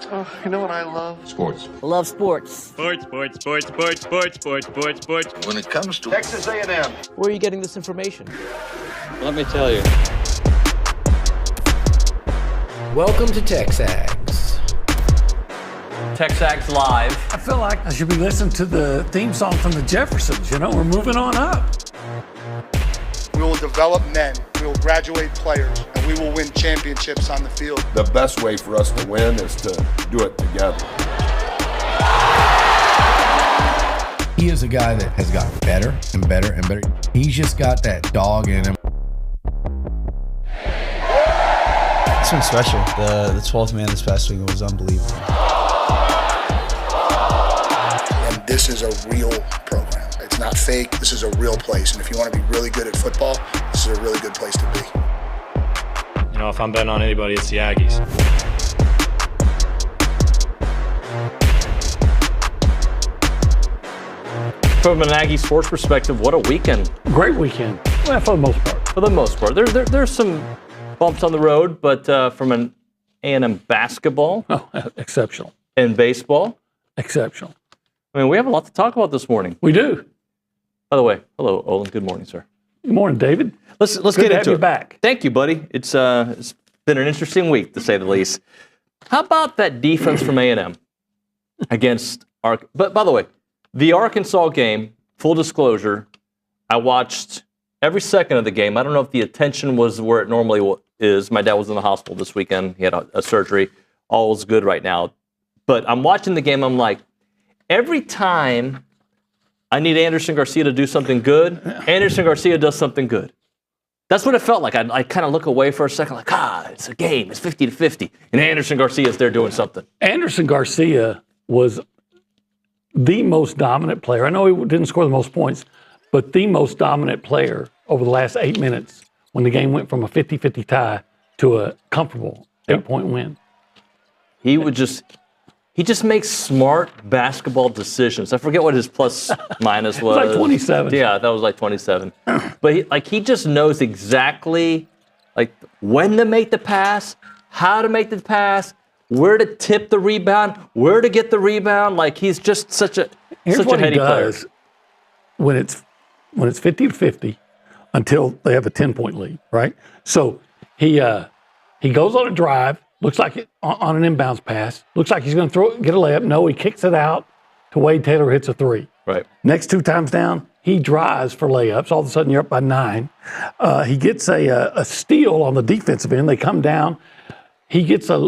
Oh, you know what I love? Sports. I love sports. Sports. When it comes to Texas A&M. Where are you getting this information? Let me tell you. Welcome to TexAgs. TexAgs Live. I feel like I should be listening to the theme song from the Jeffersons. You know, we're moving on up. We will develop men, we will graduate players, and we will win championships on the field. The best way for us to win is to do it together. He is a guy that has gotten better and better and better. He's just got that dog in him. It's been special. The 12th man this past week was unbelievable. And this is a real program. It's not fake. This is a real place. And if you want to be really good at football, this is a really good place to be. You know, if I'm betting on anybody, it's the Aggies. From an Aggie sports perspective, what a weekend. Great weekend. Well, for the most part. For the most part. There's some bumps on the road, but from an A&M basketball. Oh, exceptional. And baseball. Exceptional. I mean, we have a lot to talk about this morning. We do. By the way, hello, Olin. Good morning, sir. Good morning, David. Let's Good get to into have you it. back. Thank you, buddy. It's been an interesting week, to say the least. How about that defense from A&M against But by the way, the Arkansas game, full disclosure, I watched every second of the game. I don't know if the attention was where it normally is. My dad was in the hospital this weekend. He had a surgery. All is good right now. But I'm watching the game. I'm like, every time I need Anderson Garcia to do something good, Anderson Garcia does something good. That's what it felt like. I kind of look away for a second, like, it's a game. It's 50-50. And Anderson Garcia's there doing something. Anderson Garcia was the most dominant player. I know he didn't score the most points, but the most dominant player over the last 8 minutes when the game went from a 50-50 tie to a comfortable 8-point win. He just makes smart basketball decisions. I forget what his plus minus was. It was like 27. Yeah, that was like 27. But he just knows exactly when to make the pass, how to make the pass, where to tip the rebound, where to get the rebound. Like, he's just such a heady player. When it's 50-50 until they have a 10-point lead, right? So he goes on a drive. Looks like it on an inbounds pass. Looks like he's going to get a layup. No, he kicks it out to Wade Taylor, hits a three. Right. Next 2 times down, he drives for layups. All of a sudden, you're up by 9. He gets a steal on the defensive end. They come down. He gets an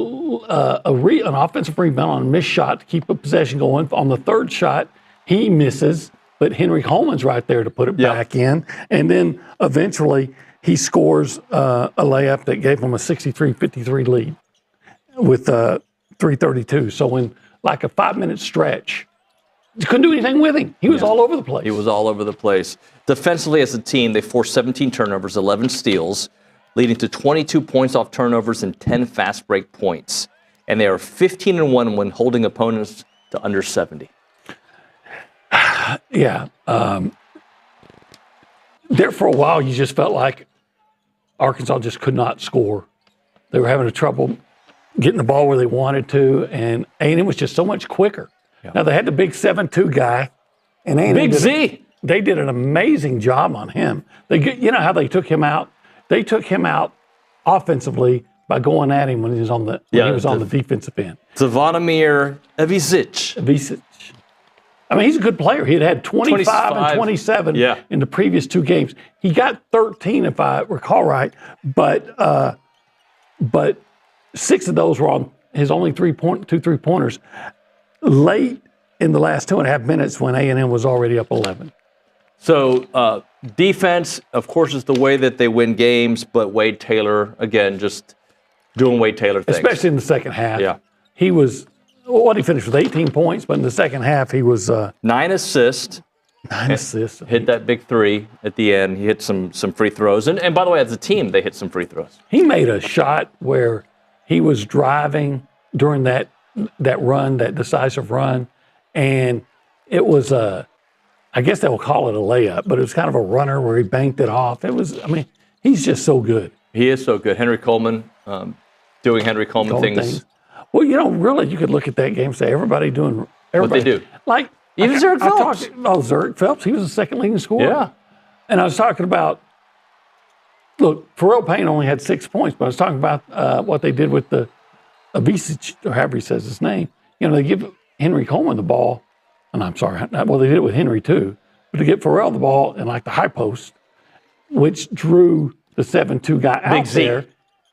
offensive rebound on a missed shot to keep a possession going. On the third shot, he misses, but Henry Holman's right there to put it back in. And then eventually, he scores a layup that gave him a 63-53 lead with 3:32. So in like a 5-minute stretch, you couldn't do anything with him. He was all over the place. He was all over the place. Defensively as a team, they forced 17 turnovers, 11 steals, leading to 22 points off turnovers and 10 fast break points. And they are 15-1 when holding opponents to under 70. Yeah. There for a while, you just felt like Arkansas just could not score. They were having trouble getting the ball where they wanted to, and A&M was just so much quicker. Yeah. Now, they had the big 7'2" guy, and A&M Big Z. They did an amazing job on him. You know how they took him out? They took him out offensively by going at him when he was on the defensive end. Zvonimir Ivicic. I mean, he's a good player. He had 25 and 27 in the previous 2 games. He got 13, if I recall right, but 6 of those were on his only 2 3-pointers late in the last 2.5 minutes when A&M was already up 11. So defense, of course, is the way that they win games, but Wade Taylor, again, just doing Wade Taylor things. Especially in the second half. Yeah. He was, he finished with 18 points, but in the second half he was 9 assists. 9 assists. Hit that big 3 at the end. He hit some free throws. And by the way, as a team, they hit some free throws. He made a shot where he was driving during that run, that decisive run, and it was I guess they'll call it a layup, but it was kind of a runner where he banked it off. He's just so good. He is so good. Henry Coleman, doing Henry Coleman things. Well, really, you could look at that game and say everybody doing everybody. What they do. Like, Even Zurich Phelps. Zurich Phelps, he was the second leading scorer. Yeah. And I was talking about, look, Pharrell Payne only had 6 points, but I was talking about what they did with the Abisic, or however he says his name. They give Henry Coleman the ball, and I'm sorry, well, they did it with Henry too, but to get Pharrell the ball in like the high post, which drew the 7-2 guy out there,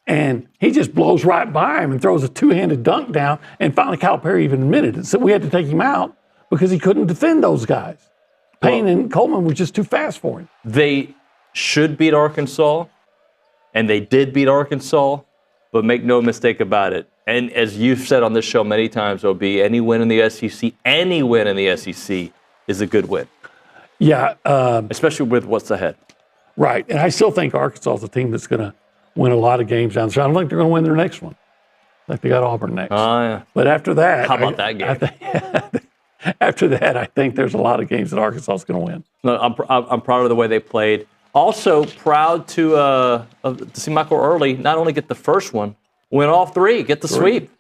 and he just blows right by him and throws a two-handed dunk down, and finally Calipari even admitted it. So we had to take him out because he couldn't defend those guys. Payne and Coleman were just too fast for him. They should beat Arkansas, and they did beat Arkansas, but make no mistake about it. And as you've said on this show many times, OB, any win in the SEC is a good win. Yeah. Especially with what's ahead. Right. And I still think Arkansas is a team that's going to win a lot of games down the stretch. I don't think they're going to win their next one. I think they got Auburn next. Yeah. But after that. How about that game? After that, I think there's a lot of games that Arkansas is going to win. No, I'm proud of the way they played. Also proud to see Michael Earley not only get the first one, win all three, get the sweep.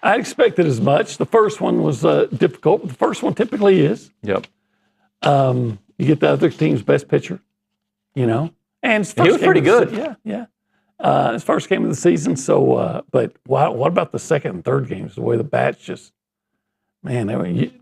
I expected as much. The first one was difficult, but the first one typically is. Yep. You get the other team's best pitcher, And his first he was pretty good. Yeah. His first game of the season. So, but what about the second and third games? The way the bats just. Man,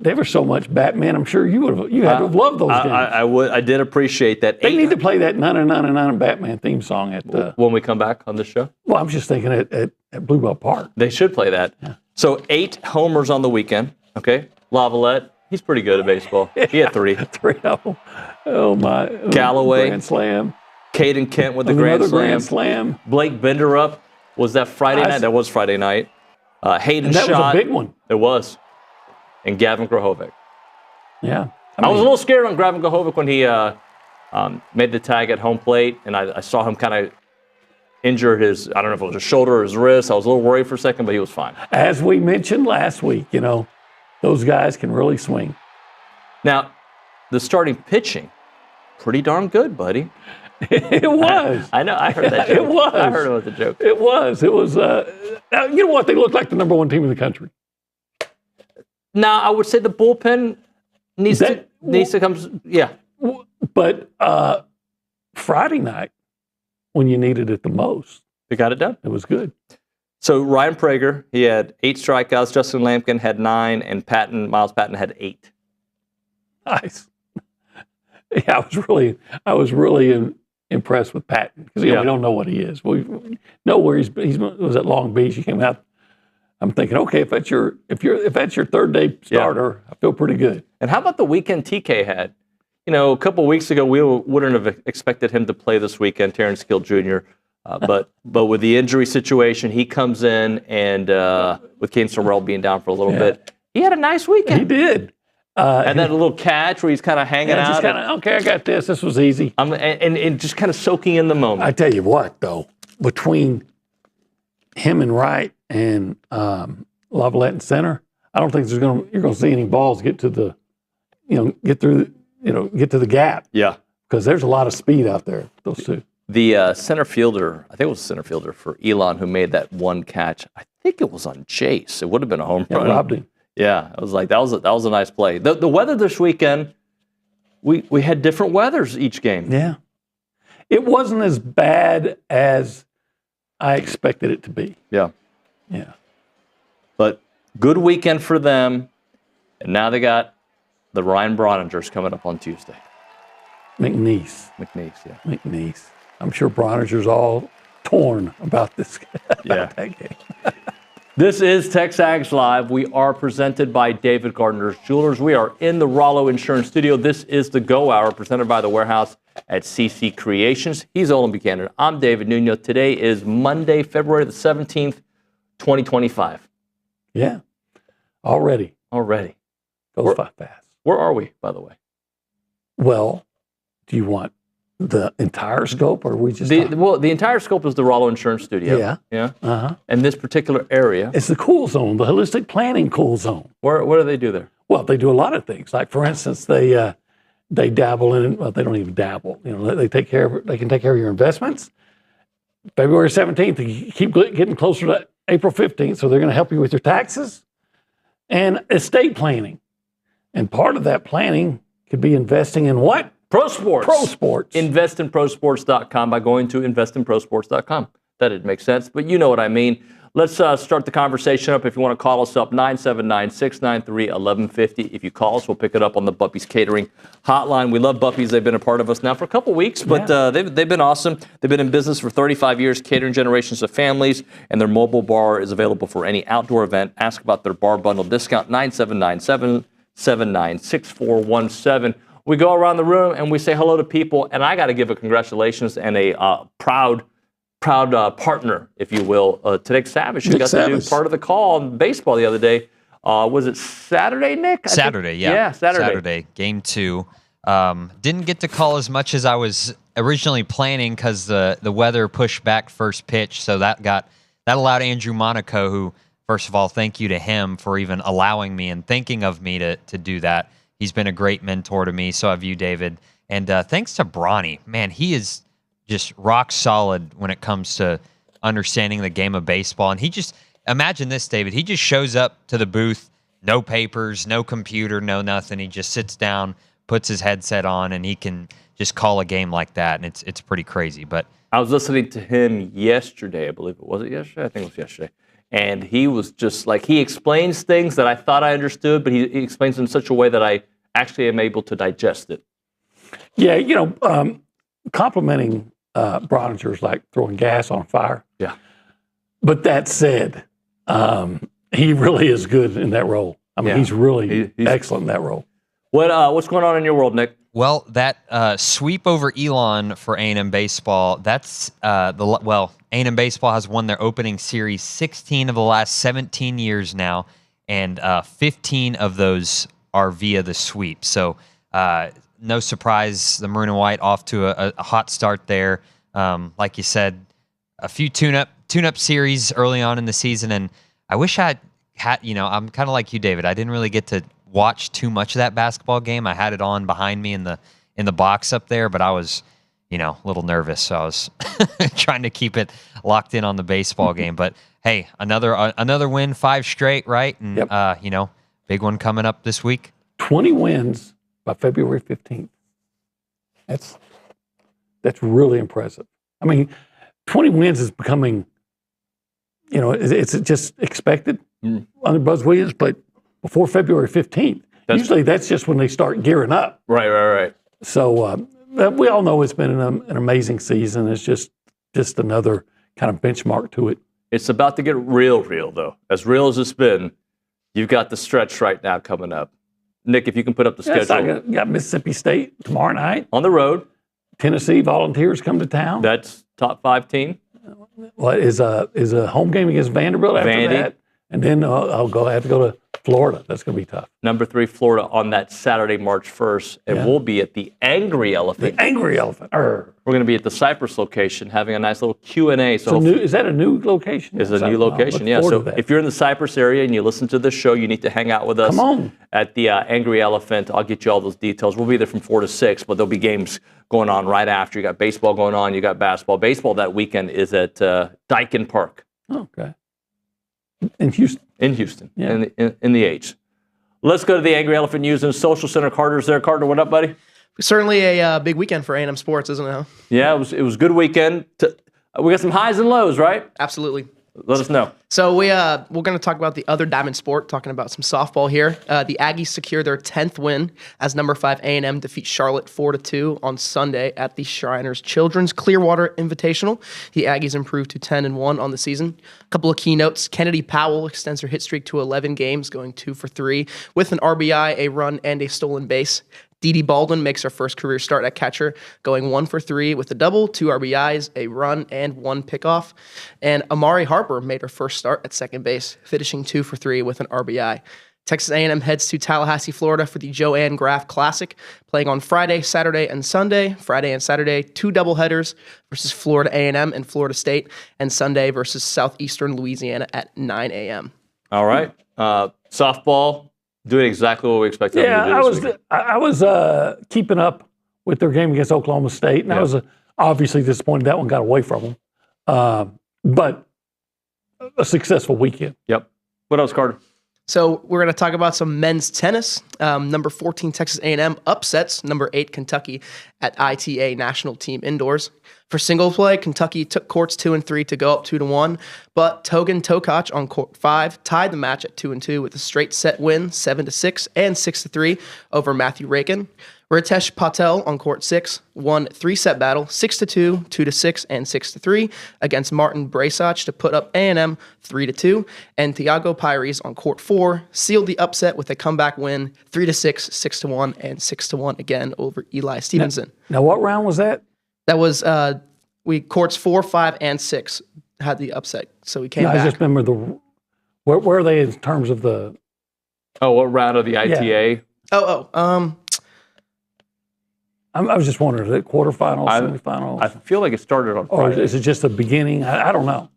they were so much Batman. I'm sure you had to have loved those games. I did appreciate that. They need to play that 999 Batman theme song at when we come back on this show. Well, I was just thinking at Bluebell Park. They should play that. Yeah. So 8 homers on the weekend. Okay, Lavalette, he's pretty good at baseball. He had 3. 3 of them. Oh my! Galloway, grand slam. Caden Kent with the grand slam. Blake Benderup was that Friday night. That was Friday night. Hayden that shot. Was a big one. It was. And Gavin Grahovic. Yeah. I was a little scared on Gavin Grahovic when he made the tag at home plate, and I saw him kind of injure his, I don't know if it was his shoulder or his wrist. I was a little worried for a second, but he was fine. As we mentioned last week, those guys can really swing. Now, the starting pitching, pretty darn good, buddy. It was. I know. I heard that joke. It was. I heard it was a joke. It was. It was. You know what? They look like the number 1 team in the country. Now, I would say the bullpen needs to come. Yeah. But Friday night, when you needed it the most, they got it done. It was good. So Ryan Prager, he had 8 strikeouts. Justin Lampkin had 9, and Miles Patton had 8. Nice. Yeah, I was really impressed with Patton because we don't know what he is. We know where he was at Long Beach. He came out. I'm thinking, okay, if that's your third day starter, I feel pretty good. And how about the weekend TK had? A couple of weeks ago, we wouldn't have expected him to play this weekend, Terrence Gill Jr. But with the injury situation, he comes in, and with Caden Sorrell being down for a little bit, he had a nice weekend. He did. And that little catch where he's kind of hanging out. Just kind of, okay, I got this. This was easy. And just kind of soaking in the moment. I tell you what, though, between him and Wright and Lavalette in center, I don't think you're going to see any balls get to the, get to the gap. Yeah. Because there's a lot of speed out there, those two. The center fielder, I think it was the center fielder for Elon who made that one catch. I think it was on Chase. It would have been a home run. Robbed him. Yeah, I was like, that was a nice play. The weather this weekend, we had different weathers each game. Yeah. It wasn't as bad as I expected it to be. Yeah. Yeah. But good weekend for them. And now they got the Ryan Brauningers coming up on Tuesday. McNeese, yeah. McNeese. I'm sure Brauninger's all torn about this that game. This is TexAgs Live. We are presented by David Gardner's Jewelers. We are in the Rollo Insurance Studio. This is the Go Hour presented by the Warehouse at CC Creations. He's Olin Buchanan. I'm David Nuño. Today is Monday, February the 17th, 2025. Yeah. Already. Goes by fast. Where are we, by the way? Well, do you want the entire scope, or are we just the entire scope is the Rollo Insurance Studio. Yeah. Uh-huh. And this particular area. It's the cool zone, the holistic planning cool zone. What do they do there? Well, they do a lot of things. Like, for instance, they dabble in. Well, they don't even dabble. They can take care of your investments. February 17th, you keep getting closer to April 15th. So they're going to help you with your taxes and estate planning. And part of that planning could be investing in what? Pro sports. Pro sports. Investinprosports.com by going to investinprosports.com. That didn't make sense, but you know what I mean. Let's start the conversation up. If you want to call us up, 979-693-1150. If you call us, we'll pick it up on the Buppy's Catering hotline. We love Buppy's. They've been a part of us now for a couple weeks, but they've been awesome. They've been in business for 35 years, catering generations of families, and their mobile bar is available for any outdoor event. Ask about their bar bundle discount, 979-779-6417. We go around the room and we say hello to people, and I got to give a congratulations and a proud partner, if you will, to Nick Savage, who got to do part of the call on baseball the other day. Was it Saturday, Nick? Saturday. Yeah, Saturday. Game 2. Didn't get to call as much as I was originally planning because the weather pushed back first pitch, so that allowed Andrew Monaco, who, first of all, thank you to him for even allowing me and thinking of me to do that. He's been a great mentor to me, so have you, David. And thanks to Bronny. Man, he is just rock solid when it comes to understanding the game of baseball. And he just, imagine this, David, he just shows up to the booth, no papers, no computer, no nothing. He just sits down, puts his headset on, and he can just call a game like that. And it's pretty crazy. But I was listening to him yesterday, I believe it was yesterday? I think it was yesterday. And he was just like, he explains things that I thought I understood, but he explains in such a way that I actually am able to digest it. Yeah, complimenting Brauninger is like throwing gas on a fire. Yeah. But that said, he really is good in that role. I mean, he's really excellent in that role. What's going on in your world, Nick? Well, that sweep over Elon for A&M baseball, that's A&M baseball has won their opening series 16 of the last 17 years now, and 15 of those are via the sweep. So no surprise, the Maroon White off to a hot start there. Like you said, a few tune-up series early on in the season, and I wish I had, I'm kind of like you, David. I didn't really get to watch too much of that basketball game. I had it on behind me in the box up there, but I was, a little nervous, so I was trying to keep it locked in on the baseball game. But hey, another win, 5 straight, right? And big one coming up this week. 20 wins by February 15th. That's really impressive. I mean, 20 wins is becoming, it's just expected under Buzz Williams, but before February 15th, usually that's just when they start gearing up. Right. So we all know it's been an amazing season. It's just another kind of benchmark to it. It's about to get real, though. As real as it's been, you've got the stretch right now coming up. Nick, if you can put up the schedule. You got Mississippi State tomorrow night. On the road. Tennessee Volunteers come to town. That's top 5 team. Well, is a home game against Vanderbilt after that. And then have to go to Florida. That's going to be tough. Number 3, Florida on that Saturday, March 1st. And we'll be at the Angry Elephant. The Angry Elephant. We're going to be at the Cypress location having a nice little Q&A. So is that a new location? It's a new location, yeah. So if you're in the Cypress area and you listen to this show, you need to hang out with us. Come on. At the Angry Elephant. I'll get you all those details. We'll be there from 4 to 6, but there'll be games going on right after. You got baseball going on. You got basketball. Baseball that weekend is at Dyken Park. Okay. In Houston. Yeah. In the H. Let's go to the Angry Elephant News and Social Center. Carter's there. Carter, what up, buddy? Certainly a big weekend for A&M sports, isn't it? Huh? Yeah, it was a good weekend. We got some highs and lows, right? Absolutely. Let us know. So we're going to talk about the other diamond sport, talking about some softball here. The Aggies secure their 10th win as number 5 A&M defeat Charlotte 4-2 on Sunday at the Shriners Children's Clearwater Invitational. The Aggies improved to 10-1 on the season. A couple of keynotes: Kennedy Powell extends her hit streak to 11 games, going 2 for 3 with an RBI, a run, and a stolen base. Dee Baldwin makes her first career start at catcher, going 1 for 3 with a double, 2 RBIs, a run, and 1 pickoff. And Amari Harper made her first start at second base, finishing 2 for 3 with an RBI. Texas A&M heads to Tallahassee, Florida for the Joanne Graff Classic, playing on Friday, Saturday, and Sunday. Friday and Saturday, 2 doubleheaders versus Florida A&M and Florida State, and Sunday versus Southeastern Louisiana at 9 a.m. All right. Softball. Doing exactly what we expected them to do. I was keeping up with their game against Oklahoma State, and I was obviously disappointed that one got away from them. But a successful weekend. Yep. What else, Carter? So we're going to talk about some men's tennis. Number 14 Texas A&M upsets number 8 Kentucky at ITA National Team Indoors. For single play, Kentucky took courts 2 and 3 to go up 2-1, but Togan Tokac on court 5 tied the match at 2-2 with a straight set win, 7-6 and 6-3 over Matthew Rakin. Ritesh Patel on court 6 won 3-set battle, 6-2, 2-6, and 6-3 against Martin Brasach to put up A&M 3-2. And Thiago Pires on court 4 sealed the upset with a comeback win, 3-6, 6-1, and 6-1 again over Eli Stevenson. Now, what round was that? That was courts 4, 5, and 6 had the upset, so we came I back. just remember where are they in terms of the? Oh, what round of the ITA? Yeah. I was just wondering, is it quarterfinals, semifinals? I feel like it started on or Friday. is it just the beginning? I don't know.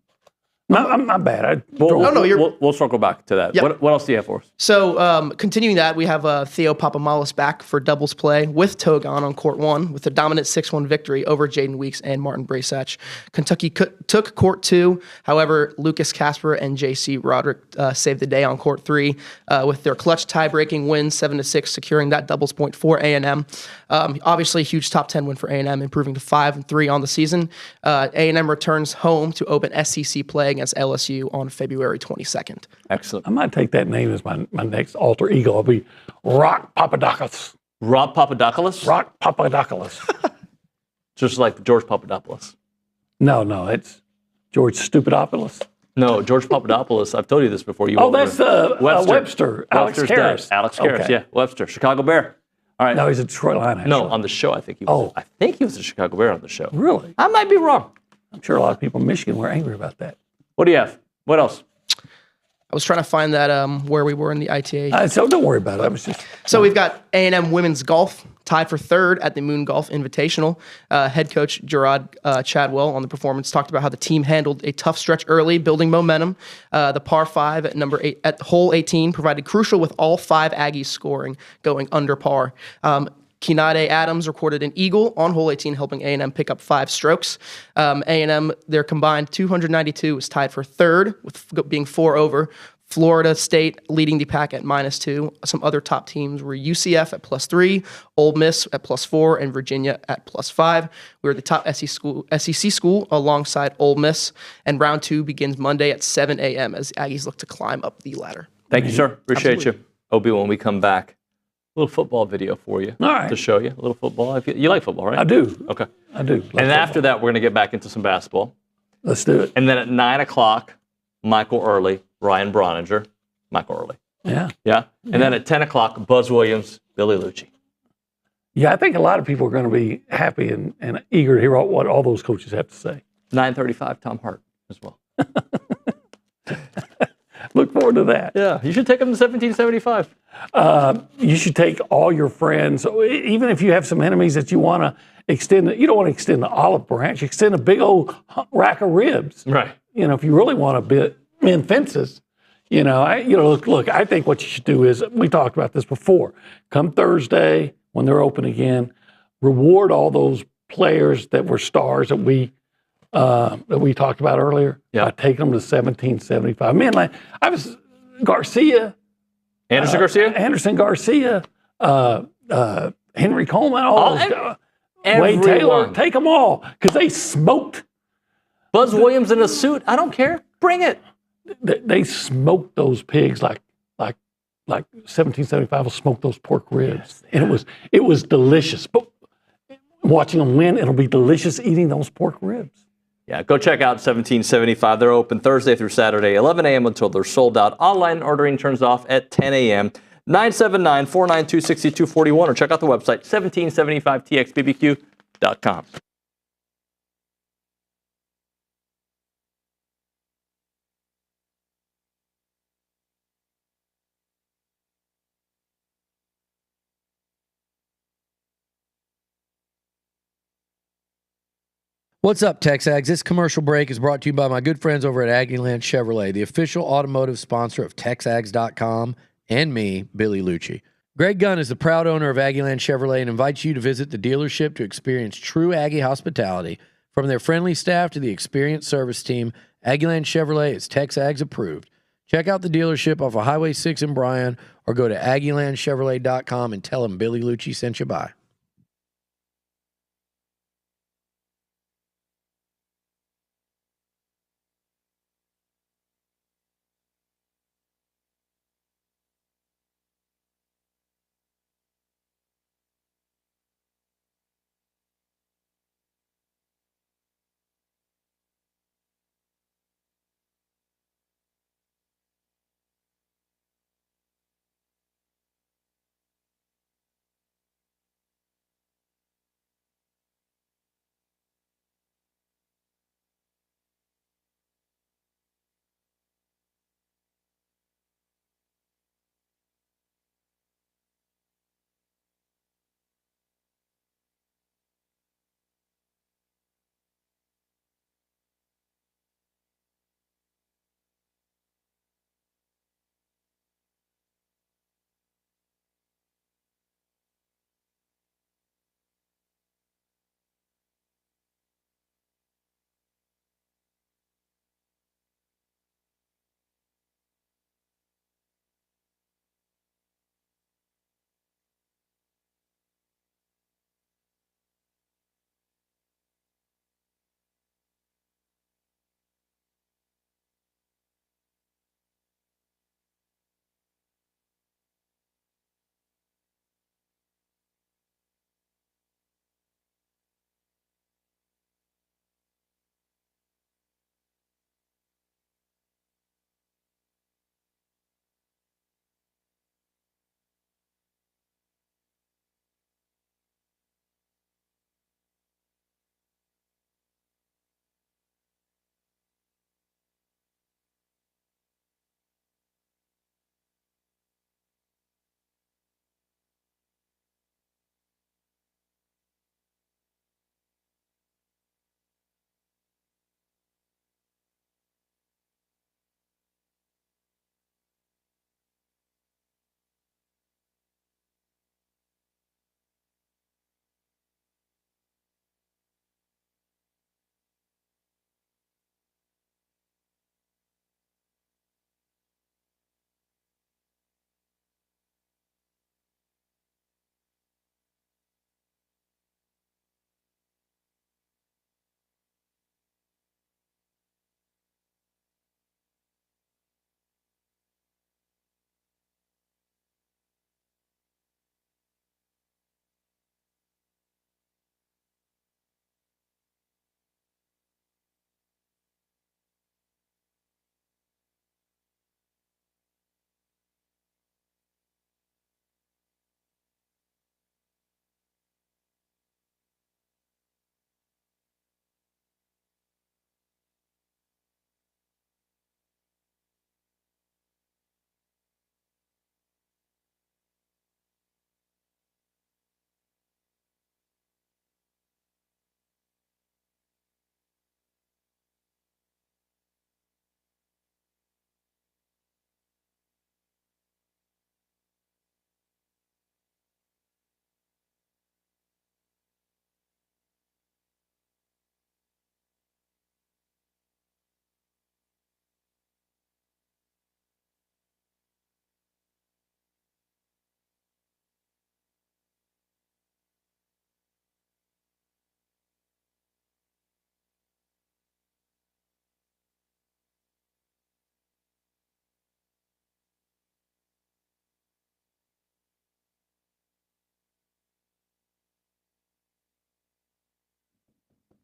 I'm not bad. We'll circle back to that. Yep. What else do you have for us? So continuing that, we have Theo Papamolis back for doubles play with Togan on court 1 with a dominant 6-1 victory over Jaden Weeks and Martin Brasach. Kentucky took court 2. However, Lucas Casper and J.C. Roderick saved the day on court 3 with their clutch tie-breaking win, 7-6, securing that doubles point for A&M. Obviously, a huge top 10 win for A&M, improving to 5-3 on the season. A&M returns home to open SEC play against LSU on February 22nd. Excellent. I might take that name as my next alter ego. I'll be Rock Papadopoulos. Rob Papadopoulos? Rock Papadopoulos. Just like George Papadopoulos. No, it's George Stupidopoulos. No, George Papadopoulos. I've told you this before. That's Webster. Alex Webster's Karras. dad. Alex Karras, Okay. yeah. Webster, Chicago Bear. All right. No, he's a Detroit Lion. Actually. No, on the show, I think he was. I think he was a Chicago Bear on the show. Really? I might be wrong. I'm sure a lot of people in Michigan were angry about that. What do you have? What else? I was trying to find that where we were in the ITA. So don't worry about it. I was just. So we've got A&M women's golf tied for 3rd at the Moon Golf Invitational. Head coach Gerard Chadwell on the performance talked about how the team handled a tough stretch early, building momentum. The par 5 at number 8 at hole 18 provided crucial with all 5 Aggies scoring going under par. Kinade Adams recorded an eagle on hole 18, helping A&M pick up 5 strokes. A&M, their combined 292 was tied for 3rd, with being 4 over. Florida State leading the pack at -2. Some other top teams were UCF at +3, Ole Miss at +4, and Virginia at +5. We were the top SEC school alongside Ole Miss, and round 2 begins Monday at 7 a.m. as Aggies look to climb up the ladder. Thank you, sir. Appreciate Absolutely. you. Obi, when we come back, a little football video for you. All right. To show you. A little football. If you like football, right? I do. Okay. I do. And after that, we're going to get back into some basketball. Let's do it. And then at 9 o'clock, Michael Earley, Ryan Brauninger. Michael Earley. Yeah. Yeah. And then at 10 o'clock, Buzz Williams, Billy Liucci. Yeah, I think a lot of people are going to be happy and eager to hear what all those coaches have to say. 9:35, Tom Hart as well. Look forward to that. Yeah. You should take them to 1775. You should take all your friends, even if you have some enemies that you want to extend. You don't want to extend the olive branch. Extend a big old rack of ribs. Right. If you really want to mend fences. Look. I think what you should do is, we talked about this before. Come Thursday when they're open again, reward all those players that were stars that we talked about earlier. Yeah. By taking them to 1775. Man, I was Garcia. Anderson Garcia, Henry Coleman, all those guys. Wade Taylor, take them all because they smoked. Buzz Williams in a suit, I don't care. Bring it. They smoked those pigs like 1775 will smoke those pork ribs, and it was delicious. But watching them win, it'll be delicious eating those pork ribs. Yeah, go check out 1775. They're open Thursday through Saturday, 11 a.m. until they're sold out. Online ordering turns off at 10 a.m. 979-492-6241, or check out the website, 1775txbbq.com. What's up, TexAgs? This commercial break is brought to you by my good friends over at Aggieland Chevrolet, the official automotive sponsor of TexAgs.com and me, Billy Liucci. Greg Gunn is the proud owner of Aggieland Chevrolet and invites you to visit the dealership to experience true Aggie hospitality. From their friendly staff to the experienced service team, Aggieland Chevrolet is TexAgs approved. Check out the dealership off of Highway 6 in Bryan or go to aggielandchevrolet.com and tell them Billy Liucci sent you by.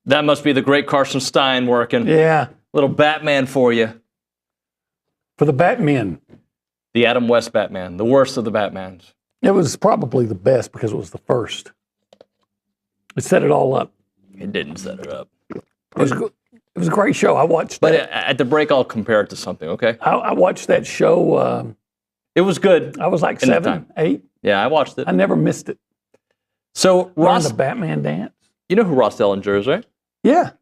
That must be the great Carson Stein working. Yeah. Little Batman for you. For the Batman. The Adam West Batman, the worst of the Batmans. It was probably the best because it was the first. It set it all up. It didn't set it up. It was a great show. I watched But that. at the break, I'll compare it to something, okay? I watched that show. It was good. I was like in the 7, time. 8. Yeah, I watched it. I never missed it. So Ross, the Batman dance. You know who Ross Dellinger is, right? Yeah.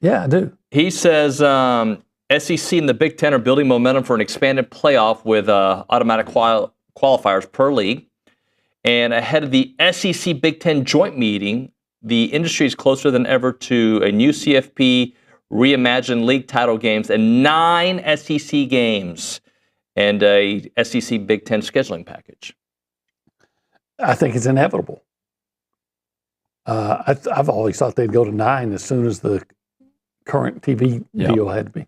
Yeah, I do. He says SEC and the Big Ten are building momentum for an expanded playoff with automatic qualifiers per league. And ahead of the SEC Big Ten joint meeting, the industry is closer than ever to a new CFP reimagined league title games and 9 SEC games and a SEC Big Ten scheduling package. I think it's inevitable. I've always thought they'd go to 9 as soon as the current TV deal had to be.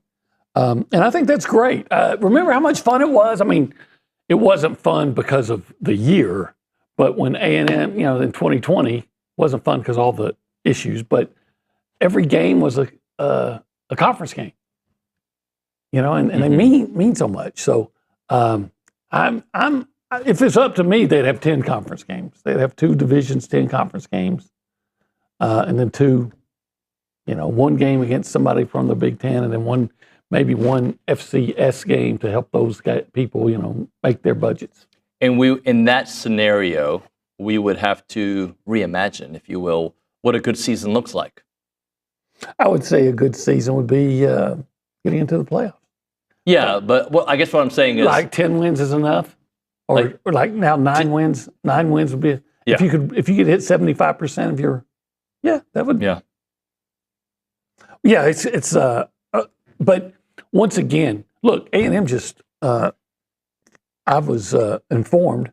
And I think that's great. Remember how much fun it was? I mean, it wasn't fun because of the year, but when A&M, in 2020, wasn't fun because of all the issues, but every game was a conference game, and they mean so much. So if it's up to me, they'd have 10 conference games. They'd have 2 divisions, 10 conference games, and then 2, one game against somebody from the Big Ten, and then maybe one FCS game to help those people, make their budgets. And in that scenario, we would have to reimagine, if you will, what a good season looks like. I would say a good season would be getting into the playoffs. Yeah, but I guess what I'm saying is, like 10 wins is enough, or like now 9 wins. 9 wins would be if you could hit 75% of your that would it's but once again, look, A&M just I was informed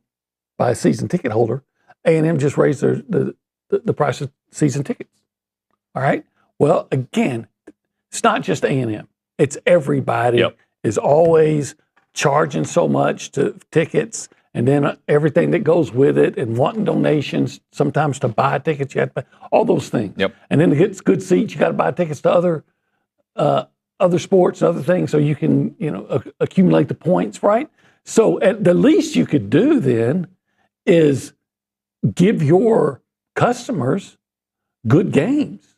by a season ticket holder. A&M just raised the price of season tickets. All right. Well, again, it's not just A&M. It's everybody is always charging so much to tickets, and then everything that goes with it, and wanting donations. Sometimes to buy tickets, you have to buy all those things. Yep. And then to get good seats, you got to buy tickets to other sports, other things, so you can accumulate the points, right? So at the least you could do then is give your customers good games.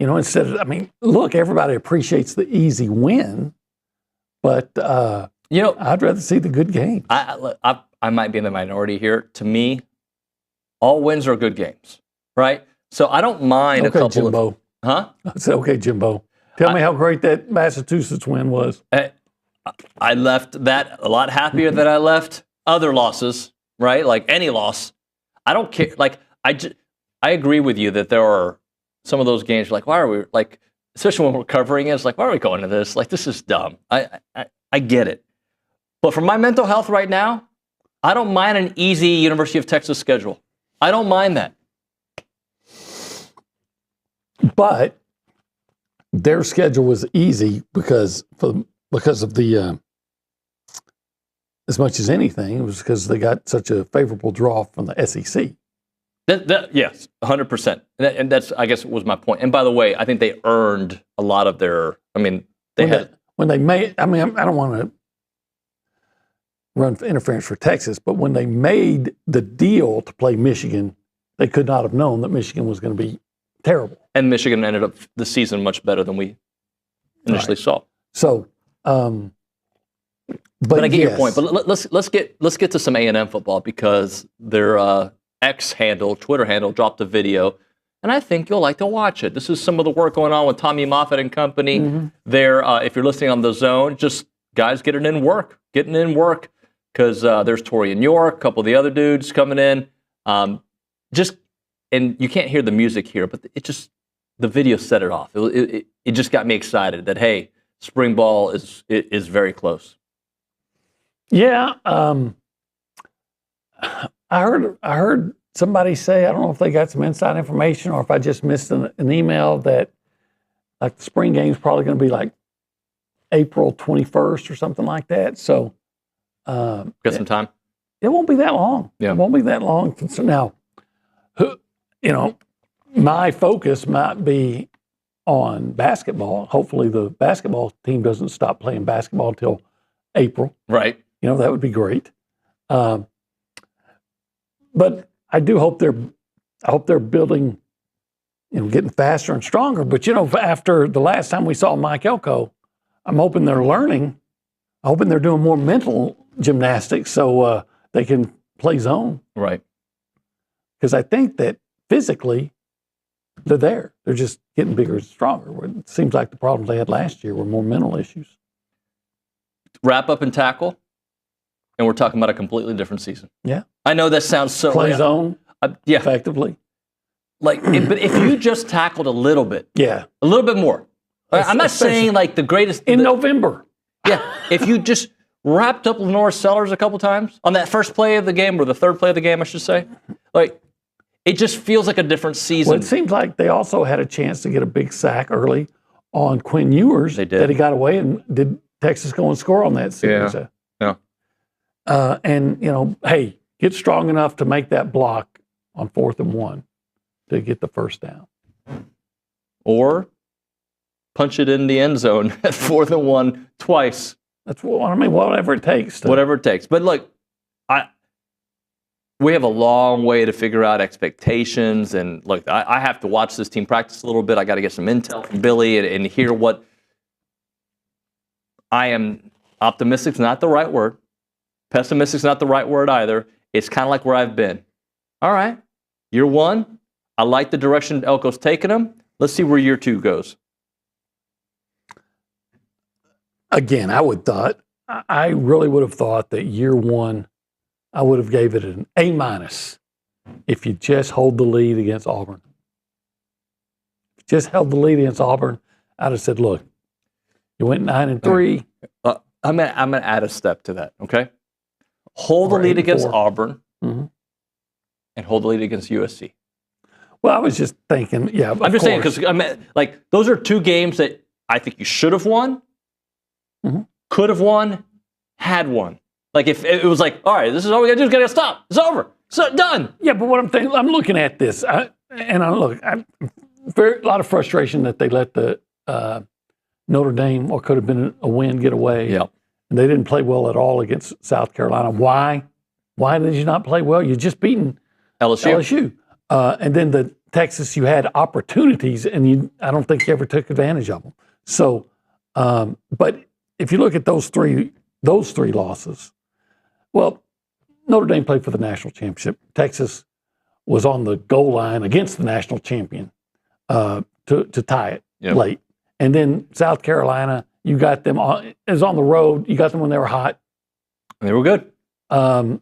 Instead of, look, everybody appreciates the easy win, but I'd rather see the good games. I might be in the minority here. To me, all wins are good games, right? So I don't mind a couple Jimbo. Huh? I said, okay, Jimbo. Tell me how great that Massachusetts win was. I left that a lot happier than I left other losses, right? Like any loss. I don't care. Like, I agree with you that there are some of those games, like, why are we, like, especially when we're covering it, it's like, why are we going to this? Like, this is dumb. I get it. But for my mental health right now, I don't mind an easy University of Texas schedule. I don't mind that. But their schedule was easy because of the, as much as anything, it was because they got such a favorable draw from the SEC. Yes, 100%. And that's, I guess, was my point. And by the way, I think they earned a lot of their, when they made, I don't want to run for interference for Texas, but when they made the deal to play Michigan, they could not have known that Michigan was going to be terrible. And Michigan ended up the season much better than we initially saw. So, but I get your point. But let's get to some A&M football, because their Twitter handle dropped a video, and I think you'll like to watch it. This is some of the work going on with Tommy Moffitt and company. Mm-hmm. There, if you're listening on The Zone, just guys getting in work, because there's Tori in York, a couple of the other dudes coming in. And you can't hear the music here, but the video set it off. It just got me excited that, hey, spring ball is very close. Yeah, I heard somebody say, I don't know if they got some inside information or if I just missed an email, that like the spring game is probably going to be like April 21st or something like that. So got some time. It won't be that long. Yeah. It won't be that long. So now, my focus might be on basketball. Hopefully the basketball team doesn't stop playing basketball until April. Right. That would be great. But I do hope they're building, getting faster and stronger. But, after the last time we saw Mike Elko, I'm hoping they're learning. I'm hoping they're doing more mental gymnastics so they can play zone. Right. Because I think that physically they're there. They're just getting bigger and stronger. It seems like the problems they had last year were more mental issues. Wrap up and tackle, and we're talking about a completely different season. Yeah. I know that sounds so... Play zone, yeah. effectively. But if you just tackled a little bit, a little bit more, I'm not saying like the greatest in November. Yeah, if you just wrapped up Lenore Sellers a couple times on that first play of the game, or the third play of the game, I should say, like it just feels like a different season. Well, it seems like they also had a chance to get a big sack early on Quinn Ewers. They did. That he got away, and did Texas go and score on that series? Yeah. And hey, get strong enough to make that block on 4th and 1 to get the first down, or punch it in the end zone at 4th and 1 twice. That's what I mean. Whatever it takes. Whatever it takes. But look, we have a long way to figure out expectations. And look, I have to watch this team practice a little bit. I got to get some intel from Billy and hear what. I am optimistic is not the right word. Pessimistic is not the right word either. It's kind of like where I've been. All right, year 1, I like the direction Elko's taking them. Let's see where year 2 goes. Again, I really would have thought that year 1, I would have gave it an A- if you just hold the lead against Auburn. If you just held the lead against Auburn, I'd have said, look, you went 9-3. I'm gonna add a step to that, okay? Hold the lead against Auburn and hold the lead against USC. Well, I was just thinking, yeah. I'm just saying, because like those are 2 games that I think you should have won, could have won, had won. Like if it was like, all right, this is all we got to do, is got to stop. It's over. So done. Yeah, but what I'm thinking, I'm looking at this, a lot of frustration that they let the Notre Dame, what could have been a win, get away. Yeah. And they didn't play well at all against South Carolina. Why? Why did you not play well? You just beaten LSU. And then the Texas, you had opportunities, and I don't think you ever took advantage of them. So, but if you look at those three losses, well, Notre Dame played for the national championship. Texas was on the goal line against the national champion to tie it late. And then South Carolina, you got them on the road. You got them when they were hot. And they were good. And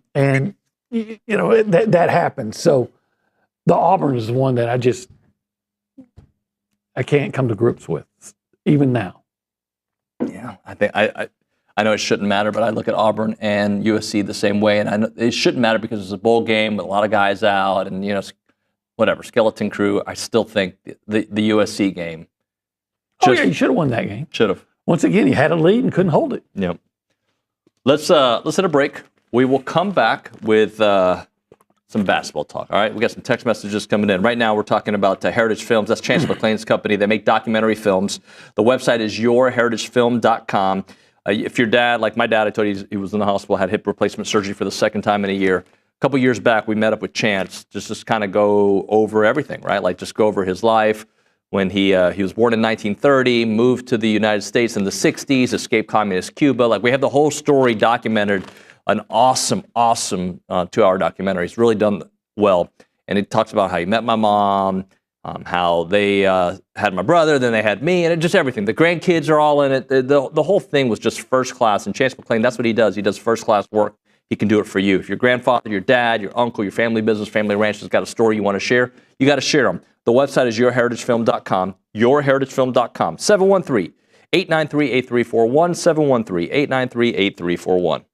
that happened. So the Auburn is the one that I can't come to grips with, even now. Yeah, I think I know it shouldn't matter, but I look at Auburn and USC the same way, and I know it shouldn't matter because it's a bowl game with a lot of guys out, and whatever skeleton crew. I still think the USC game. You should have won that game. Should have. Once again, you had a lead and couldn't hold it. Yep. Let's hit a break. We will come back with some basketball talk. All right, we got some text messages coming in. Right now, we're talking about Heritage Films. That's Chance McClain's company. They make documentary films. The website is yourheritagefilm.com. If your dad, like my dad, I told you he was in the hospital, had hip replacement surgery for the second time in a year. A couple years back, we met up with Chance just to kind of go over everything, right? Like just go over his life. When he was born in 1930, moved to the United States in the 60s, escaped communist Cuba. Like we have the whole story documented. An awesome 2-hour documentary. It's really done well. And it talks about how he met my mom, how they had my brother, then they had me, and just everything. The grandkids are all in it. The whole thing was just first class. And Chance McClain, that's what he does. He does first class work. He can do it for you. If your grandfather, your dad, your uncle, your family business, family ranch has got a story you want to share, you got to share them. The website is yourheritagefilm.com, yourheritagefilm.com, 713-893-8341, 713-893-8341.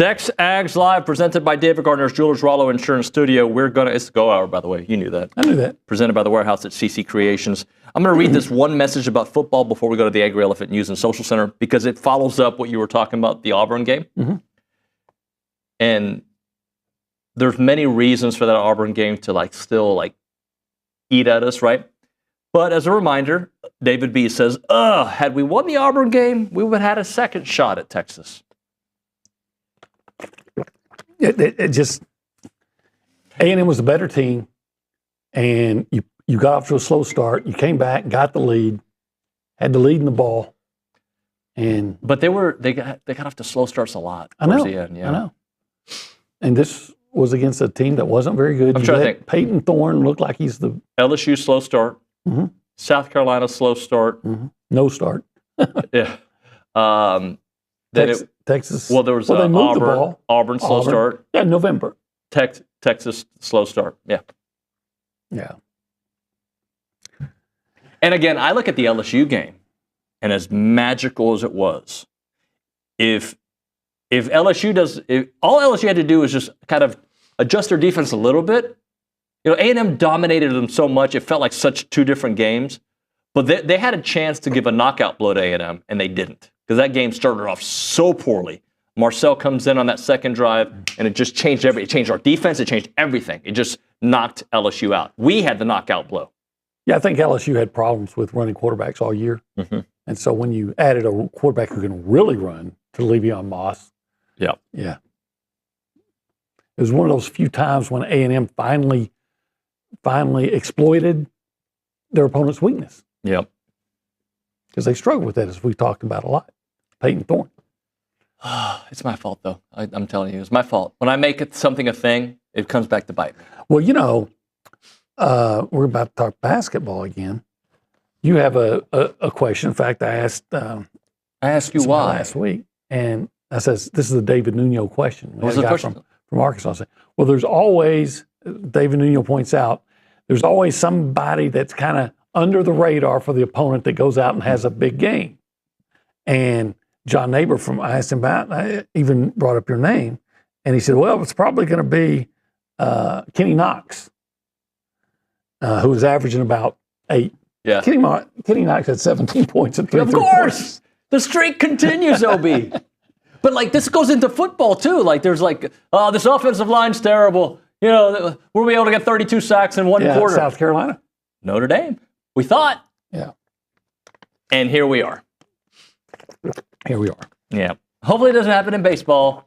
TexAgs Live, presented by David Gardner's Jewelers Rollo Insurance Studio. It's the go hour, by the way. You knew that. I knew that. Presented by the Warehouse at CC Creations. I'm going to read this one message about football before we go to the Angry Elephant News and Social Center because it follows up what you were talking about, the Auburn game. Mm-hmm. And there's many reasons for that Auburn game to still eat at us, right? But as a reminder, David B says, had we won the Auburn game, we would have had a second shot at Texas. It just A&M was a better team, and you got off to a slow start. You came back, got the lead, had the lead in the ball, but they got off to slow starts a lot. I know. The end, yeah. I know. And this was against a team that wasn't very good. I'm trying to think. Peyton Thorne looked like he's the LSU slow start. Mm-hmm. South Carolina slow start. Mm-hmm. No start. Yeah. Texas. Well, there was they moved the Auburn. ball. Auburn slow start. Yeah, November. Texas slow start. Yeah. Yeah. And again, I look at the LSU game, and as magical as it was, if all LSU had to do was just kind of adjust their defense a little bit. A&M dominated them so much, it felt like such two different games. But they had a chance to give a knockout blow to A&M, and they didn't. Because that game started off so poorly. Marcel comes in on that second drive, and it just changed everything. It changed our defense. It changed everything. It just knocked LSU out. We had the knockout blow. Yeah, I think LSU had problems with running quarterbacks all year. Mm-hmm. And so when you added a quarterback who can really run to Le'Veon Moss. Yeah. Yeah. It was one of those few times when A&M finally exploited their opponent's weakness. Yep. Because they struggle with that, as we talked about a lot. Peyton Thorne. It's my fault, though. I'm telling you, it's my fault. When I make something a thing, it comes back to bite me. Well, we're about to talk basketball again. You have a question. In fact, I asked you why last week, and I says this is a David Nuño question. What was the question? From Arkansas. I said, well, there's always, David Nuño points out, there's always somebody that's kind of under the radar for the opponent that goes out and has a big game. And John Neighbor I asked him about, I even brought up your name, and he said, well, it's probably going to be Kenny Knox, who was averaging about 8. Yeah. Kenny Knox had 17 points and 3 Of course! The streak continues, OB. But this goes into football too. There's this offensive line's terrible. We'll be able to get 32 sacks in one quarter. South Carolina. Notre Dame. We thought. Yeah. And here we are. Here we are. Yeah. Hopefully it doesn't happen in baseball.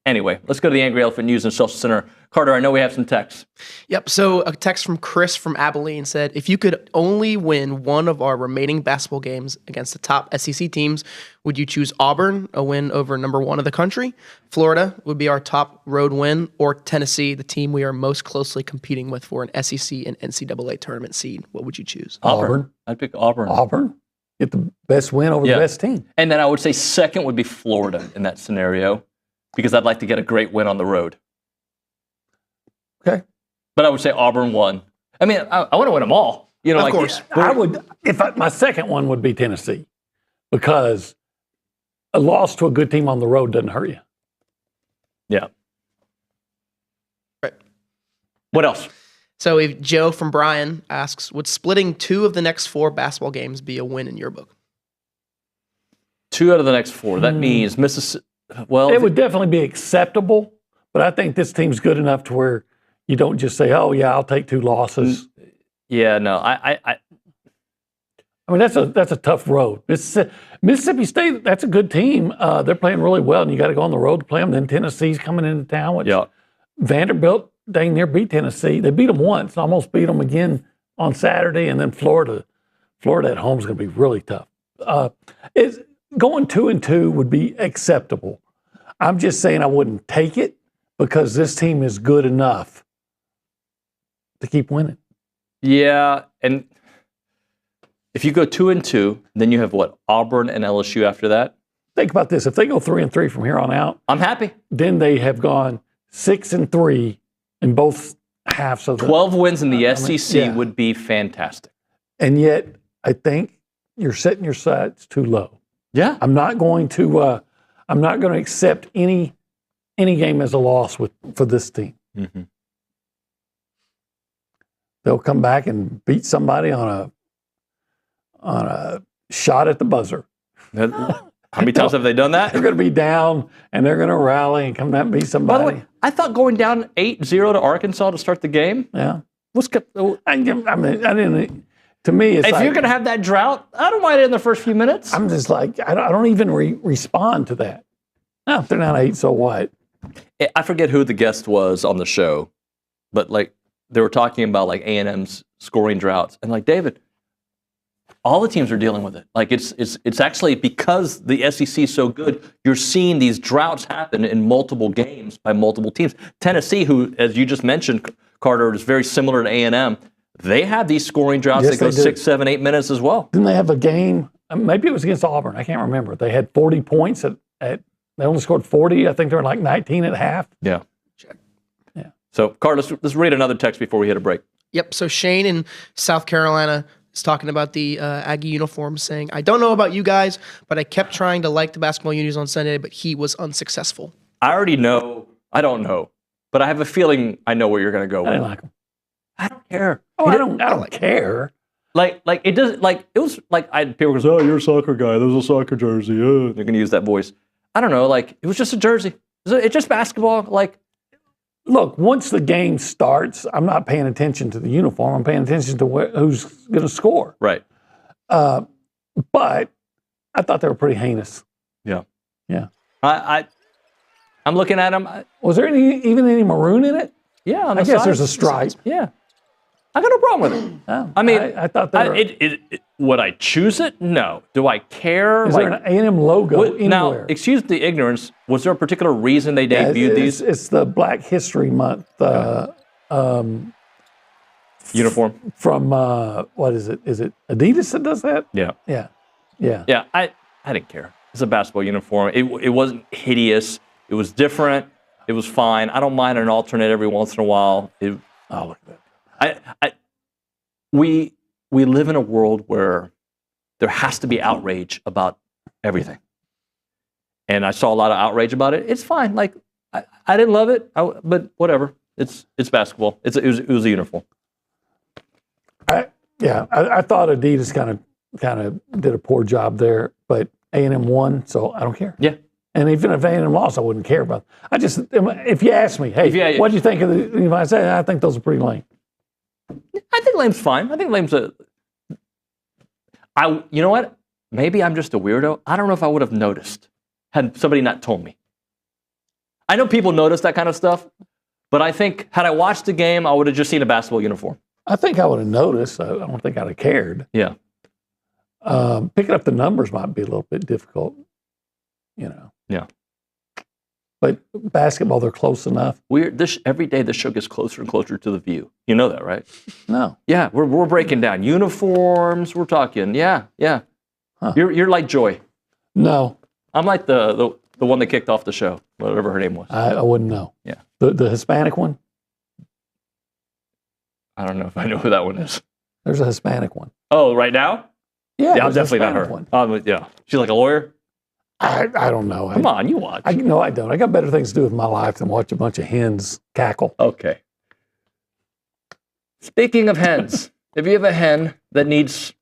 Anyway, let's go to the Angry Elephant News and Social Center. Carter, I know we have some texts. Yep. So a text from Chris from Abilene said, if you could only win one of our remaining basketball games against the top SEC teams, would you choose Auburn, a win over number 1 of the country? Florida would be our top road win, or Tennessee, the team we are most closely competing with for an SEC and NCAA tournament seed? What would you choose? Auburn. I'd pick Auburn. Auburn. Get the best win over the best team. And then I would say second would be Florida in that scenario, because I'd like to get a great win on the road. Okay. But I would say Auburn won. I mean, I want to win them all. Of course. I would. My second one would be Tennessee, because a loss to a good team on the road doesn't hurt you. Yeah. Right. What else? So if Joe from Bryan asks, would splitting 2 of the next 4 basketball games be a win in your book? 2 out of the next 4. That means Mississippi. Well, it would definitely be acceptable, but I think this team's good enough to where you don't just say, "Oh yeah, I'll take 2 losses." Yeah, no, I mean, that's a tough road. Mississippi State, that's a good team. They're playing really well, and you got to go on the road to play them. Then Tennessee's coming into town. Which Vanderbilt, dang near beat Tennessee. They beat them once, almost beat them again on Saturday, and then Florida at home is going to be really tough. Going 2-2 would be acceptable. I'm just saying I wouldn't take it because this team is good enough to keep winning. Yeah, and if you go 2-2, then you have what? Auburn and LSU after that? Think about this. If they go 3-3 from here on out, I'm happy. Then they have gone 6-3 in both halves of the 12 wins in the SEC would be fantastic. And yet, I think you're setting your sights too low. Yeah. I'm not going to accept any any game as a loss for this team. Mm-hmm. They'll come back and beat somebody on a shot at the buzzer. How many times have they done that? They're going to be down, and they're going to rally and come back and beat somebody. By the way, I thought going down 8-0 to Arkansas to start the game. Yeah. I didn't. To me, it's if like, you're going to have that drought, I don't mind it in the first few minutes. I'm just like, I don't even respond to that. No, if they're not 8, so what? I forget who the guest was on the show, but like they were talking about like A&M's scoring droughts, and like David, all the teams are dealing with it. Like it's actually because the SEC is so good, you're seeing these droughts happen in multiple games by multiple teams. Tennessee, who, as you just mentioned, Carter, is very similar to A&M. They have these scoring droughts that go 6, 7, 8 minutes as well. Didn't they have a game? Maybe it was against Auburn. I can't remember. They had 40 points at they only scored 40. I think they were like 19 at half. Yeah. Yeah. So, Carter, let's read another text before we hit a break. Yep. So Shane in South Carolina is talking about the Aggie uniforms, saying, I don't know about you guys, but I kept trying to like the basketball unis on Sunday, but he was unsuccessful. I already know. I don't know. But I have a feeling I know where you're going to go with. I didn't like them. I don't care. Oh, I don't care. Like it doesn't, like, it was like, people go, oh, you're a soccer guy. There's a soccer jersey. They're going to use that voice. I don't know. Like, it was just a jersey. It's just basketball. Like, look, once the game starts, I'm not paying attention to the uniform. I'm paying attention to who's going to score. Right. But I thought they were pretty heinous. Yeah. Yeah. I'm looking at them. Was there even any maroon in it? Yeah. On I the guess sides. there's a stripe. Yeah. I got no problem with it. Oh, I mean, I thought they were... would I choose it? No. Do I care? Is there an A&M logo anywhere? Now, excuse the ignorance. Was there a particular reason they debuted these? It's the Black History Month uniform. From, what is it? Is it Adidas that does that? Yeah. Yeah. Yeah. Yeah, I didn't care. It's a basketball uniform. It wasn't hideous. It was different. It was fine. I don't mind an alternate every once in a while. Oh, look at that. We live in a world where there has to be outrage about everything. And I saw a lot of outrage about it. It's fine. Like, I didn't love it, but whatever. It's basketball. It was a uniform. I thought Adidas kind of did a poor job there, but A&M won, so I don't care. Yeah. And even if A&M lost, I wouldn't care about it. If you ask me, hey, what do you think of the? I say I think those are pretty lame. I think lame's fine. I think lame's you know what? Maybe I'm just a weirdo. I don't know if I would have noticed had somebody not told me. I know people notice that kind of stuff, but I think had I watched the game, I would have just seen a basketball uniform. I think I would have noticed. I don't think I'd have cared. Yeah. Picking up the numbers might be a little bit difficult, Yeah. But basketball, they're close enough. Every day the show gets closer and closer to the view. You know that, right? No. Yeah, we're breaking down uniforms. We're talking. Yeah. Huh. You're like Joy. No. I'm like the one that kicked off the show, whatever her name was. I wouldn't know. Yeah. The Hispanic one? I don't know if I know who that one is. There's a Hispanic one. Oh, right now? Yeah, I'm definitely not her. One. Yeah. She's like a lawyer? I don't know. Come on, you watch. No, I don't. I got better things to do with my life than watch a bunch of hens cackle. Okay. Speaking of hens, if you have a hen that needs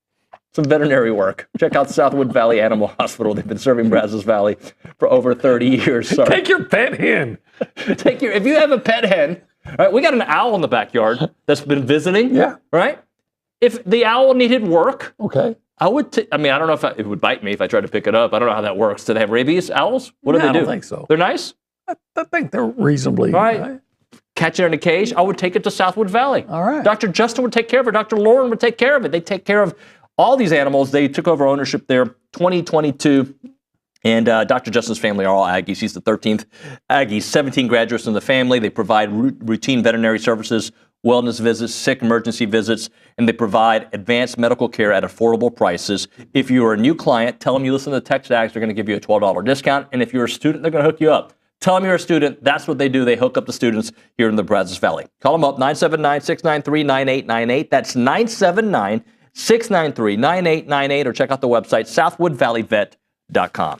some veterinary work, check out Southwood Valley Animal Hospital. They've been serving Brazos Valley for over 30 years. Sorry. Take your pet hen. If you have a pet hen, right? We got an owl in the backyard that's been visiting. Yeah. Right? If the owl needed work, okay. I would. I don't know if it would bite me if I tried to pick it up. I don't know how that works. Do they have rabies, owls? What do they do? I don't think so. They're nice? I think they're reasonably. All right. Catch it in a cage. I would take it to Southwood Valley. All right. Dr. Justin would take care of it. Dr. Lauren would take care of it. They take care of all these animals. They took over ownership there 2022. And Dr. Justin's family are all Aggies. He's the 13th Aggie. 17 graduates in the family. They provide routine veterinary services, wellness visits, sick emergency visits, and they provide advanced medical care at affordable prices. If you are a new client, tell them you listen to the TexAgs. They're going to give you a $12 discount. And if you're a student, they're going to hook you up. Tell them you're a student. That's what they do. They hook up the students here in the Brazos Valley. Call them up, 979-693-9898. That's 979-693-9898. Or check out the website, southwoodvalleyvet.com.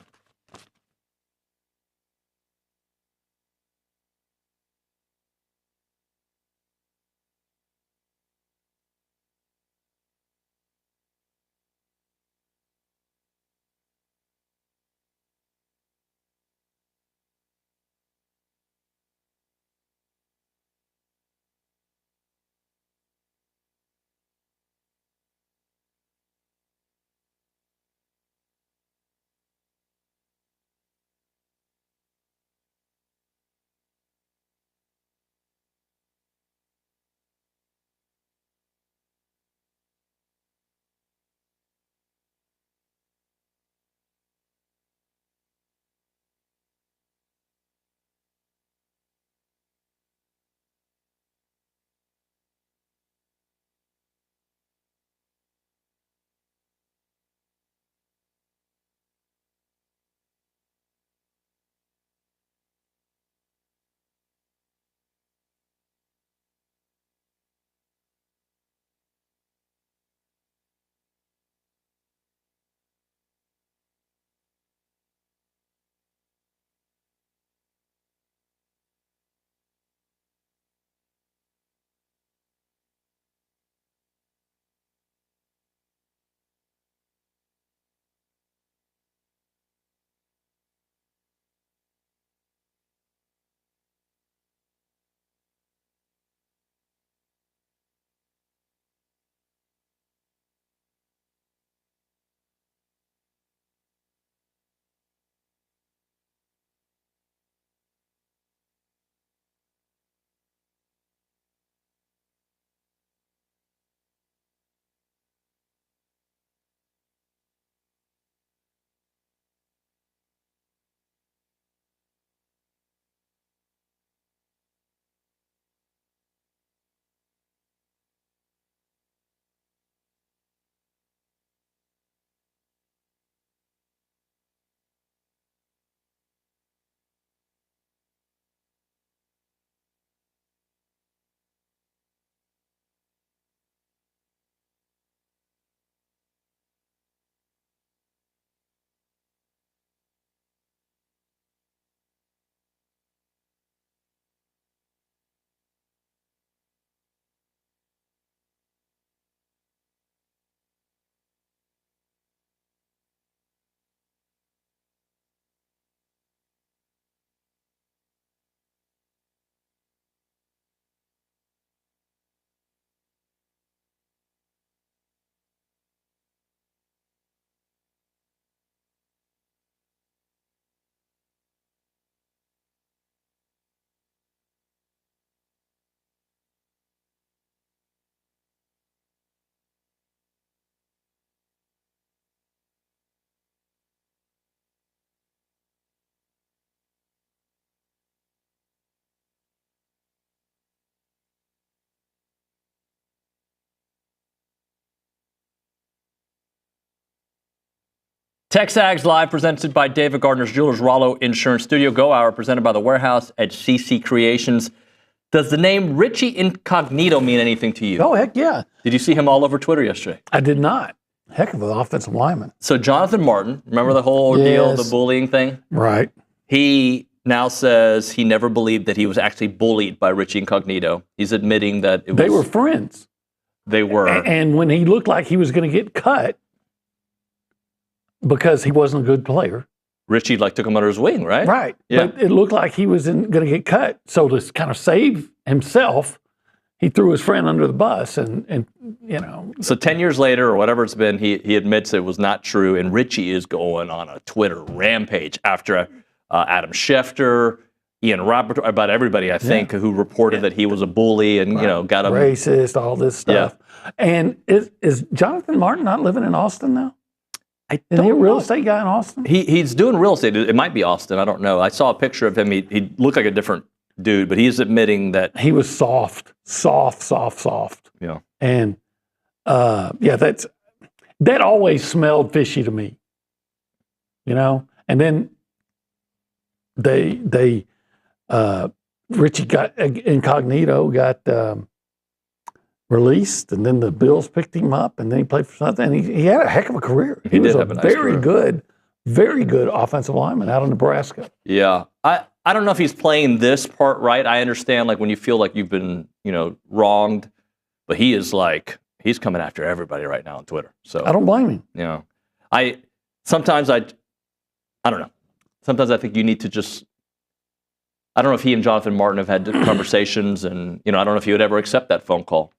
TexAgs Live, presented by David Gardner's Jewelers, Rollo Insurance Studio. Go Hour, presented by The Warehouse at CC Creations. Does the name Richie Incognito mean anything to you? Oh, heck yeah. Did you see him all over Twitter yesterday? I did not. Heck of an offensive lineman. So Jonathan Martin, remember the whole ordeal, the bullying thing? Right. He now says he never believed that he was actually bullied by Richie Incognito. He's admitting that they were friends. They were. And when he looked like he was going to get cut because he wasn't a good player. Richie took him under his wing, right? Right. Yeah. But it looked like he was going to get cut. So to kind of save himself, he threw his friend under the bus and you know. So 10 years later or whatever it's been, he admits it was not true. And Richie is going on a Twitter rampage after Adam Schefter, Ian Robert, about everybody, I think, who reported that he was a bully and, got him. Racist, all this stuff. Yeah. And is Jonathan Martin not living in Austin now? Is he a real estate guy in Austin? He's doing real estate. It might be Austin. I don't know. I saw a picture of him. He looked like a different dude, but he's admitting that he was soft. Yeah. And that always smelled fishy to me. And then Richie Incognito got released, and then the Bills picked him up, and then he played for something. And he had a heck of a career. He was a very good offensive lineman out of Nebraska. Yeah. I don't know if he's playing this part right. I understand when you feel like you've been, wronged, but he is he's coming after everybody right now on Twitter. So I don't blame him. Yeah. Sometimes I don't know. Sometimes I think you need to just, I don't know if he and Jonathan Martin have had conversations, and, I don't know if he would ever accept that phone call.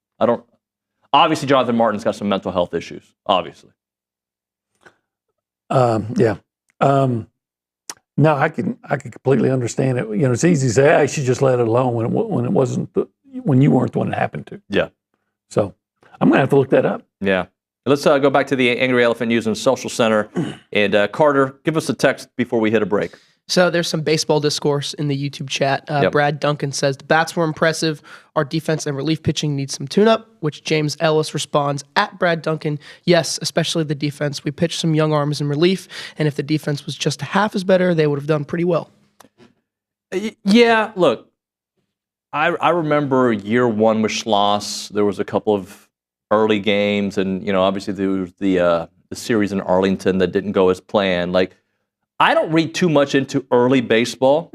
Obviously Jonathan Martin's got some mental health issues, obviously. Yeah. No, I can completely understand it. It's easy to say, I should just let it alone when you weren't the one it happened to. Yeah. So I'm going to have to look that up. Yeah. Let's go back to the Angry Elephant News and Social Center. And Carter, give us a text before we hit a break. So there's some baseball discourse in the YouTube chat. Brad Duncan says, the bats were impressive. Our defense and relief pitching needs some tune-up, which James Ellis responds, at Brad Duncan, yes, especially the defense. We pitched some young arms in relief, and if the defense was just half as better, they would have done pretty well. Yeah, look, I remember year one with Schloss. There was a couple of early games, and, obviously there was the series in Arlington that didn't go as planned. I don't read too much into early baseball,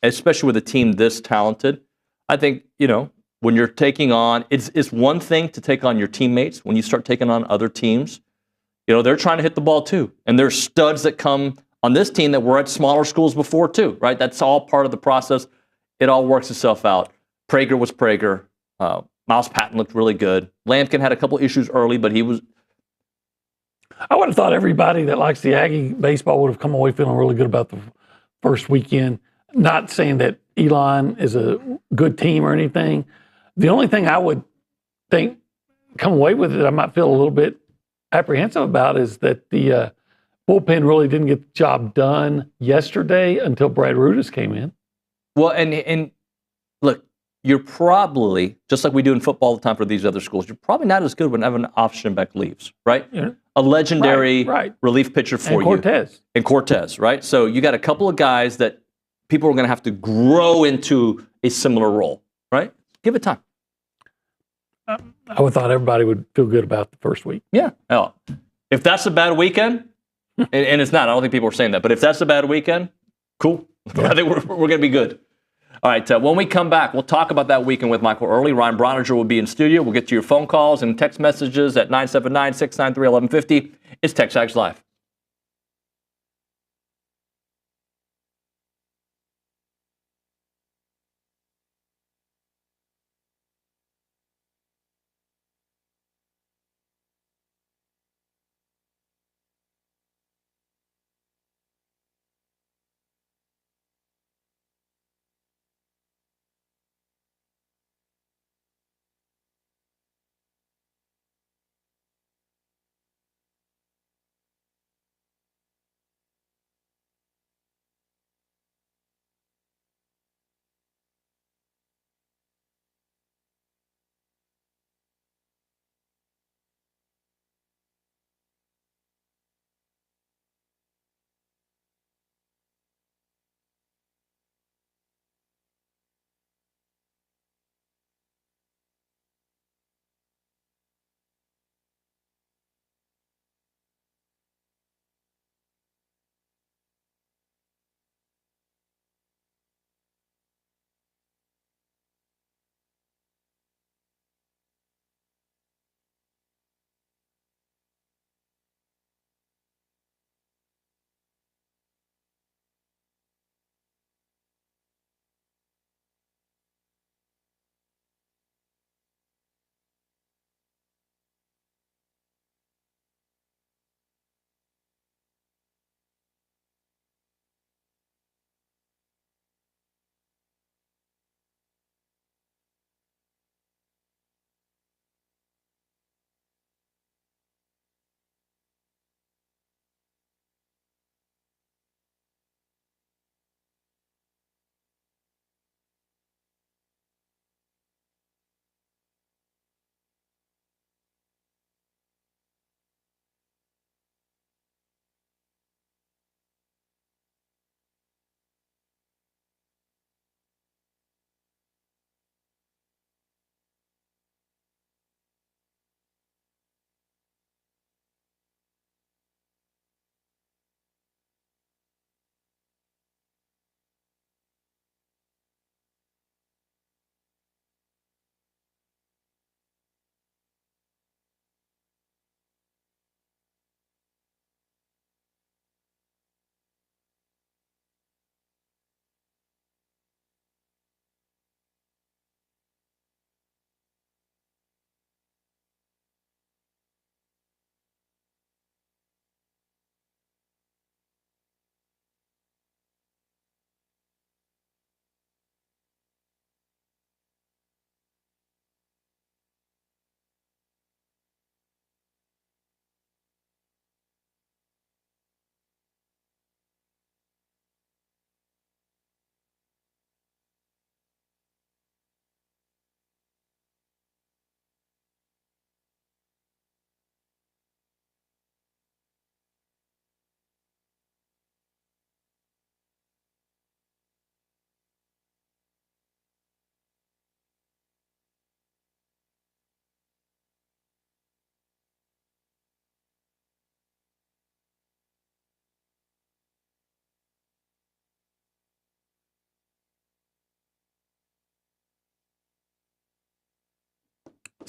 especially with a team this talented. I think, when you're taking on, it's one thing to take on your teammates. When you start taking on other teams, they're trying to hit the ball too. And there's studs that come on this team that were at smaller schools before too, right? That's all part of the process. It all works itself out. Prager was Prager. Miles Patton looked really good. Lampkin had a couple issues early, but he was... I would have thought everybody that likes the Aggie baseball would have come away feeling really good about the first weekend. Not saying that Elon is a good team or anything. The only thing I would think come away with it, I might feel a little bit apprehensive about, is that the bullpen really didn't get the job done yesterday until Brad Rudis came in. Well, and look, you're probably, just like we do in football all the time for these other schools, you're probably not as good when Evan Offenbeck leaves, right? Yeah. A legendary relief pitcher for you. And Cortez, right? So you got a couple of guys that people are going to have to grow into a similar role, right? Give it time. I would have thought everybody would feel good about the first week. Yeah. Oh, if that's a bad weekend, and it's not, I don't think people are saying that, but if that's a bad weekend, cool. Yeah. I think we're going to be good. All right, when we come back, we'll talk about that weekend with Michael Earley. Ryan Brauninger will be in studio. We'll get to your phone calls and text messages at 979-693-1150. It's TexAgs Live.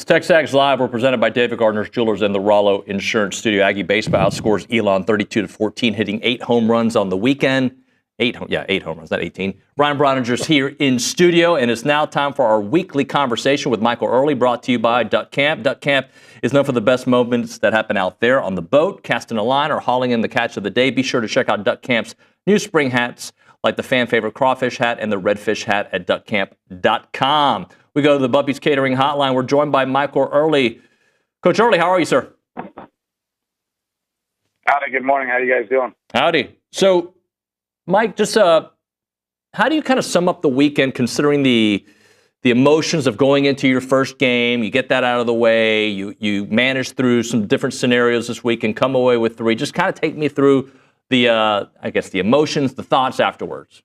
It's TexAgs Live. We're presented by David Gardner's Jewelers and the Rollo Insurance Studio. Aggie baseball outscores Elon 32-14, hitting 8 home runs on the weekend. 8 home runs, not 18. Ryan Brauninger's here in studio, and it's now time for our weekly conversation with Michael Earley, brought to you by Duck Camp. Duck Camp is known for the best moments that happen out there on the boat, casting a line, or hauling in the catch of the day. Be sure to check out Duck Camp's new spring hats, like the fan favorite crawfish hat and the redfish hat at duckcamp.com. We go to the Bubby's Catering Hotline. We're joined by Michael Earley. Coach Earley, how are you, sir? Howdy, good morning. How you guys doing? Howdy. So, Mike, just how do you kind of sum up the weekend, considering the emotions of going into your first game? You get that out of the way. You manage through some different scenarios this week and come away with 3. Just kind of take me through the the emotions, the thoughts afterwards.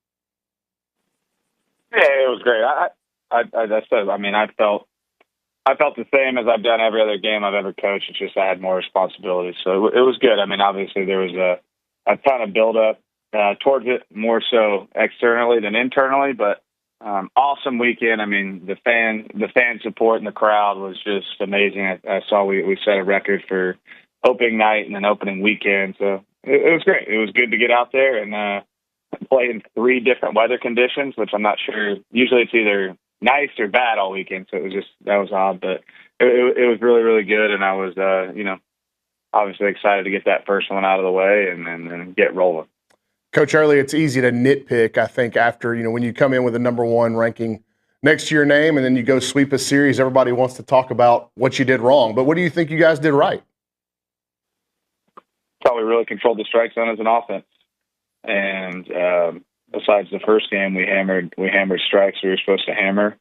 Yeah, it was great. I felt the same as I've done every other game I've ever coached. It's just I had more responsibility, so it was good. I mean, obviously there was a ton of build-up towards it, more so externally than internally, but awesome weekend. I mean, the fan support and the crowd was just amazing. I saw we set a record for opening night and then opening weekend, so it was great. It was good to get out there and play in 3 different weather conditions, which I'm not sure. Usually it's either nice or bad all weekend, so that was odd, but it was really, really good, and I was obviously excited to get that first one out of the way and get rolling. Coach Earley, it's easy to nitpick, I think, after, when you come in with a number 1 ranking next to your name and then you go sweep a series, everybody wants to talk about what you did wrong. But what do you think you guys did right? I thought we really controlled the strike zone as an offense. And besides the first game, we hammered strikes we were supposed to hammer.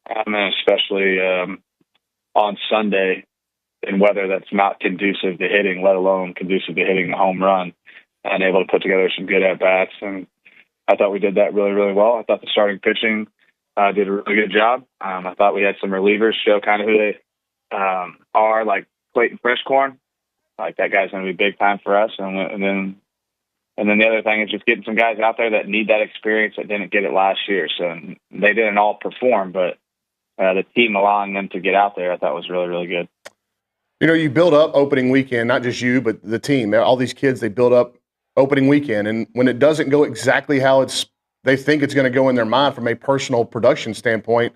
And especially on Sunday in weather that's not conducive to hitting, let alone conducive to hitting the home run, and able to put together some good at-bats. And I thought we did that really, really well. I thought the starting pitching did a really good job. I thought we had some relievers show kind of who they are, like Clayton Freshcorn. Like, that guy's going to be big time for us. And then the other thing is just getting some guys out there that need that experience that didn't get it last year. So they didn't all perform, but the team allowing them to get out there, I thought was really, really good. You build up opening weekend, not just you, but the team. All these kids, they build up opening weekend. And when it doesn't go exactly how they think it's going to go in their mind from a personal production standpoint,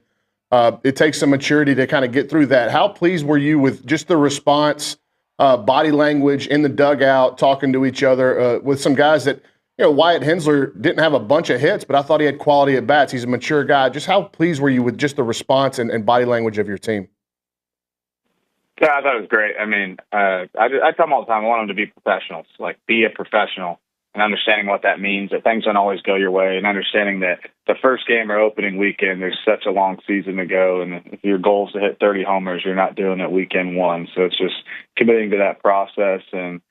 it takes some maturity to kind of get through that. How pleased were you with just the response, body language in the dugout, talking to each other with some guys that, Wyatt Hensler didn't have a bunch of hits, but I thought he had quality at bats. He's a mature guy. Just how pleased were you with just the response and body language of your team? Yeah, I thought it was great. I mean, I tell them all the time, I want them to be professionals, like be a professional, and understanding what that means, that things don't always go your way, and understanding that the first game or opening weekend, there's such a long season to go, and if your goal is to hit 30 homers, you're not doing it weekend 1. So it's just committing to that process and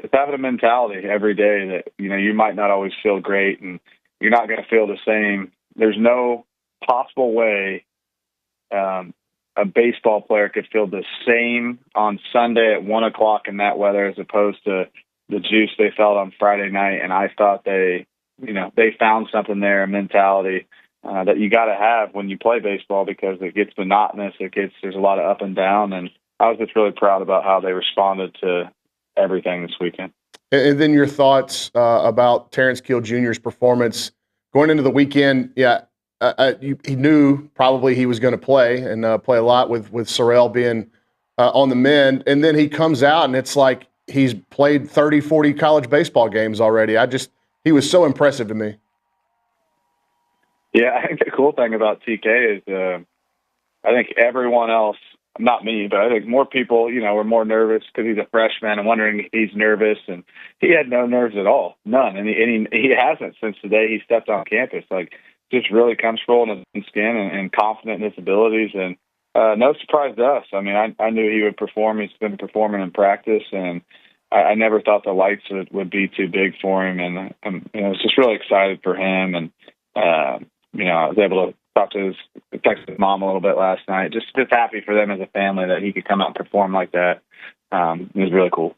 just having a mentality every day that, you might not always feel great and you're not going to feel the same. There's no possible way a baseball player could feel the same on Sunday at 1 o'clock in that weather as opposed to the juice they felt on Friday night. And I thought they found something there, a mentality that you got to have when you play baseball, because it gets monotonous. There's a lot of up and down. And I was just really proud about how they responded to everything this weekend. And then your thoughts about Terrence Keel Jr.'s performance going into the weekend. Yeah. He knew probably he was going to play and play a lot with Sorrell being on the mend. And then he comes out and it's like he's played 30, 40 college baseball games already. He was so impressive to me. Yeah, I think the cool thing about TK is I think everyone else, not me, but I think more people, were more nervous because he's a freshman and wondering if he's nervous. And he had no nerves at all, none. And he hasn't since the day he stepped on campus. Just really comfortable in his skin and confident in his abilities. And no surprise to us. I mean, I knew he would perform. He's been performing in practice, and I never thought the lights would be too big for him. And I was just really excited for him. And, I was able to talk to his mom a little bit last night. Just happy for them as a family that he could come out and perform like that. It was really cool.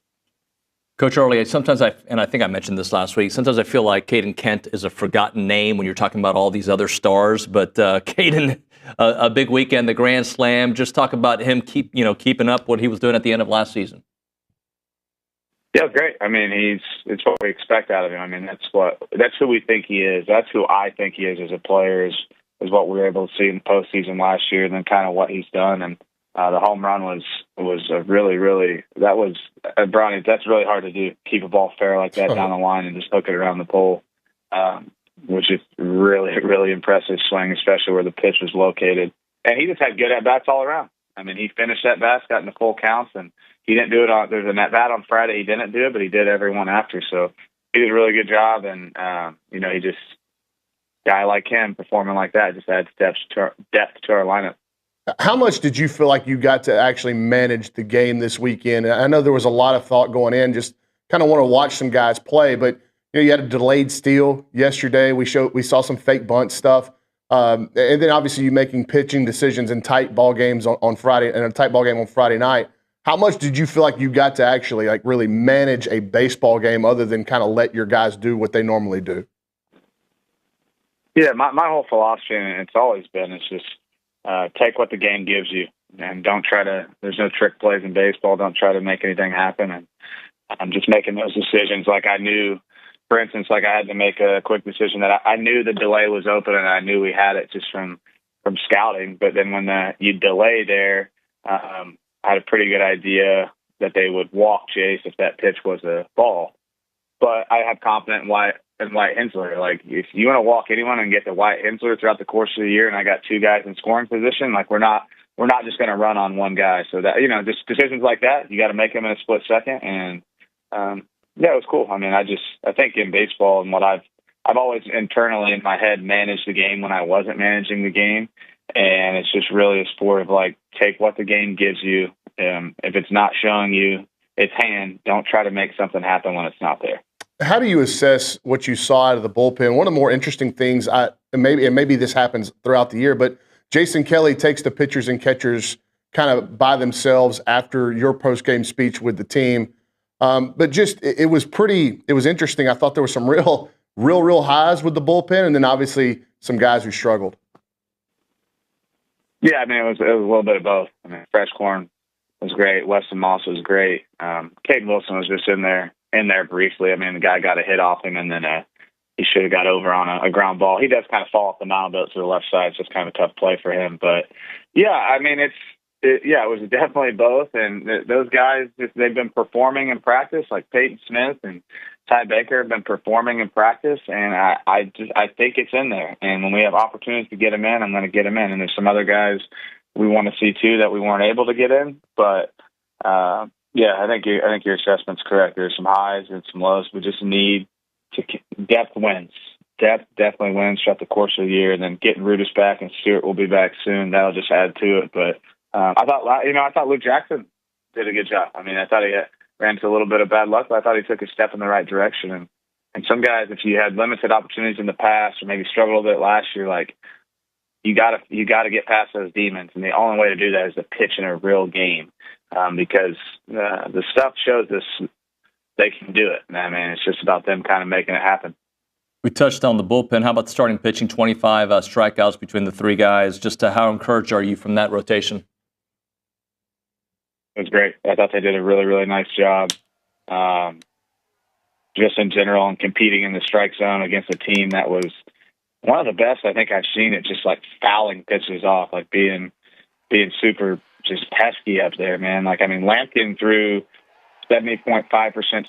Coach Earley, sometimes I think I mentioned this last week, sometimes I feel like Caden Kent is a forgotten name when you're talking about all these other stars. But Caden, a big weekend, the Grand Slam. Just talk about him keeping up what he was doing at the end of last season. Yeah, great. I mean, it's what we expect out of him. I mean, that's who we think he is. That's who I think he is as a player. Is what we were able to see in the postseason last year, and then kind of what he's done. And the home run was a really Brownie. That's really hard to do. Keep a ball fair like that down the line and just hook it around the pole, which is really impressive swing, especially where the pitch was located. And he just had good at bats all around. I mean, he finished at bats, got into full counts, and he didn't do it on. There's an at bat on Friday. He didn't do it, but he did every one after. So he did a really good job. And he just guy like him performing like that just adds depth to our lineup. How much did you feel like you got to actually manage the game this weekend? I know there was a lot of thought going in, just kind of want to watch some guys play, but you had a delayed steal yesterday. We saw some fake bunt stuff. And then obviously you making pitching decisions in tight ball games on Friday and a tight ball game on Friday night. How much did you feel like you got to actually really manage a baseball game other than kind of let your guys do what they normally do? Yeah, my whole philosophy, and it's always been, it's just take what the game gives you and don't try to, there's no trick plays in baseball. Don't try to make anything happen. And I'm just making those decisions. Like I knew, for instance, like I had to make a quick decision that I knew the delay was open and I knew we had it just from scouting. But then when you delay there, I had a pretty good idea that they would walk Chase if that pitch was a ball. But I have confidence in White Hensler. Like if you want to walk anyone and get to White Hensler throughout the course of the year, and I got two guys in scoring position, like we're not just going to run on one guy. So that just decisions like that, you got to make them in a split second. And yeah, it was cool. I mean, I think in baseball and what I've always internally in my head managed the game when I wasn't managing the game, and it's just really a sport of like take what the game gives you. If it's not showing you its hand, don't try to make something happen when it's not there. How do you assess what you saw out of the bullpen? One of the more interesting things, and maybe this happens throughout the year, but Jason Kelly takes the pitchers and catchers kind of by themselves after your post-game speech with the team. But just it was interesting. I thought there were some real highs with the bullpen, and then obviously some guys who struggled. Yeah, I mean, it was a little bit of both. I mean, Fresh Corn was great. Weston Moss was great. Caden Wilson was just in there briefly. I mean, the guy got a hit off him, and then he should have got over on a ground ball. He does kind of fall off the mound to the left side. It's just kind of a tough play for him. But, yeah, I mean, it was definitely both. And those guys, they've been performing in practice, like Peyton Smith and Ty Baker have been performing in practice. And I think it's in there. And when we have opportunities to get them in, I'm going to get them in. And there's some other guys we want to see, too, that we weren't able to get in. But, yeah, I think your assessment's correct. There's some highs and some lows. We just need to depth wins. Depth definitely wins throughout the course of the year, and then getting Rudis back and Stewart will be back soon. That'll just add to it. But I thought Luke Jackson did a good job. I mean, I thought he ran into a little bit of bad luck, but I thought he took a step in the right direction. And some guys, if you had limited opportunities in the past or maybe struggled a bit last year, like you gotta get past those demons, and the only way to do that is to pitch in a real game. Because the stuff shows us they can do it. I mean, it's just about them kind of making it happen. We touched on the bullpen. How about the starting pitching? 25 strikeouts between the three guys. Just how encouraged are you from that rotation? It was great. I thought they did a really, really nice job. Just in general, and competing in the strike zone against a team that was one of the best I think I've seen it, just like fouling pitches off, like being super just pesky up there, man. Like, I mean, Lampkin threw 70.5%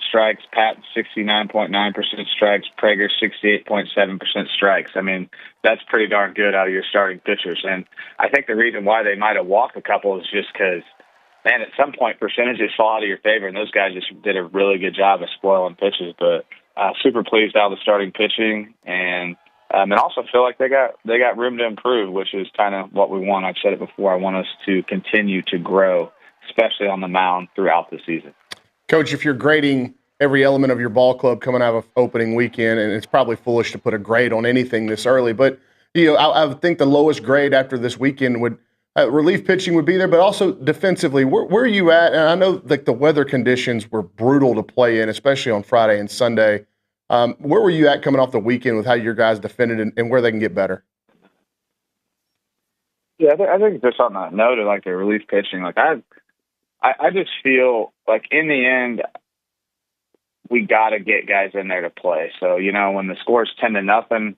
strikes, Patton 69.9% strikes, Prager 68.7% strikes. I mean, that's pretty darn good out of your starting pitchers. And I think the reason why they might have walked a couple is just because, man, at some point percentages fall out of your favor, and those guys just did a really good job of spoiling pitches. But super pleased out of the starting pitching, and also feel like they got room to improve, which is kind of what we want. I've said it before. I want us to continue to grow, especially on the mound throughout the season. Coach, if you're grading every element of your ball club coming out of opening weekend, and it's probably foolish to put a grade on anything this early, but I think the lowest grade after this weekend would relief pitching would be there, but also defensively, where are you at? And I know like the weather conditions were brutal to play in, especially on Friday and Sunday. Where were you at coming off the weekend with how your guys defended and where they can get better? Yeah, I think just on that note of like the relief pitching, like I just feel like in the end, we got to get guys in there to play. So, you know, when the score's 10-0,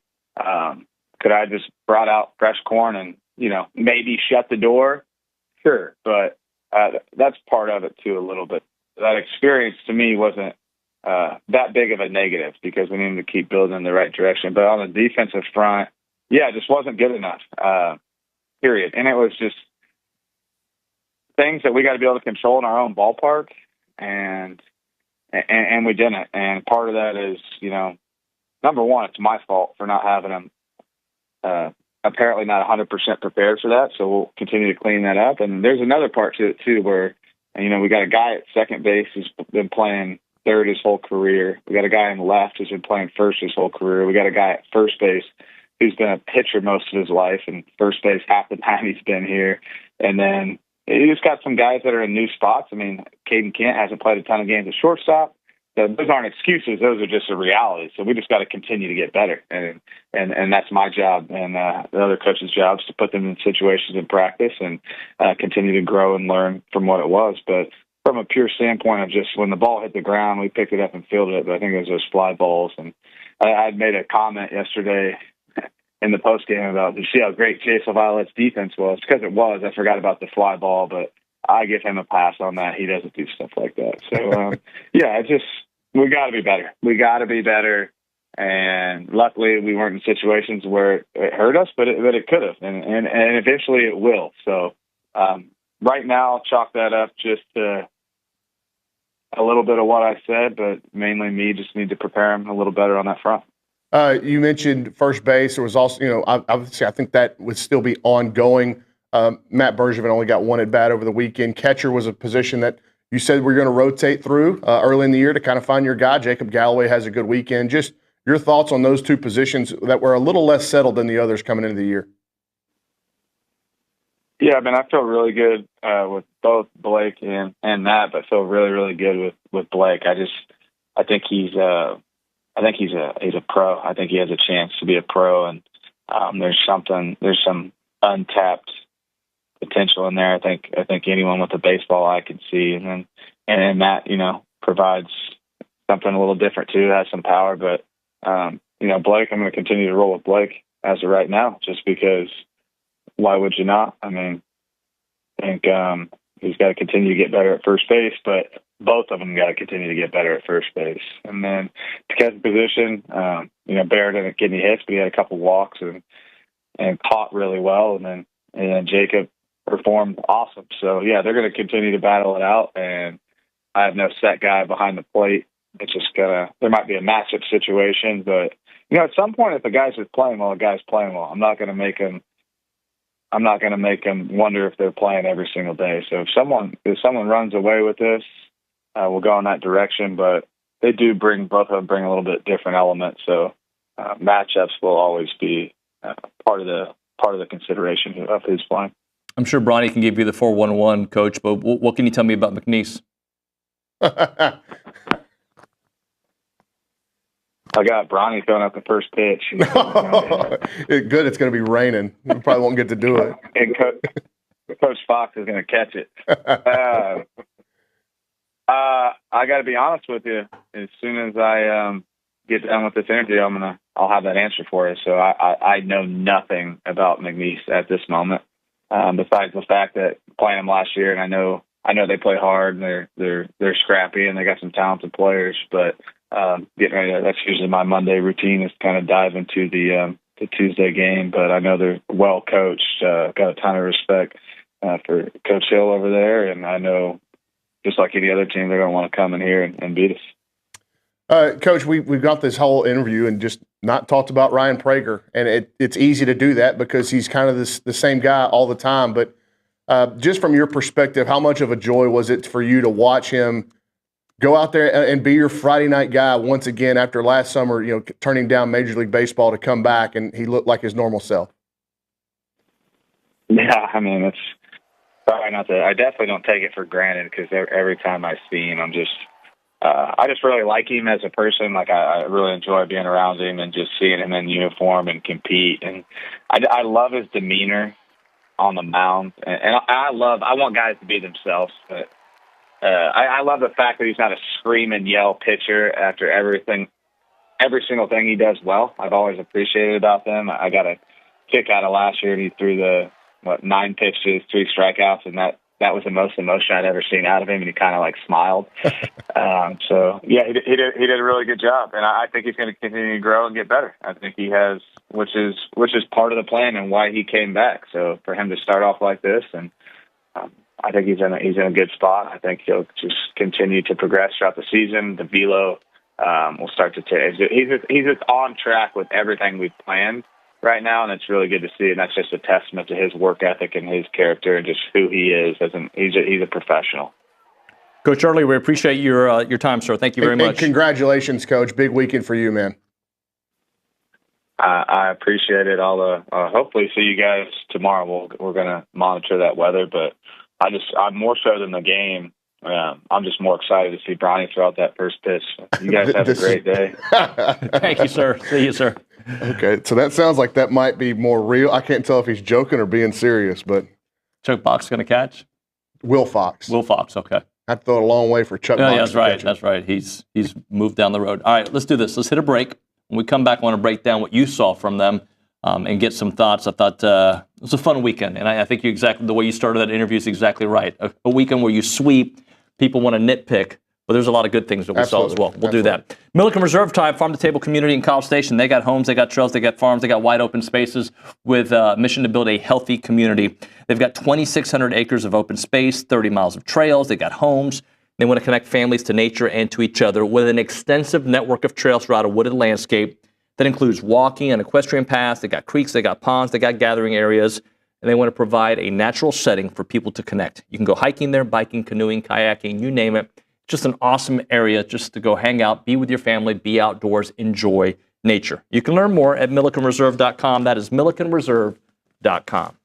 could I just brought out fresh corn and, you know, maybe shut the door? Sure. But that's part of it too, a little bit. That experience to me wasn't that big of a negative because we needed to keep building in the right direction. But on the defensive front, yeah, it just wasn't good enough, period. And it was just things that we got to be able to control in our own ballpark. And we didn't. And part of that is, you know, number one, it's my fault for not having them apparently not 100% prepared for that. So we'll continue to clean that up. And there's another part to it too, where, you know, we got a guy at second base who's been playing third his whole career. We got a guy on the left who's been playing first his whole career. We got a guy at first base who's been a pitcher most of his life, and first base half the time he's been here. And then you just got some guys that are in new spots. I mean, Caden Kent hasn't played a ton of games at shortstop. Those aren't excuses. Those are just a reality. So we just got to continue to get better. And that's my job and the other coach's job is to put them in situations in practice and continue to grow and learn from what it was. But from a pure standpoint of just when the ball hit the ground, we picked it up and fielded it. But I think it was those fly balls. And I'd made a comment yesterday in the postgame about, you see how great Jason Violet's defense was? Because it was. I forgot about the fly ball, but I give him a pass on that. He doesn't do stuff like that. So, yeah, we got to be better. We got to be better. And luckily, we weren't in situations where it hurt us, but it could have. And eventually it will. So, right now, I'll chalk that up just to a little bit of what I said, but mainly me just need to prepare him a little better on that front. You mentioned first base. There was also, you know, obviously I think that would still be ongoing. Matt Bergevin only got one at bat over the weekend. Catcher was a position that you said we're going to rotate through early in the year to kind of find your guy. Jacob Galloway has a good weekend. Just your thoughts on those two positions that were a little less settled than the others coming into the year. Yeah, I mean, I feel really good with both Blake and Matt, but feel really, really good with Blake. I think he's a pro. I think he has a chance to be a pro, and there's some untapped potential in there. I think anyone with a baseball eye can see, and Matt, you know, provides something a little different too. Has some power, but you know, Blake, I'm going to continue to roll with Blake as of right now, just because. Why would you not? I mean, I think he's got to continue to get better at first base, but both of them got to continue to get better at first base. And then to catch the position, you know, Bear didn't get any hits, but he had a couple walks and caught really well. And then Jacob performed awesome. So yeah, they're going to continue to battle it out. And I have no set guy behind the plate. It's just there might be a matchup situation, but you know, at some point, if the guy's just playing well, the guy's playing well. I'm not going to make him wonder if they're playing every single day. So if someone runs away with this, we'll go in that direction. But they do both of them bring a little bit different elements. So matchups will always be part of the consideration of who's playing. I'm sure Bronny can give you the 4-1-1, Coach. But what can you tell me about McNeese? I got Bronny throwing up the first pitch. Good, it's going to be raining. You probably won't get to do it. And Coach Fox is going to catch it. I got to be honest with you. As soon as I get done with this interview, I'll have that answer for you. So I know nothing about McNeese at this moment, besides the fact that playing them last year, and I know they play hard and they're scrappy and they got some talented players, but. Getting ready, that's usually my Monday routine is kind of dive into the Tuesday game, but I know they're well coached. Got a ton of respect for Coach Hill over there, and I know just like any other team, they're going to want to come in here and beat us. Coach, we've got this whole interview and just not talked about Ryan Prager, and it's easy to do that because he's kind of the same guy all the time. But just from your perspective, how much of a joy was it for you to watch him go out there and be your Friday night guy once again after last summer, you know, turning down Major League Baseball to come back and he looked like his normal self? Yeah, I mean, it's probably not I definitely don't take it for granted because every time I see him, I just really like him as a person. Like I really enjoy being around him and just seeing him in uniform and compete. And I love his demeanor on the mound. And I want guys to be themselves, but I love the fact that he's not a scream and yell pitcher after every single thing he does well. I've always appreciated about them. I got a kick out of last year. He threw 9 pitches, 3 strikeouts, and that was the most emotion I'd ever seen out of him. And he kind of like smiled. So yeah, he did a really good job, and I think he's going to continue to grow and get better. I think he has, which is part of the plan and why he came back. So for him to start off like this, and I think he's in a good spot. I think he'll just continue to progress throughout the season. The velo will start to take. He's just on track with everything we've planned right now, and it's really good to see. And that's just a testament to his work ethic and his character and just who he is. He's a professional. Coach Earley, we appreciate your time, sir. Thank you very much. And congratulations, Coach. Big weekend for you, man. I appreciate it. I'll hopefully see you guys tomorrow. We're going to monitor that weather, but I'm more so than the game. I'm just more excited to see Brownie throw out that first pitch. You guys have a great day. Thank you, sir. See you, sir. Okay, so that sounds like that might be more real. I can't tell if he's joking or being serious, but Chuck Fox going to catch? Will Fox. Will Fox, okay. I'd throw it a long way for Chuck Fox. Yeah, that's right. That's right. He's moved down the road. All right, let's do this. Let's hit a break. When we come back, I want to break down what you saw from them and get some thoughts. I thought it was a fun weekend, and I think the way you started that interview is exactly right. A weekend where you sweep, people want to nitpick, but there's a lot of good things that we saw as well. We'll do that. Milliken Reserve Time, farm-to-table community in College Station. They got homes, they got trails, they got farms, they got wide open spaces with a mission to build a healthy community. They've got 2,600 acres of open space, 30 miles of trails. They got homes. They want to connect families to nature and to each other with an extensive network of trails throughout a wooded landscape that includes walking and equestrian paths. They got creeks, they got ponds, they got gathering areas, and they want to provide a natural setting for people to connect. You can go hiking there, biking, canoeing, kayaking, you name it. Just an awesome area just to go hang out, be with your family, be outdoors, enjoy nature. You can learn more at millikenreserve.com. That is millikenreserve.com.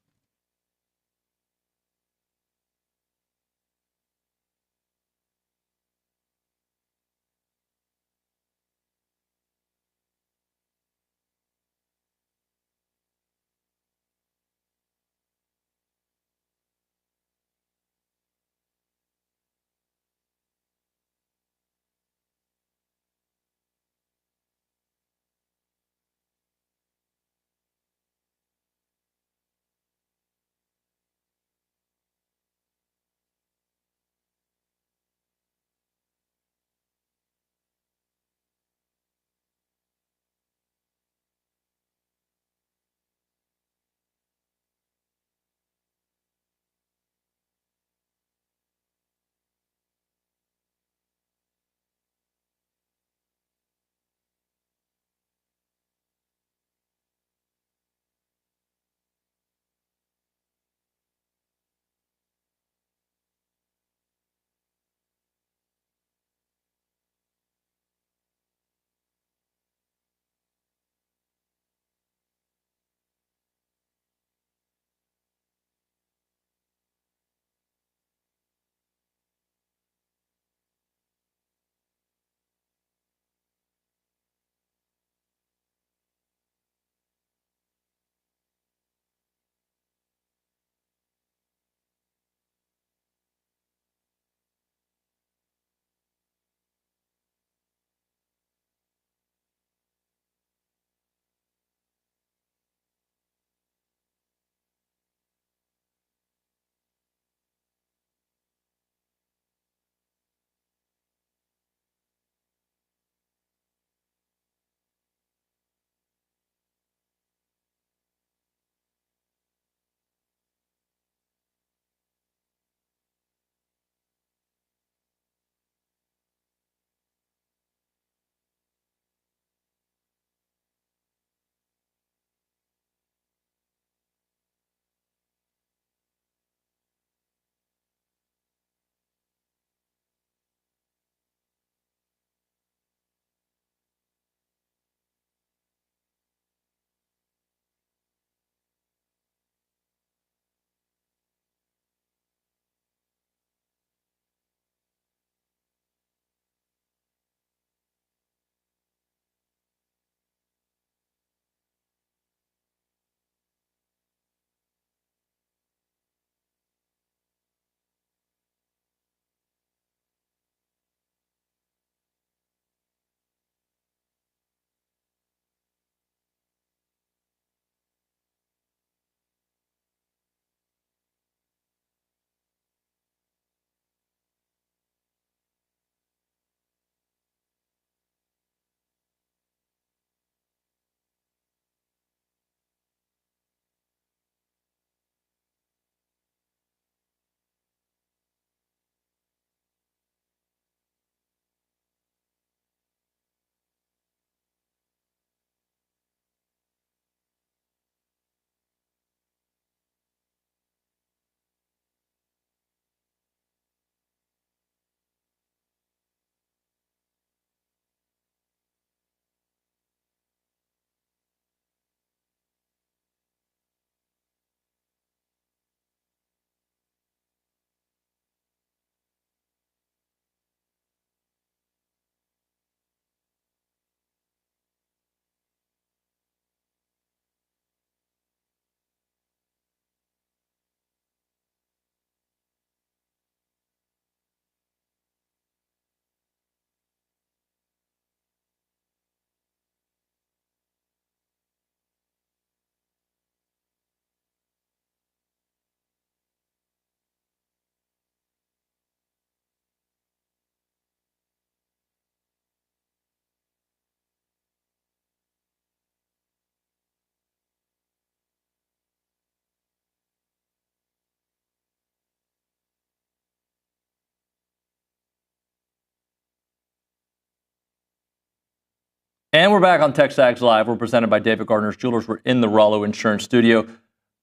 And we're back on TexAgs Live. We're presented by David Gardner's Jewelers. We're in the Rollo Insurance Studio.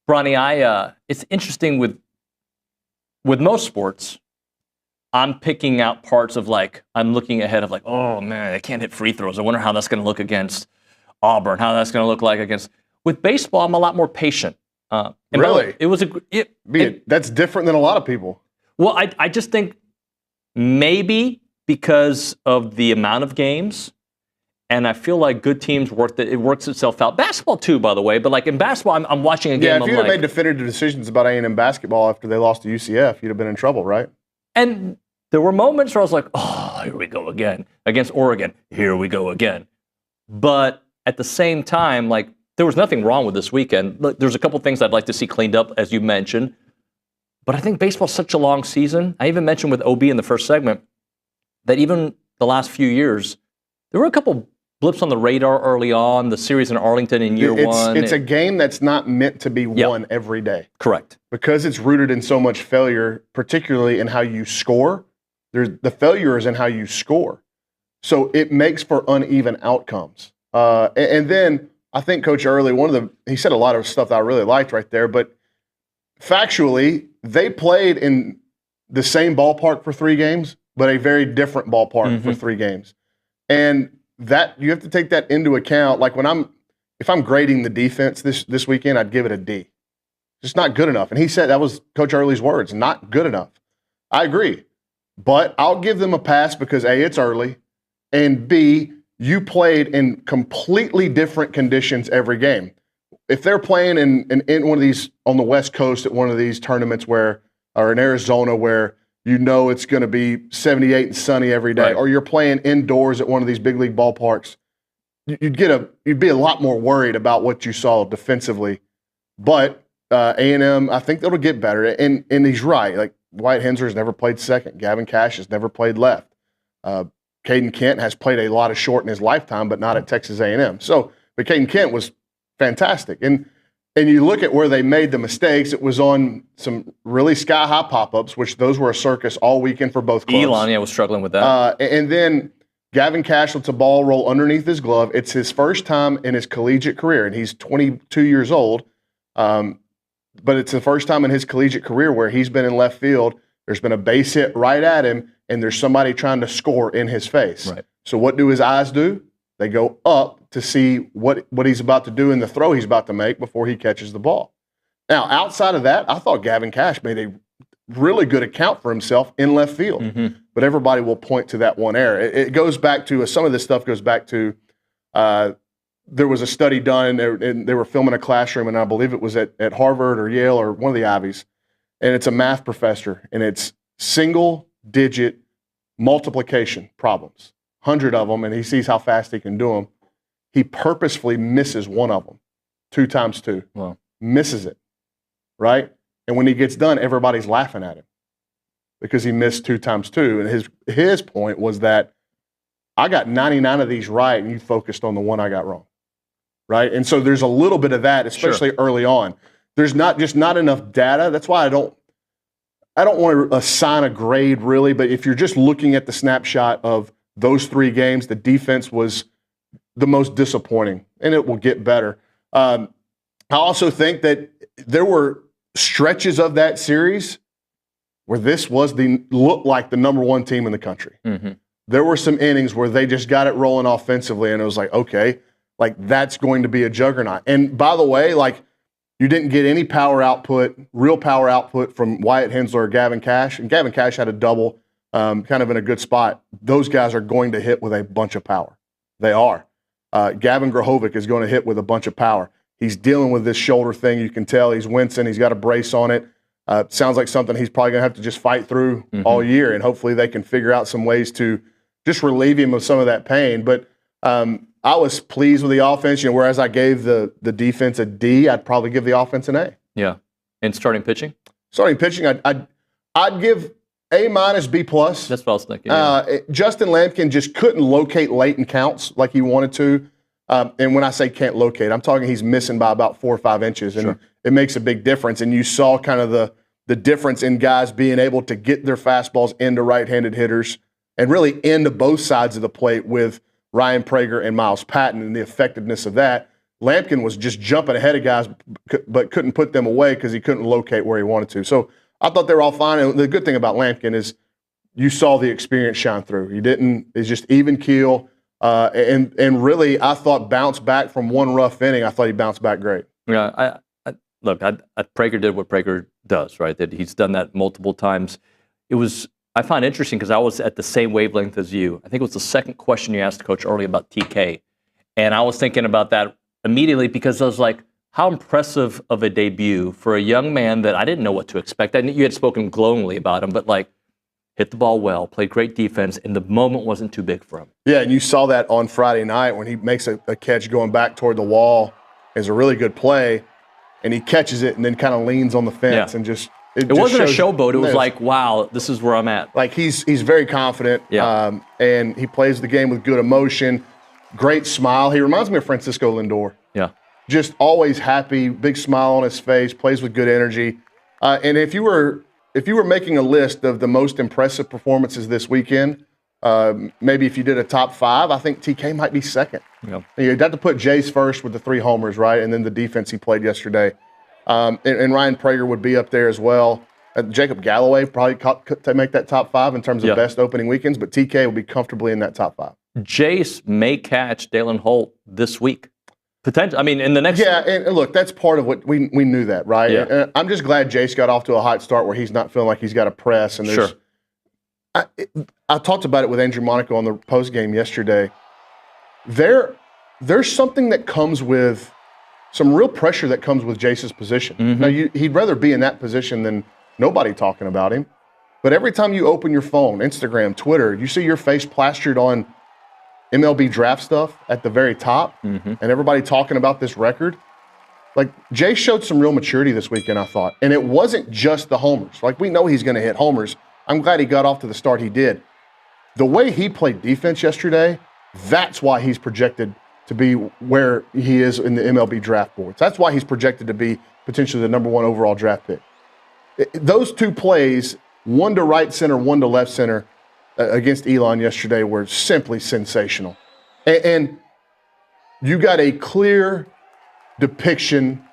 Bronny, it's interesting with most sports, I'm picking out parts of I'm looking ahead of oh man, they can't hit free throws. I wonder how that's going to look against Auburn, how that's going to look like against. With baseball, I'm a lot more patient. Really? It was that's different than a lot of people. Well, I just think maybe because of the amount of games. And I feel like good teams it works itself out. Basketball too, by the way. But in basketball, I'm watching a game. Yeah, if you'd have made definitive decisions about A&M basketball after they lost to UCF, you'd have been in trouble, right? And there were moments where I was like, oh, here we go again. Against Oregon, here we go again. But at the same time, there was nothing wrong with this weekend. Look, there's a couple things I'd like to see cleaned up, as you mentioned. But I think baseball's such a long season. I even mentioned with OB in the first segment that even the last few years, there were a couple blips on the radar early on, the series in Arlington in year one. It's a game that's not meant to be won every day. Correct. Because it's rooted in so much failure, particularly in how you score. The failure is in how you score. So it makes for uneven outcomes. And then I think Coach Earley, he said a lot of stuff that I really liked right there, but factually, they played in the same ballpark for 3 games, but a very different ballpark for 3 games. And that you have to take that into account. If I'm grading the defense this weekend, I'd give it a D. Just not good enough. And he said that was Coach Earley's words, not good enough. I agree. But I'll give them a pass because A, it's early, and B, you played in completely different conditions every game. If they're playing in one of these on the West Coast at one of these tournaments or in Arizona where it's going to be 78 and sunny every day, or you're playing indoors at one of these big league ballparks, you'd be a lot more worried about what you saw defensively. But A&M, I think that'll get better. And he's right. Wyatt Hensler's never played second. Gavin Cash has never played left. Caden Kent has played a lot of short in his lifetime, but not at Texas A&M. But Caden Kent was fantastic. And you look at where they made the mistakes, it was on some really sky-high pop-ups, which those were a circus all weekend for both clubs. Elon, was struggling with that. And then Gavin Cash lets a ball roll underneath his glove. It's his first time in his collegiate career, and he's 22 years old. But it's the first time in his collegiate career where he's been in left field. There's been a base hit right at him, and there's somebody trying to score in his face. Right. So what do his eyes do? They go up to see what he's about to do in the throw he's about to make before he catches the ball. Now, outside of that, I thought Gavin Cash made a really good account for himself in left field. But everybody will point to that one error. It goes back to some of this stuff goes back to there was a study done, and they were filming a classroom, and I believe it was at Harvard or Yale or one of the Ivies, and it's a math professor, and it's single-digit multiplication problems, 100 of them, and he sees how fast he can do them. He purposefully misses one of them, 2 times 2. Wow. Misses it, right? And when he gets done, everybody's laughing at him because he missed 2 times 2. And his point was that I got 99 of these right, and you focused on the one I got wrong, right? And so there's a little bit of that, especially early on. There's not enough data. That's why I don't want to assign a grade really, but if you're just looking at the snapshot of those 3 games, the defense was the most disappointing, and it will get better. I also think that there were stretches of that series where this was looked like the number 1 team in the country. There were some innings where they just got it rolling offensively, and it was like, okay, that's going to be a juggernaut. And by the way, you didn't get any real power output from Wyatt Hensler or Gavin Cash, and Gavin Cash had a double kind of in a good spot. Those guys are going to hit with a bunch of power. They are. Gavin Grahovic is going to hit with a bunch of power. He's dealing with this shoulder thing. You can tell he's wincing. He's got a brace on it. Sounds like something he's probably going to have to just fight through all year, and hopefully they can figure out some ways to just relieve him of some of that pain. But I was pleased with the offense. Whereas I gave the defense a D, I'd probably give the offense an A. Yeah. And starting pitching? Starting pitching, I'd give A-, B+. That's what I was thinking. Yeah. Justin Lampkin just couldn't locate late in counts like he wanted to. And when I say can't locate, I'm talking he's missing by about 4 or 5 inches, and it makes a big difference. And you saw kind of the difference in guys being able to get their fastballs into right-handed hitters and really into both sides of the plate with Ryan Brauninger and Miles Patton and the effectiveness of that. Lampkin was just jumping ahead of guys, but couldn't put them away because he couldn't locate where he wanted to. So I thought they were all fine. And the good thing about Lampkin is you saw the experience shine through. He didn't. It's just even keel. And really, I thought bounce back from one rough inning. I thought he bounced back great. Yeah, Brauninger did what Brauninger does, right? That he's done that multiple times. I find it interesting because I was at the same wavelength as you. I think it was the second question you asked Coach Earley about TK. And I was thinking about that immediately because I was like, how impressive of a debut for a young man that I didn't know what to expect. I knew you had spoken glowingly about him, but like hit the ball well, played great defense, and the moment wasn't too big for him. Yeah, and you saw that on Friday night when he makes a catch going back toward the wall. It's a really good play, and he catches it and then kind of leans on the fence and just – It wasn't a showboat. It was like, wow, this is where I'm at. Like he's very confident, and he plays the game with good emotion, great smile. He reminds me of Francisco Lindor. Yeah, just always happy, big smile on his face, plays with good energy. And if you were making a list of the most impressive performances this weekend, maybe if you did a top 5, I think TK might be second. Yeah. You'd have to put Jace first with the 3 homers, right, and then the defense he played yesterday. And Ryan Brauninger would be up there as well. Jacob Galloway probably to make that top 5 in terms of best opening weekends, but TK will be comfortably in that top 5. Jace may catch Dalen Holt this week. Potential. I mean, in the next. Yeah, and look, that's part of what we knew that, right? Yeah. And I'm just glad Jace got off to a hot start where he's not feeling like he's got to press. And there's, I talked about it with Andrew Monaco on the post game yesterday. There's something that comes with some real pressure that comes with Jace's position. Mm-hmm. Now, he'd rather be in that position than nobody talking about him. But every time you open your phone, Instagram, Twitter, you see your face plastered on MLB draft stuff at the very top, and everybody talking about this record. Like, Jace showed some real maturity this weekend, I thought. And it wasn't just the homers. Like, we know he's going to hit homers. I'm glad he got off to the start he did. The way he played defense yesterday, that's why he's projected to be where he is in the MLB draft boards. That's why he's projected to be potentially the number 1 overall draft pick. Those 2 plays, one to right center, one to left center, against Elon yesterday were simply sensational. And you got a clear depiction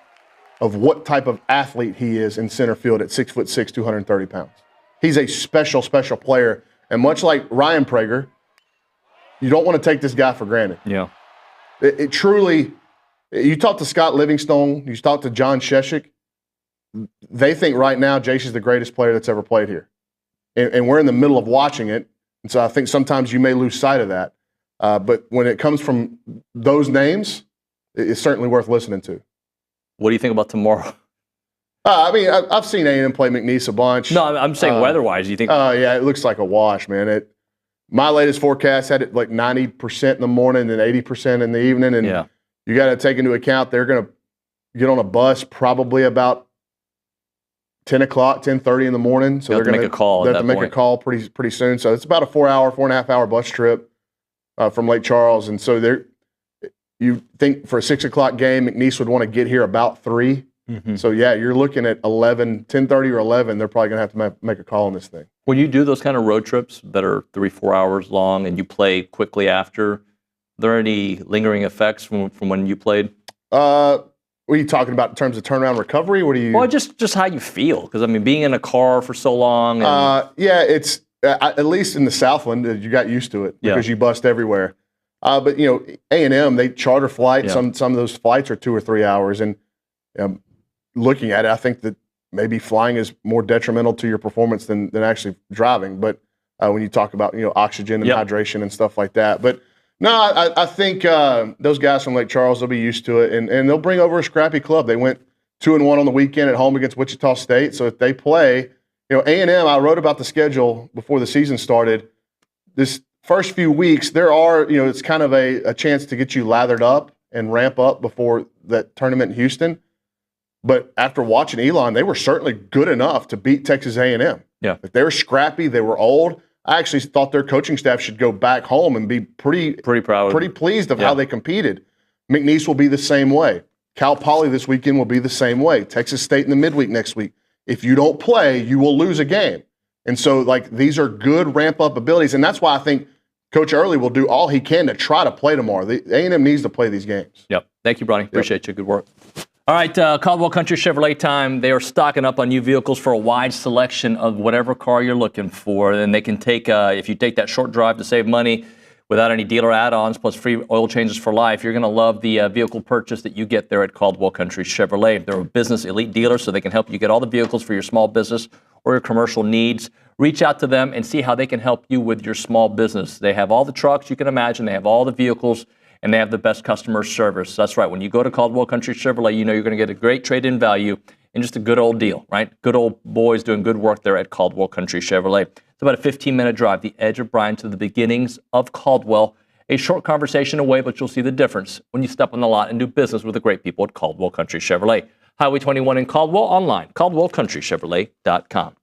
of what type of athlete he is in center field at 6'6", 230 pounds. He's a special, special player. And much like Ryan Brauninger, you don't want to take this guy for granted. Yeah. It truly, you talk to Scott Livingstone, you talk to John Sheshik, they think right now Jace is the greatest player that's ever played here. And we're in the middle of watching it, and so I think sometimes you may lose sight of that. But when it comes from those names, it's certainly worth listening to. What do you think about tomorrow? I mean, I've seen A&M play McNeese a bunch. No, I'm saying weather-wise. You think? Yeah, it looks like a wash, man. My latest forecast had it like 90% in the morning and 80% in the evening, and you got to take into account they're going to get on a bus probably about 10 o'clock, 10:30 in the morning. So they're going to make a call. They have to make a call pretty soon. So it's about a 4.5 hour bus trip from Lake Charles. And so you think for a 6 o'clock game, McNeese would want to get here about 3. Mm-hmm. So yeah, you're looking at 10:30 or 11. They're probably going to have to make a call on this thing. When you do those kind of road trips that are 3-4 hours long and you play quickly after, are there any lingering effects from when you played? What are you talking about in terms of turnaround recovery? What do you? Well, just how you feel, because I mean, being in a car for so long. And... yeah, it's at least in the Southland, you got used to it because you bust everywhere. But you know, A&M, they charter flights. Yeah. Some of those flights are 2 or 3 hours, and looking at it, I think that maybe flying is more detrimental to your performance than actually driving. But when you talk about oxygen and hydration and stuff like that, but. No, I think those guys from Lake Charles, they'll be used to it, and they'll bring over a scrappy club. They went 2-1 on the weekend at home against Wichita State. So if they play, A&M, I wrote about the schedule before the season started. This first few weeks, there are, it's kind of a chance to get you lathered up and ramp up before that tournament in Houston. But after watching Elon, they were certainly good enough to beat Texas A&M. Yeah. They were scrappy. They were old. I actually thought their coaching staff should go back home and be pretty proud, pretty pleased of how they competed. McNeese will be the same way. Cal Poly this weekend will be the same way. Texas State in the midweek next week. If you don't play, you will lose a game. And so, these are good ramp-up abilities. And that's why I think Coach Earley will do all he can to try to play tomorrow. The A&M needs to play these games. Yep. Thank you, Bronny. Appreciate you. Good work. All right, Caldwell Country Chevrolet time. They are stocking up on new vehicles for a wide selection of whatever car you're looking for. And they can take, if you take that short drive to save money without any dealer add-ons plus free oil changes for life, you're going to love the vehicle purchase that you get there at Caldwell Country Chevrolet. They're a business elite dealer, so they can help you get all the vehicles for your small business or your commercial needs. Reach out to them and see how they can help you with your small business. They have all the trucks you can imagine. They have all the vehicles, and they have the best customer service. That's right. When you go to Caldwell Country Chevrolet, you know you're going to get a great trade-in value and just a good old deal, right? Good old boys doing good work there at Caldwell Country Chevrolet. It's about a 15-minute drive, the edge of Bryan to the beginnings of Caldwell. A short conversation away, but you'll see the difference when you step on the lot and do business with the great people at Caldwell Country Chevrolet. Highway 21 in Caldwell, online, caldwellcountrychevrolet.com.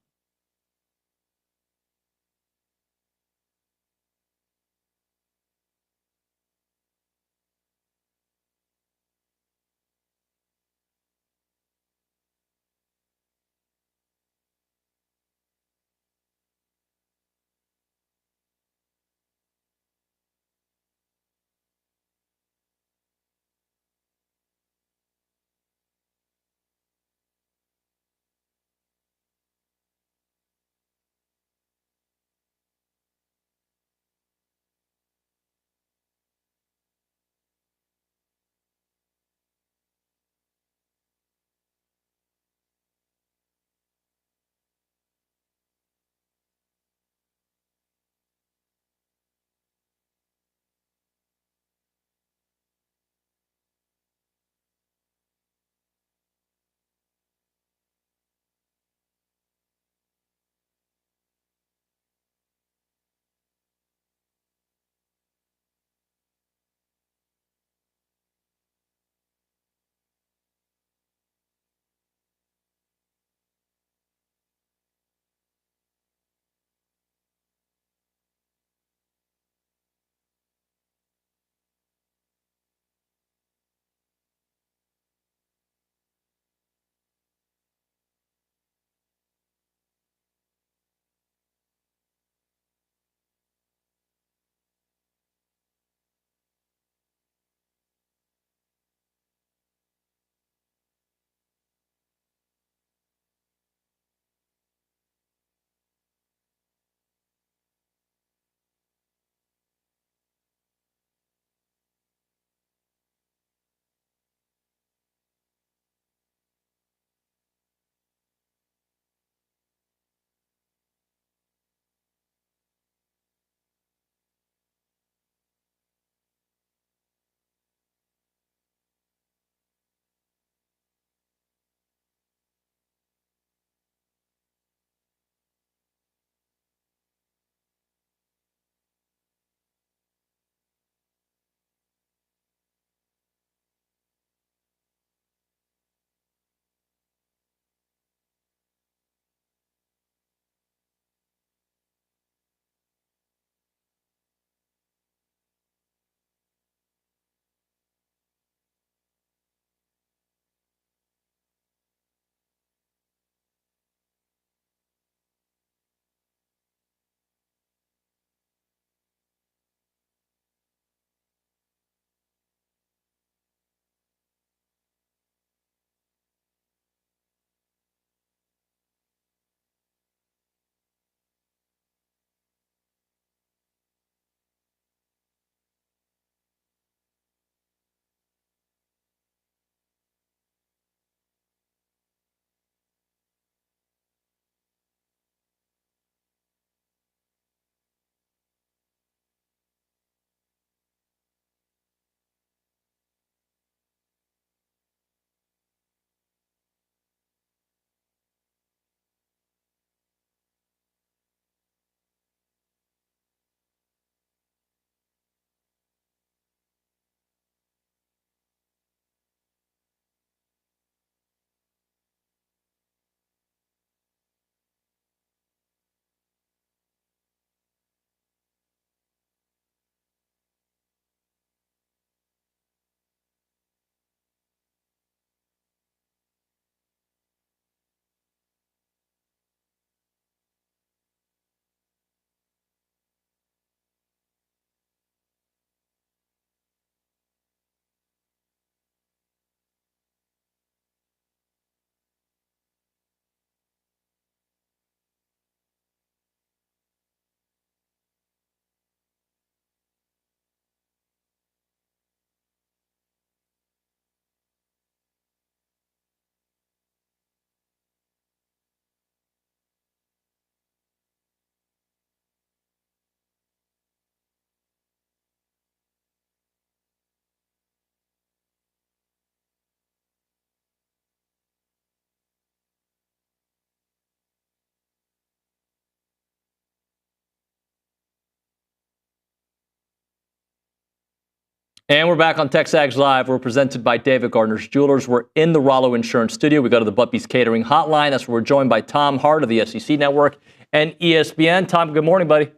And we're back on TexAgs Live. We're presented by David Gardner's Jewelers. We're in the Rollo Insurance Studio. We go to the Buppy's Catering Hotline. That's where we're joined by Tom Hart of the SEC Network and ESPN. Tom, good morning, buddy.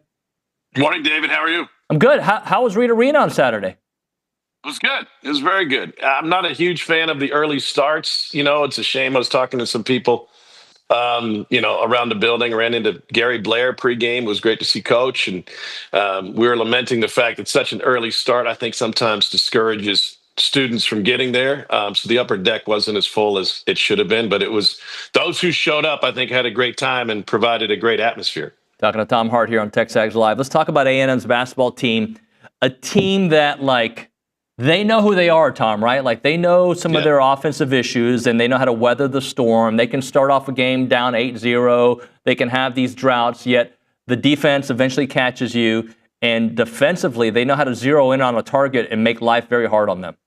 Good morning, David. How are you? I'm good. How was Reed Arena on Saturday? It was good. It was very good. I'm not a huge fan of the early starts. It's a shame. I was talking to some people, around the building. Ran into Gary Blair pregame. It was great to see Coach. And we were lamenting the fact that such an early start, I think, sometimes discourages students from getting there. So the upper deck wasn't as full as it should have been. But it was those who showed up, I think, had a great time and provided a great atmosphere. Talking to Tom Hart here on TexAgs Live. Let's talk about A&M's basketball team. A team that, they know who they are, Tom, right? They know some of their offensive issues, and they know how to weather the storm. They can start off a game down 8-0. They can have these droughts, yet the defense eventually catches you. And defensively, they know how to zero in on a target and make life very hard on them.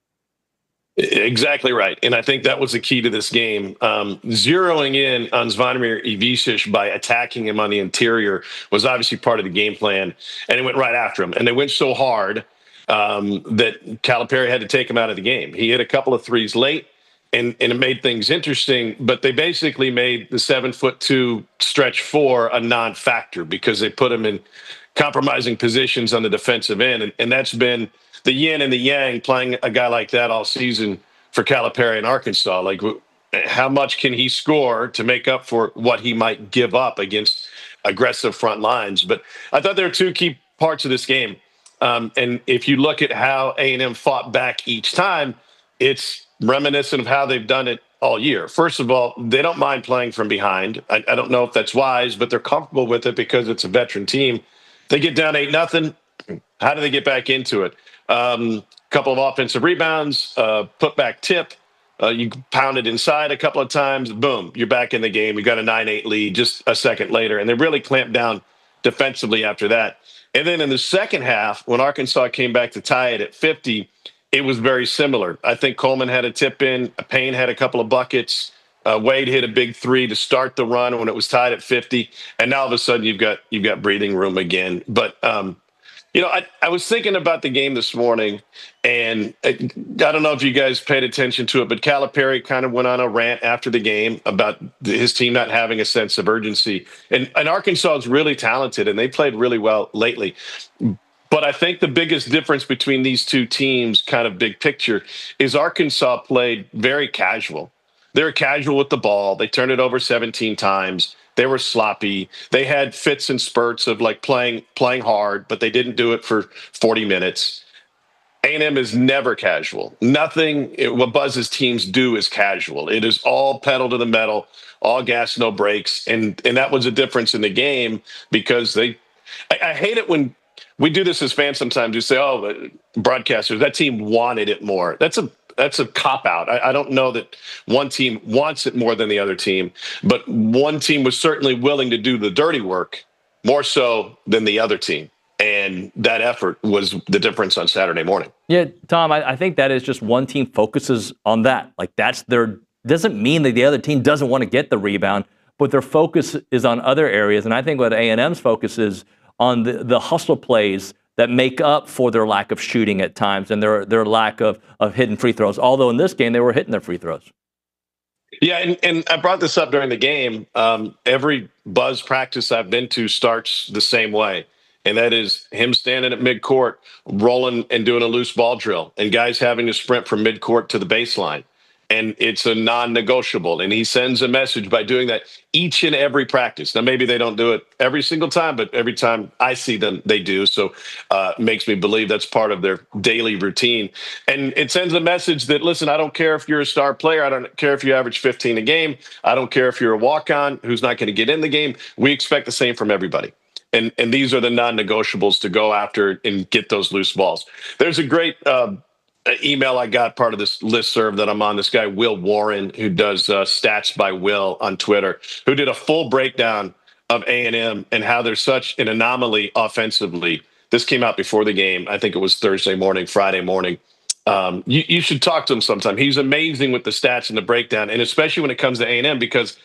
Exactly right. And I think that was the key to this game. Zeroing in on Zvonimir Ivisic by attacking him on the interior was obviously part of the game plan, and it went right after him. And they went so hard that Calipari had to take him out of the game. He hit a couple of threes late, and it made things interesting, but they basically made the 7'2" stretch 4 a non-factor because they put him in compromising positions on the defensive end. And that's been the yin and the yang playing a guy like that all season for Calipari in Arkansas. How much can he score to make up for what he might give up against aggressive front lines? But I thought there were two key parts of this game. And if you look at how A&M fought back each time, it's reminiscent of how they've done it all year. First of all, they don't mind playing from behind. I don't know if that's wise, but they're comfortable with it because it's a veteran team. They get down 8-0. How do they get back into it? Couple of offensive rebounds, put back tip. You pound it inside a couple of times. Boom, you're back in the game. You got a 9-8 lead just a second later. And they really clamped down defensively after that. And then in the second half, when Arkansas came back to tie it at 50, it was very similar. I think Coleman had a tip in. Payne had a couple of buckets. Wade hit a big three to start the run when it was tied at 50. And now all of a sudden you've got breathing room again. But I was thinking about the game this morning, and I don't know if you guys paid attention to it, but Calipari kind of went on a rant after the game about his team not having a sense of urgency. And Arkansas is really talented, and they played really well lately. But I think the biggest difference between these two teams, kind of big picture, is Arkansas played very casual. They were casual with the ball. They turned it over 17 times. They were sloppy. They had fits and spurts of playing hard, but they didn't do it for 40 minutes. A&M is never casual. Nothing what Buzz's teams do is casual. It is all pedal to the metal, all gas, no brakes. And that was a difference in the game because I hate it when we do this as fans sometimes. You say, broadcasters, that team wanted it more. That's a cop-out. I don't know that one team wants it more than the other team, but one team was certainly willing to do the dirty work more so than the other team. And that effort was the difference on Saturday morning. Yeah, Tom, I think that is just one team focuses on that. That's doesn't mean that the other team doesn't want to get the rebound, but their focus is on other areas. And I think what A&M's focus is on the hustle plays that make up for their lack of shooting at times and their lack of hitting free throws. Although in this game, they were hitting their free throws. Yeah, and I brought this up during the game. Every Buzz practice I've been to starts the same way, and that is him standing at midcourt, rolling and doing a loose ball drill, and guys having to sprint from midcourt to the baseline. And it's a non-negotiable. And he sends a message by doing that each and every practice. Now, maybe they don't do it every single time, but every time I see them, they do. So it makes me believe that's part of their daily routine. And it sends a message that, listen, I don't care if you're a star player. I don't care if you average 15 a game. I don't care if you're a walk-on who's not going to get in the game. We expect the same from everybody. And these are the non-negotiables to go after and get those loose balls. There's a great email I got, part of this listserv that I'm on, this guy, Will Warren, who does Stats by Will on Twitter, who did a full breakdown of A&M and how there's such an anomaly offensively. This came out before the game. I think it was Thursday morning, Friday morning. You should talk to him sometime. He's amazing with the stats and the breakdown, and especially when it comes to A&M, because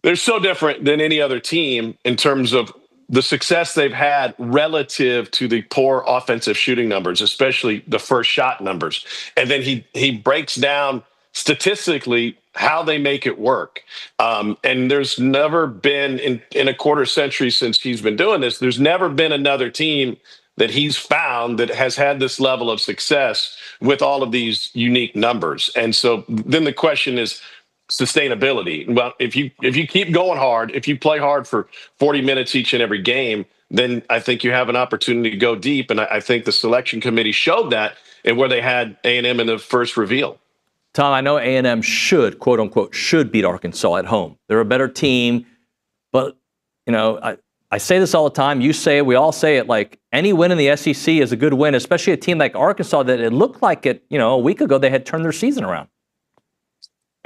they're so different than any other team in terms of the success they've had relative to the poor offensive shooting numbers, especially the first shot numbers. And then he breaks down statistically how they make it work. And there's never been in a quarter century since he's been doing this, there's never been another team that he's found that has had this level of success with all of these unique numbers. And so then the question is sustainability. Well, if you keep going hard, if you play hard for 40 minutes each and every game, then I think you have an opportunity to go deep. And I think the selection committee showed that and where they had A&M in the first reveal. Tom, I know A&M should, quote unquote, should beat Arkansas at home. They're a better team, but I say this all the time. You say it. We all say it. Like any win in the SEC is a good win, especially a team like Arkansas that it looked like it. A week ago they had turned their season around.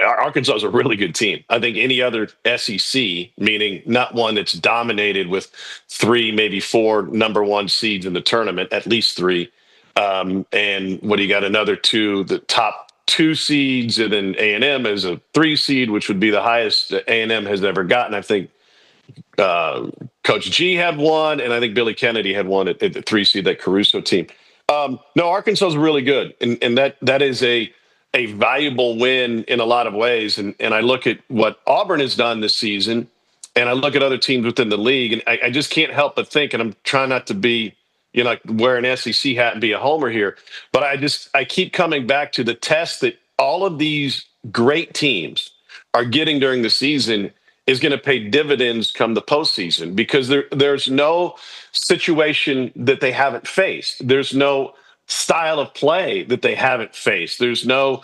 Arkansas is a really good team. I think any other SEC, meaning not one that's dominated with 3, maybe 4 number 1 seeds in the tournament, at least 3. And what do you got? Another 2, the top 2 seeds, and then A&M is a 3 seed, which would be the highest A&M has ever gotten. I think Coach G had 1, and I think Billy Kennedy had 1 at the 3 seed, that Caruso team. No, Arkansas is really good, and that is a valuable win in a lot of ways. And I look at what Auburn has done this season, and I look at other teams within the league, and I just can't help but think, and I'm trying not to be, wear an SEC hat and be a homer here, but I keep coming back to the test that all of these great teams are getting during the season is going to pay dividends come the postseason, because there's no situation that they haven't faced. There's no style of play that they haven't faced. There's no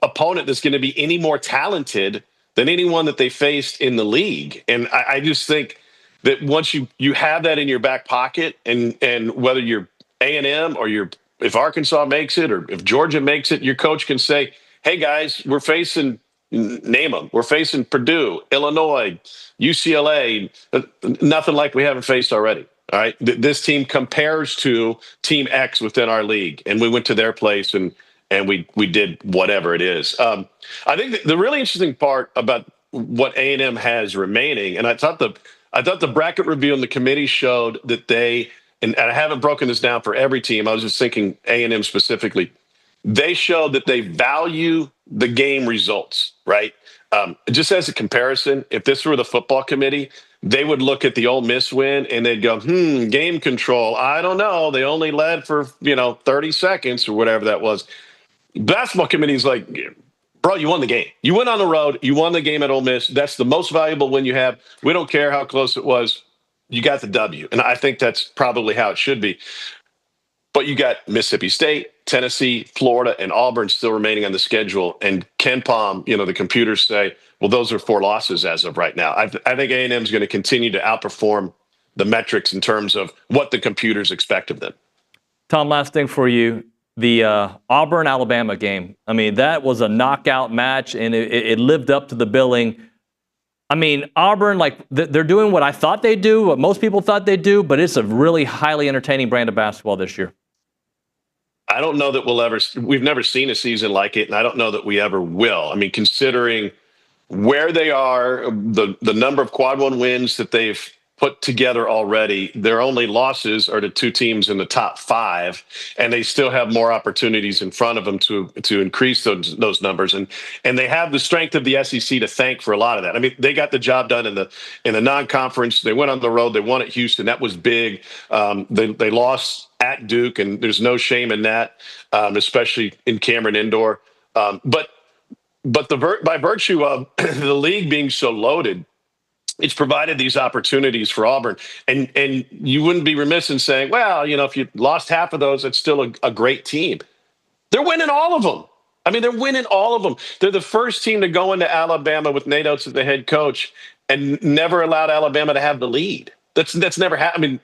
opponent that's going to be any more talented than anyone that they faced in the league. And I just think that once you have that in your back pocket, and whether you're A&M or if Arkansas makes it or if Georgia makes it, your coach can say, hey guys, we're facing, name them, we're facing Purdue, Illinois, UCLA, nothing like we haven't faced already. All right. This team compares to Team X within our league, and we went to their place and we did whatever it is. I think the really interesting part about what A&M has remaining, and I thought the bracket review and the committee showed that and I haven't broken this down for every team. I was just thinking A&M specifically. They showed that they value the game results, right? Just as a comparison, if this were the football committee, they would look at the Ole Miss win and they'd go, game control. I don't know. They only led for, 30 seconds or whatever that was. Basketball committee's like, bro, you won the game. You went on the road. You won the game at Ole Miss. That's the most valuable win you have. We don't care how close it was. You got the W. And I think that's probably how it should be. But you got Mississippi State, Tennessee, Florida, and Auburn still remaining on the schedule. And Ken Palm, the computers say, well, those are 4 losses as of right now. I think A&M is going to continue to outperform the metrics in terms of what the computers expect of them. Tom, last thing for you. The Auburn-Alabama game, that was a knockout match, and it lived up to the billing. Auburn, they're doing what I thought they'd do, what most people thought they'd do, but it's a really highly entertaining brand of basketball this year. I don't know that we've never seen a season like it, and I don't know that we ever will. Considering where they are, the number of quad 1 wins that they've put together already, their only losses are to 2 teams in the top 5, and they still have more opportunities in front of them to increase those numbers. And they have the strength of the SEC to thank for a lot of that. They got the job done in the non-conference. They went on the road. They won at Houston. That was big. They lost at Duke, and there's no shame in that, especially in Cameron Indoor. But by virtue of the league being so loaded, it's provided these opportunities for Auburn. And you wouldn't be remiss in saying, well, if you lost half of those, it's still a great team. They're winning all of them. They're winning all of them. They're the first team to go into Alabama with Nate Oates as the head coach and never allowed Alabama to have the lead. That's never happened.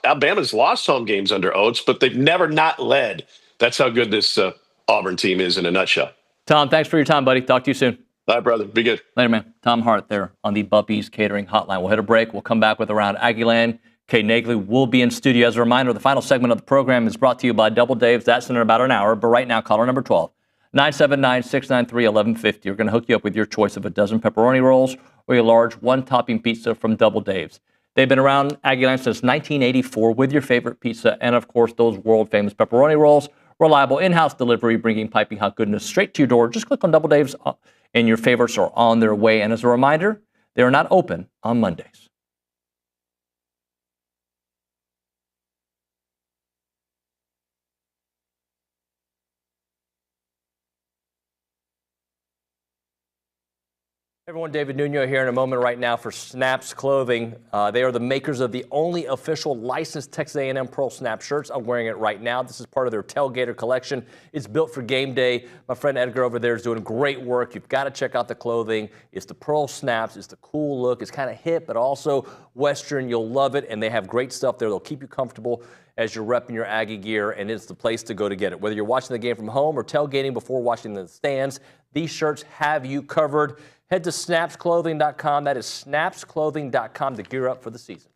Alabama's lost home games under Oates, but they've never not led. That's how good this Auburn team is in a nutshell. Tom, thanks for your time, buddy. Talk to you soon. Bye, brother. Be good. Later, man. Tom Hart there on the Buppies Catering Hotline. We'll hit a break. We'll come back with Around Aggieland. Kay Naegeli will be in studio. As a reminder, the final segment of the program is brought to you by Double Dave's. That's in about an hour. But right now, caller number 12, 979-693-1150. We're going to hook you up with your choice of a dozen pepperoni rolls or a large one-topping pizza from Double Dave's. They've been around Aggieland since 1984 with your favorite pizza and, of course, those world-famous pepperoni rolls. Reliable in-house delivery, bringing piping hot goodness straight to your door. Just click on Double Dave's and your favorites are on their way. And as a reminder, they are not open on Mondays. Everyone, David Nuño here in a moment right now for Snaps Clothing. They are the makers of the only official licensed Texas A&M Pearl Snap shirts. I'm wearing it right now. This is part of their Tailgater collection. It's built for game day. My friend Edgar over there is doing great work. You've got to check out the clothing. It's the Pearl Snaps. It's the cool look. It's kind of hip, but also Western. You'll love it, and they have great stuff there. They'll keep you comfortable as you're repping your Aggie gear, and it's the place to go to get it. Whether you're watching the game from home or tailgating before watching the stands, these shirts have you covered. Head to snapsclothing.com. That is snapsclothing.com to gear up for the season.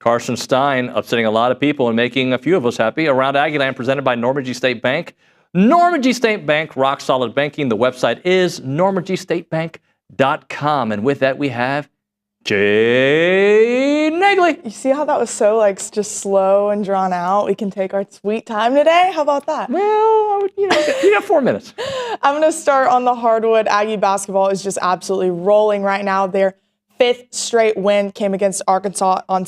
Carson Stein upsetting a lot of people and making a few of us happy. Around Aggieland, presented by Normandy State Bank. Normandy State Bank, rock solid banking. The website is normandystatebank.com. And with that, we have Kay Naegeli. You see how that was so just slow and drawn out? We can take our sweet time today. How about that? Well, you got 4 minutes. I'm going to start on the hardwood. Aggie basketball is just absolutely rolling right now. Their 5th straight win came against Arkansas on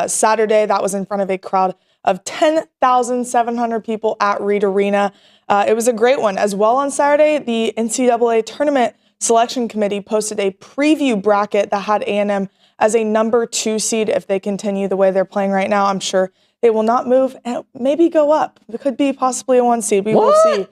Saturday. That was in front of a crowd of 10,700 people at Reed Arena. It was a great one. As well on Saturday, the NCAA Tournament Selection Committee posted a preview bracket that had A&M as a number 2 seed. If they continue the way they're playing right now, I'm sure they will not move and maybe go up. It could be possibly a 1 seed. We will see.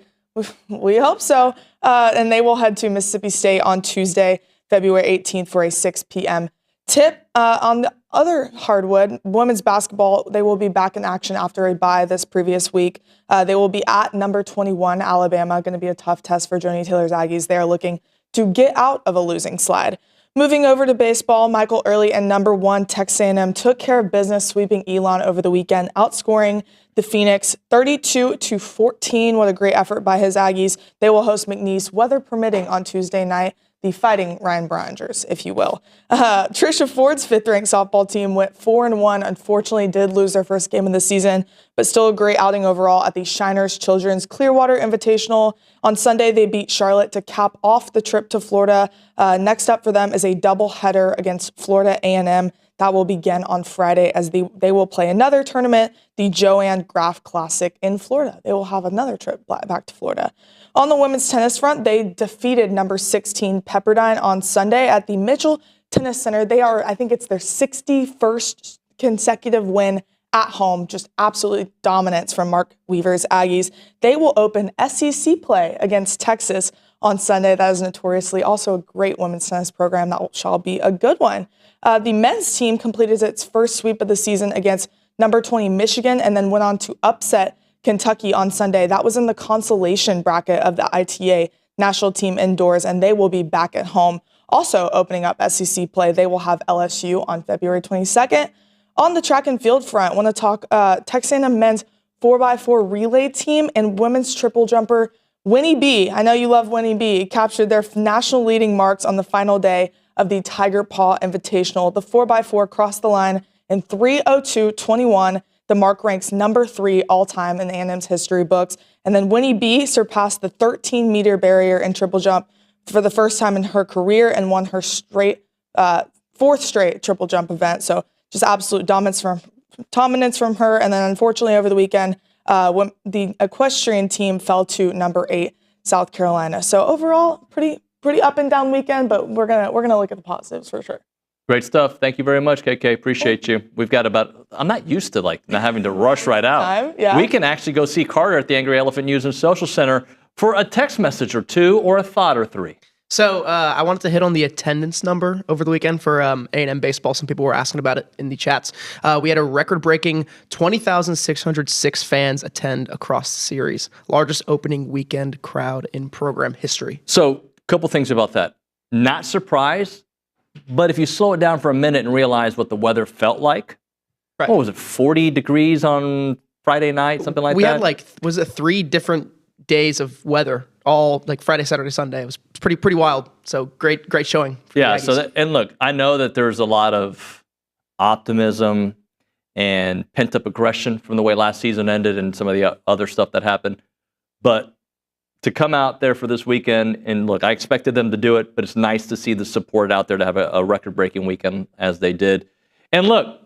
We hope so. And they will head to Mississippi State on Tuesday, February 18th for a 6 p.m. tip. On the other hardwood, women's basketball, they will be back in action after a bye this previous week. They will be at number 21, Alabama. Going to be a tough test for Joni Taylor's Aggies. They are looking to get out of a losing slide. Moving over to baseball, Michael Earley and number 1 Texas A&M took care of business, sweeping Elon over the weekend, outscoring the Phoenix 32-14. What a great effort by his Aggies. They will host McNeese, weather permitting, on Tuesday night. The Fighting Ryan Braungers, if you will. Trisha Ford's 5th-ranked softball team went 4-1. Unfortunately, did lose their first game of the season, but still a great outing overall at the Shiners Children's Clearwater Invitational. On Sunday, they beat Charlotte to cap off the trip to Florida. Next up for them is a doubleheader against Florida A&M. That will begin on Friday as they will play another tournament, the Joanne Graff Classic in Florida. They will have another trip back to Florida. On the women's tennis front, they defeated number 16 Pepperdine on Sunday at the Mitchell Tennis Center. They are, I think it's their 61st consecutive win at home. Just absolutely dominance from Mark Weaver's Aggies. They will open SEC play against Texas on Sunday. That is notoriously also a great women's tennis program. That shall be a good one. The men's team completed its first sweep of the season against number 20 Michigan and then went on to upset Kentucky on Sunday. That was in the consolation bracket of the ITA national team indoors, and they will be back at home. Also opening up SEC play, they will have LSU on February 22nd. On the track and field front, I want to talk Texas A&M men's 4x4 relay team and women's triple jumper Winnie B. I know you love Winnie B. Captured their national leading marks on the final day of the Tiger Paw Invitational. The 4x4 crossed the line in 3:02:21. The mark ranks number 3 all-time in A&M's history books. And then Winnie B surpassed the 13-meter barrier in triple jump for the first time in her career and won her 4th straight triple jump event. So just absolute dominance from her. And then unfortunately over the weekend, when the equestrian team fell to number 8, South Carolina. So overall, pretty up and down weekend, but we're gonna look at the positives for sure. Great stuff. Thank you very much, KK. Appreciate you. We've got I'm not used to not having to rush right out. Yeah. We can actually go see Carter at the Angry Elephant News and Social Center for a text message or 2 or a thought or 3. So I wanted to hit on the attendance number over the weekend for A&M baseball. Some people were asking about it in the chats. We had a record-breaking 20,606 fans attend across the series. Largest opening weekend crowd in program history. So a couple things about that. Not surprised. But if you slow it down for a minute and realize what the weather felt like, right. What was it, 40 degrees on Friday night, something like that? We had was it 3 different days of weather, all like Friday, Saturday, Sunday. It was pretty wild. So great showing. Yeah. And look, I know that there's a lot of optimism and pent-up aggression from the way last season ended and some of the other stuff that happened. But to come out there for this weekend, and look, I expected them to do it, but it's nice to see the support out there to have a record-breaking weekend as they did. And look,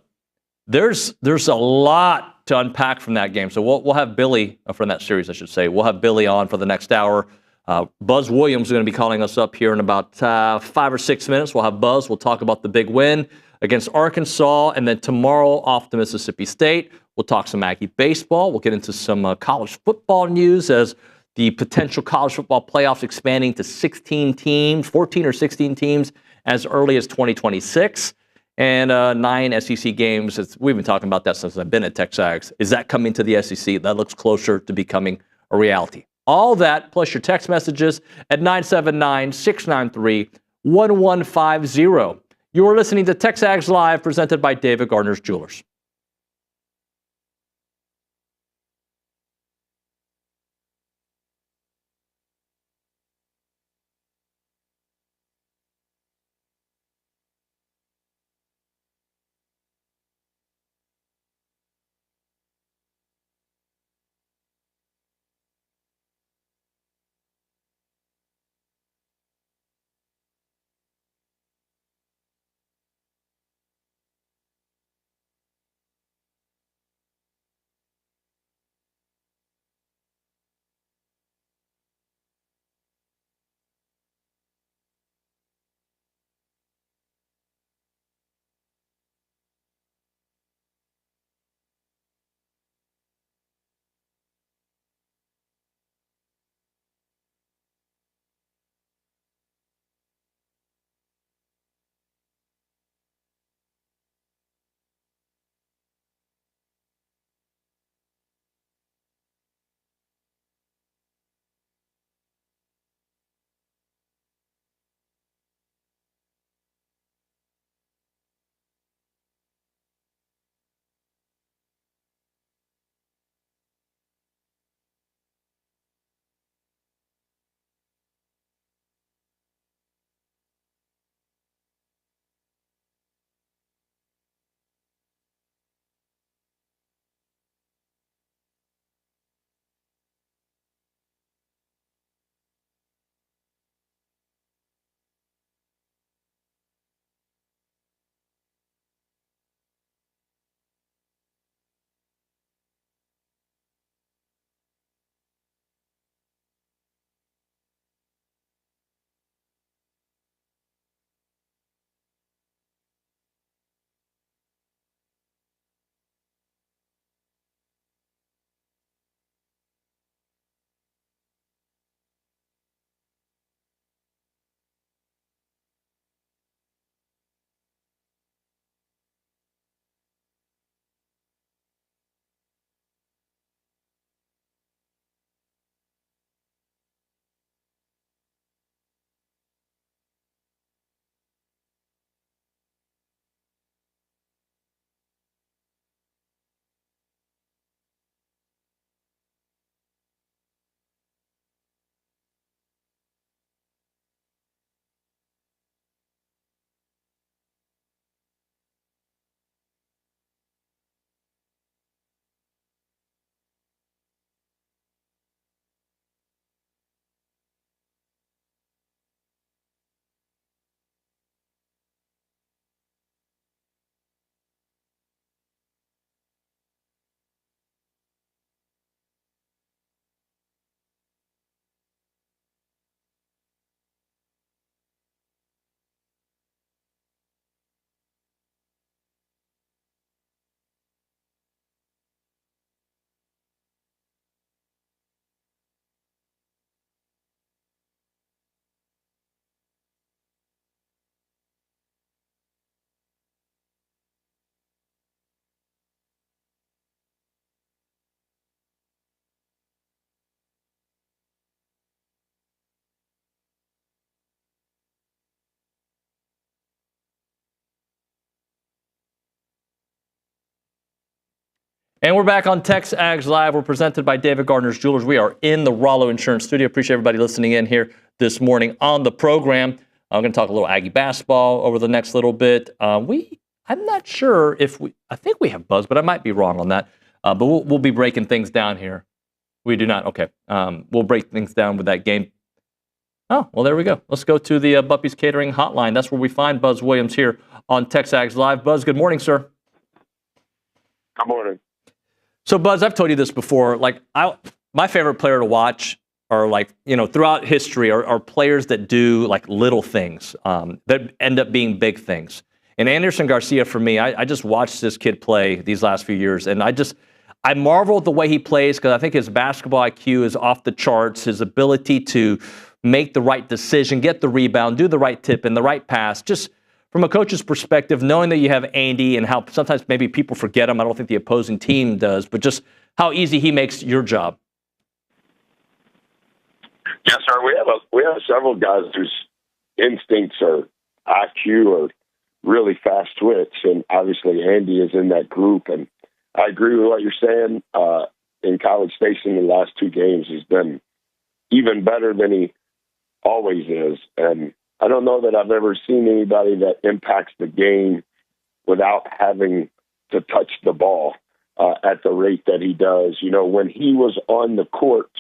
there's a lot to unpack from that game. So we'll have Billy, from that series, I should say. We'll have Billy on for the next hour. Buzz Williams is going to be calling us up here in about 5 or 6 minutes. We'll have Buzz. We'll talk about the big win against Arkansas, and then tomorrow off to Mississippi State. We'll talk some Aggie baseball. We'll get into some college football news as the potential college football playoffs expanding to 16 teams, 14 or 16 teams as early as 2026. And 9 SEC games. We've been talking about that since I've been at TexAgs. Is that coming to the SEC? That looks closer to becoming a reality. All that, plus your text messages at 979-693-1150. You're listening to TexAgs Live, presented by David Gardner's Jewelers. And we're back on TexAgs Live. We're presented by David Gardner's Jewelers. We are in the Rollo Insurance Studio. Appreciate everybody listening in here this morning on the program. I'm going to talk a little Aggie basketball over the next little bit. I'm not sure if I think we have Buzz, but I might be wrong on that. But we'll be breaking things down here. We do not. Okay. We'll break things down with that game. Oh, well, there we go. Let's go to the Buppy's Catering Hotline. That's where we find Buzz Williams here on TexAgs Live. Buzz, good morning, sir. Good morning. So, Buzz, I've told you this before. Like, my favorite player to watch are, like, throughout history are players that do, like, little things that end up being big things. And Anderson Garcia, for me, I just watched this kid play these last few years, and I marvel at the way he plays because I think his basketball IQ is off the charts. His ability to make the right decision, get the rebound, do the right tip and the right pass. Just from a coach's perspective, knowing that you have Andy and how sometimes maybe people forget him. I don't think the opposing team does, but just how easy he makes your job. Yes, sir. We have several guys whose instincts or IQ are really fast twitch, and obviously Andy is in that group. And I agree with what you're saying. In College Station, in the last two games, he's been even better than he always is. And I don't know that I've ever seen anybody that impacts the game without having to touch the ball at the rate that he does. When he was on the court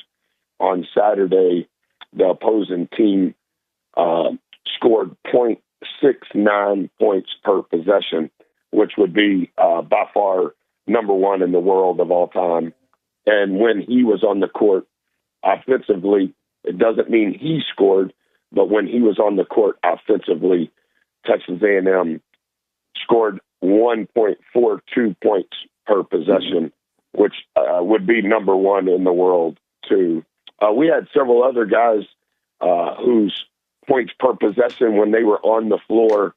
on Saturday, the opposing team scored 0.69 points per possession, which would be by far number one in the world of all time. And when he was on the court offensively, it doesn't mean he scored, but when he was on the court offensively, Texas A&M scored 1.42 points per possession, which would be number one in the world, too. We had several other guys whose points per possession when they were on the floor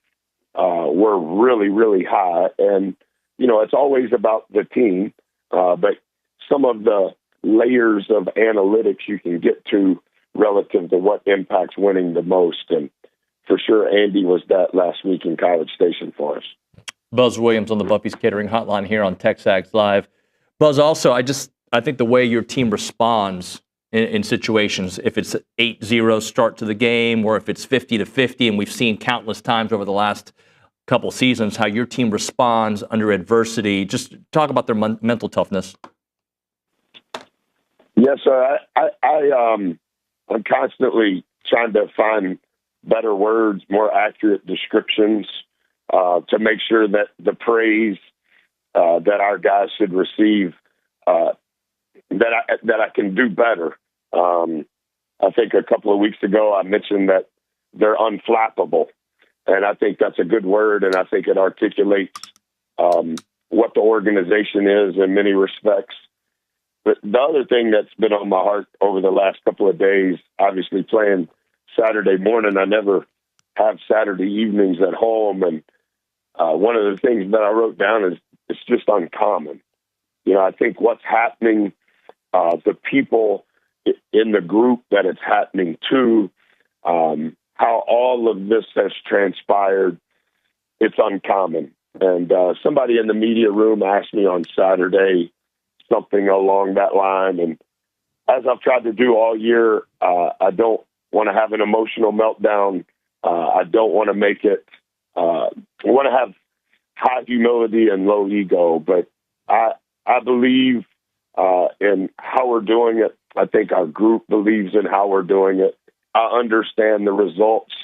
were really, really high. And, it's always about the team, but some of the layers of analytics you can get to relative to what impacts winning the most. And for sure, Andy was that last week in College Station for us. Buzz Williams on the Buffy's Catering Hotline here on TexAgs Live. Buzz, also, I think the way your team responds in situations, if it's 8-0 start to the game or if it's 50-50, and we've seen countless times over the last couple seasons how your team responds under adversity. Just talk about their mental toughness. Yes, sir. I'm constantly trying to find better words, more accurate descriptions to make sure that the praise that our guys should receive, that I can do better. I think a couple of weeks ago I mentioned that they're unflappable, and I think that's a good word, and I think it articulates what the organization is in many respects. But the other thing that's been on my heart over the last couple of days, obviously playing Saturday morning, I never have Saturday evenings at home. And one of the things that I wrote down is it's just uncommon. I think what's happening, the people in the group that it's happening to, how all of this has transpired, it's uncommon. And somebody in the media room asked me on Saturday something along that line. And as I've tried to do all year, I don't want to have an emotional meltdown. I don't want to make it, I want to have high humility and low ego, but I believe in how we're doing it. I think our group believes in how we're doing it. I understand the results.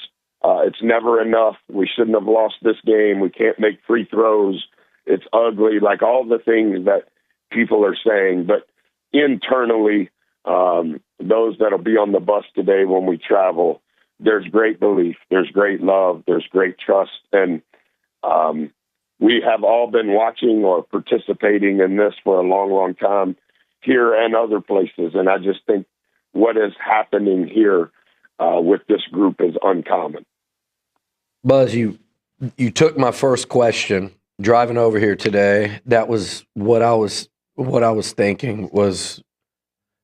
It's never enough. We shouldn't have lost this game. We can't make free throws. It's ugly, like all the things that people are saying. But internally, those that'll be on the bus today when we travel, there's great belief, there's great love, there's great trust. And we have all been watching or participating in this for a long, long time here and other places. And I just think what is happening here with this group is uncommon. Buzz, you took my first question driving over here today. That was what I was thinking, was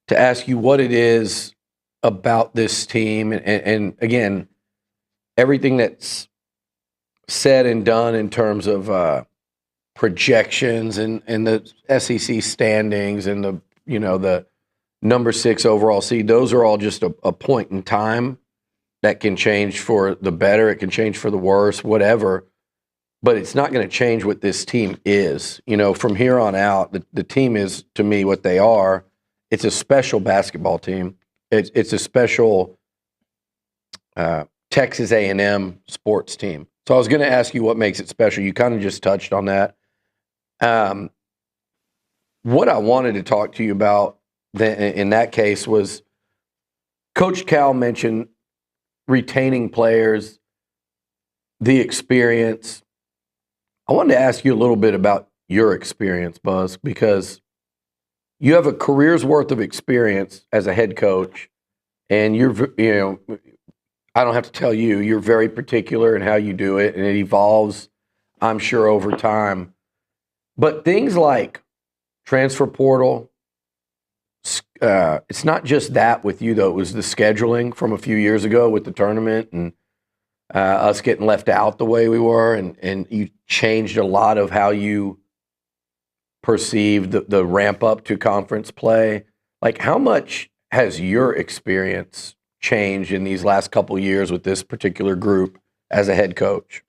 to ask you what it is about this team, and again, everything that's said and done in terms of projections and the SEC standings and the number 6 overall seed, those are all just a point in time that can change for the better. It can change for the worse, whatever. But it's not going to change what this team is. From here on out, the team is, to me, what they are. It's a special basketball team. It's a special Texas A&M sports team. So I was going to ask you what makes it special. You kind of just touched on that. What I wanted to talk to you about in that case was Coach Cal mentioned retaining players, the experience. I wanted to ask you a little bit about your experience, Buzz, because you have a career's worth of experience as a head coach, and I don't have to tell you, you're very particular in how you do it, and it evolves, I'm sure, over time. But things like transfer portal, it's not just that with you, though. It was the scheduling from a few years ago with the tournament and us getting left out the way we were, and you changed a lot of how you perceived the ramp up to conference play. Like, how much has your experience changed in these last couple of years with this particular group as a head coach?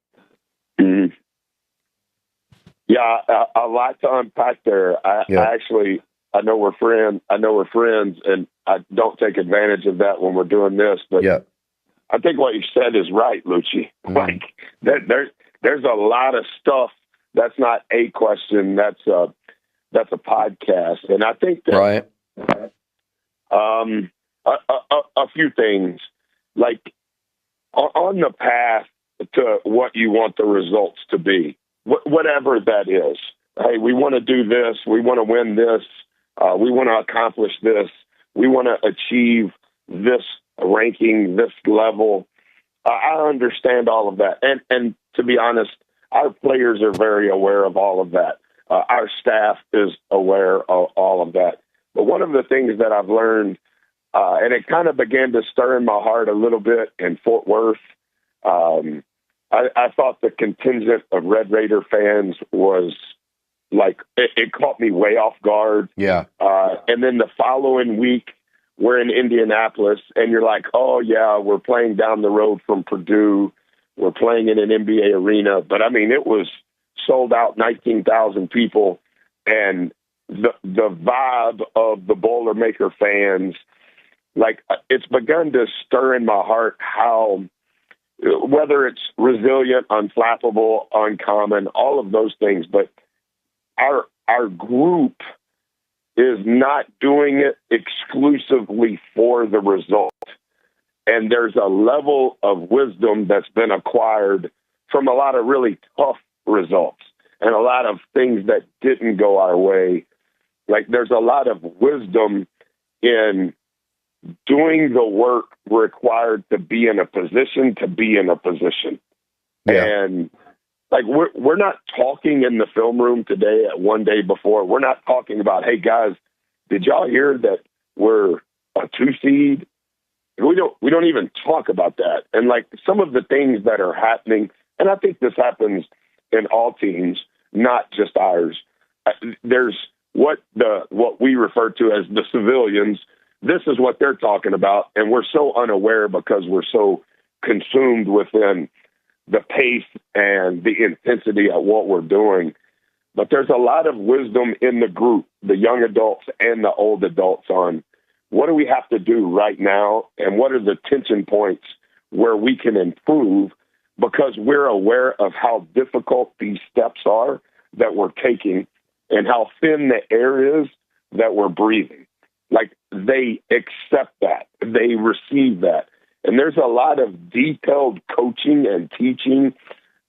Mm-hmm. Yeah, a lot to unpack there. I know we're friends, and I don't take advantage of that when we're doing this. But I think what you said is right, Liucci. Mm-hmm. Like there's a lot of stuff that's not a question. That's a podcast, and I think that a few things, like on the path to what you want the results to be, whatever that is. Hey, we want to do this. We want to win this. We want to accomplish this. We want to achieve this ranking, this level. I understand all of that. And to be honest, our players are very aware of all of that. Our staff is aware of all of that. But one of the things that I've learned, and it kind of began to stir in my heart a little bit in Fort Worth, I thought the contingent of Red Raider fans was like, it caught me way off guard. Yeah. And then the following week, we're in Indianapolis, and you're like, oh, yeah, we're playing down the road from Purdue. We're playing in an NBA arena. But, I mean, it was sold out, 19,000 people. And the vibe of the Boilermaker fans, like, it's begun to stir in my heart how, whether it's resilient, unflappable, uncommon, all of those things, but our group is not doing it exclusively for the result. And there's a level of wisdom that's been acquired from a lot of really tough results and a lot of things that didn't go our way. Like, there's a lot of wisdom in doing the work required to be in a position to be in a position. Yeah. And like, we're not talking in the film room today at one day before. We're not talking about, hey guys, did y'all hear that we're a 2 seed? We don't even talk about that. And like, some of the things that are happening, and I think this happens in all teams, not just ours. There's what we refer to as the civilians. This is what they're talking about, and we're so unaware because we're so consumed within the pace and the intensity of what we're doing. But there's a lot of wisdom in the group, the young adults and the old adults, on what do we have to do right now and what are the tension points where we can improve, because we're aware of how difficult these steps are that we're taking and how thin the air is that we're breathing. Like, they accept that. They receive that. And there's a lot of detailed coaching and teaching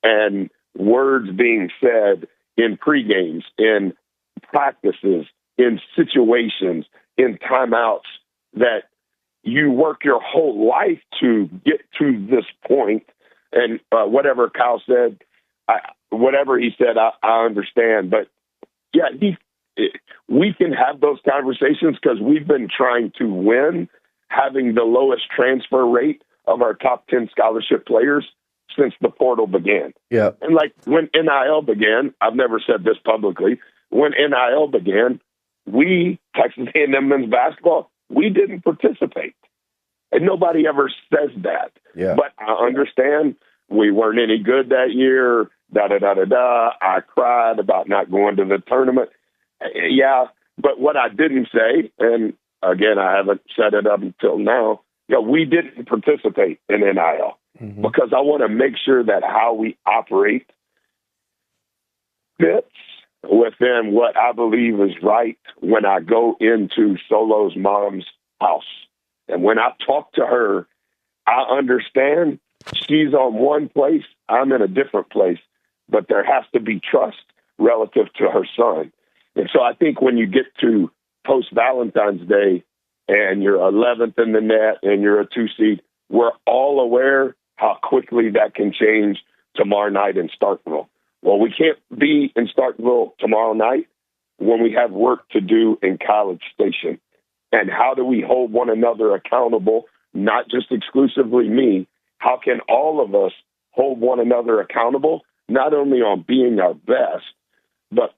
and words being said in pregames, in practices, in situations, in timeouts that you work your whole life to get to this point. And whatever Kyle said, whatever he said, I understand. But yeah, we can have those conversations because we've been trying to win, having the lowest transfer rate of our top 10 scholarship players since the portal began. Yeah. And like when NIL began, I've never said this publicly, when NIL began, we, Texas A&M men's basketball, we didn't participate. And nobody ever says that. Yeah. But I understand we weren't any good that year, da-da-da-da-da. I cried about not going to the tournament. Yeah, but what I didn't say, and again, I haven't said it up until now, we didn't participate in NIL because I want to make sure that how we operate fits within what I believe is right when I go into Solo's mom's house. And when I talk to her, I understand she's on one place, I'm in a different place, but there has to be trust relative to her son. And so I think when you get to post-Valentine's Day and you're 11th in the net and you're a 2 seed, we're all aware how quickly that can change tomorrow night in Starkville. Well, we can't be in Starkville tomorrow night when we have work to do in College Station. And how do we hold one another accountable, not just exclusively me? How can all of us hold one another accountable, not only on being our best, but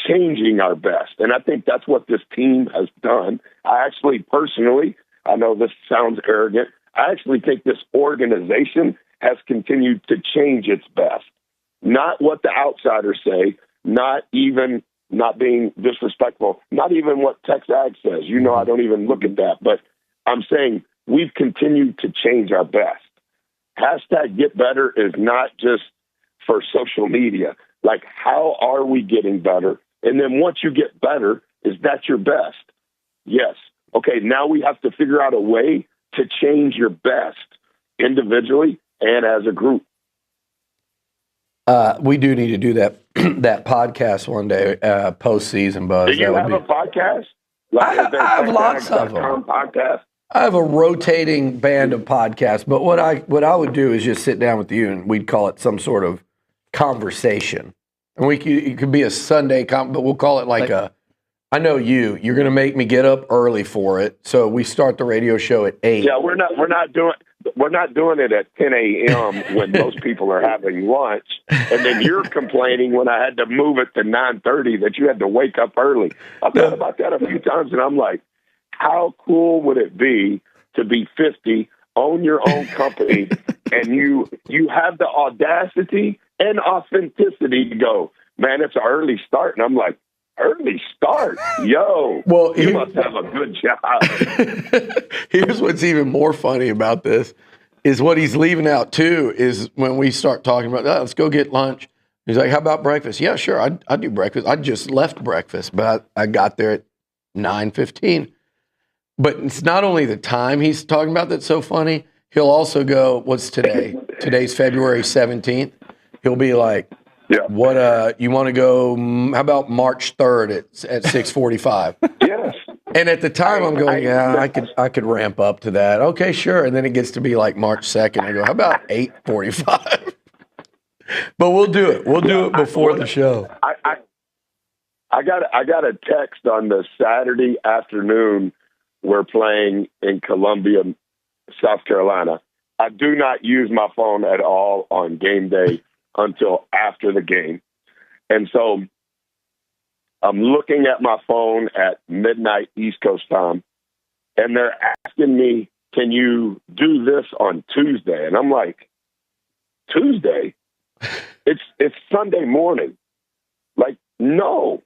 changing our best? And I think that's what this team has done. I actually personally, I know this sounds arrogant, I actually think this organization has continued to change its best. Not what the outsiders say, not even not being disrespectful, not even what TexAgs says. I don't even look at that. But I'm saying we've continued to change our best. Hashtag get better is not just for social media. Like, how are we getting better? And then once you get better, is that your best? Yes. Okay, now we have to figure out a way to change your best individually and as a group. We do need to do that that podcast one day, postseason, Buzz. Do you have a podcast? I have lots of them. Podcast? I have a rotating band of podcasts, but what I would do is just sit down with you and we'd call it some sort of conversation. And it could be a Sunday, but we'll call it like a, I know you're going to make me get up early for it. So we start the radio show at 8. Yeah, we're not doing it at 10 a.m. when most people are having lunch. And then you're complaining when I had to move it to 9:30 that you had to wake up early. I've thought about that a few times, and I'm like, how cool would it be to be 50, own your own company, and you have the audacity and authenticity to go, man, it's an early start. And I'm like, early start? Yo, well, you must have a good job. Here's what's even more funny about this is what he's leaving out, too, is when we start talking about, let's go get lunch. He's like, how about breakfast? Yeah, sure, I do breakfast. I just left breakfast, but I got there at 9:15. But it's not only the time he's talking about that's so funny. He'll also go, what's today? Today's February 17th. He'll be like, what, you want to go, how about March 3rd at 6:45? Yes. And at the time I'm going, I could ramp up to that. Okay, sure. And then it gets to be like March 2nd. I go, how about 8:45? But we'll do it. We'll do it before the show. I got a text on the Saturday afternoon. We're playing in Columbia, South Carolina. I do not use my phone at all on game day until after the game. And so I'm looking at my phone at midnight East Coast time, and they're asking me, can you do this on Tuesday? And I'm like, Tuesday? It's Sunday morning. Like, no,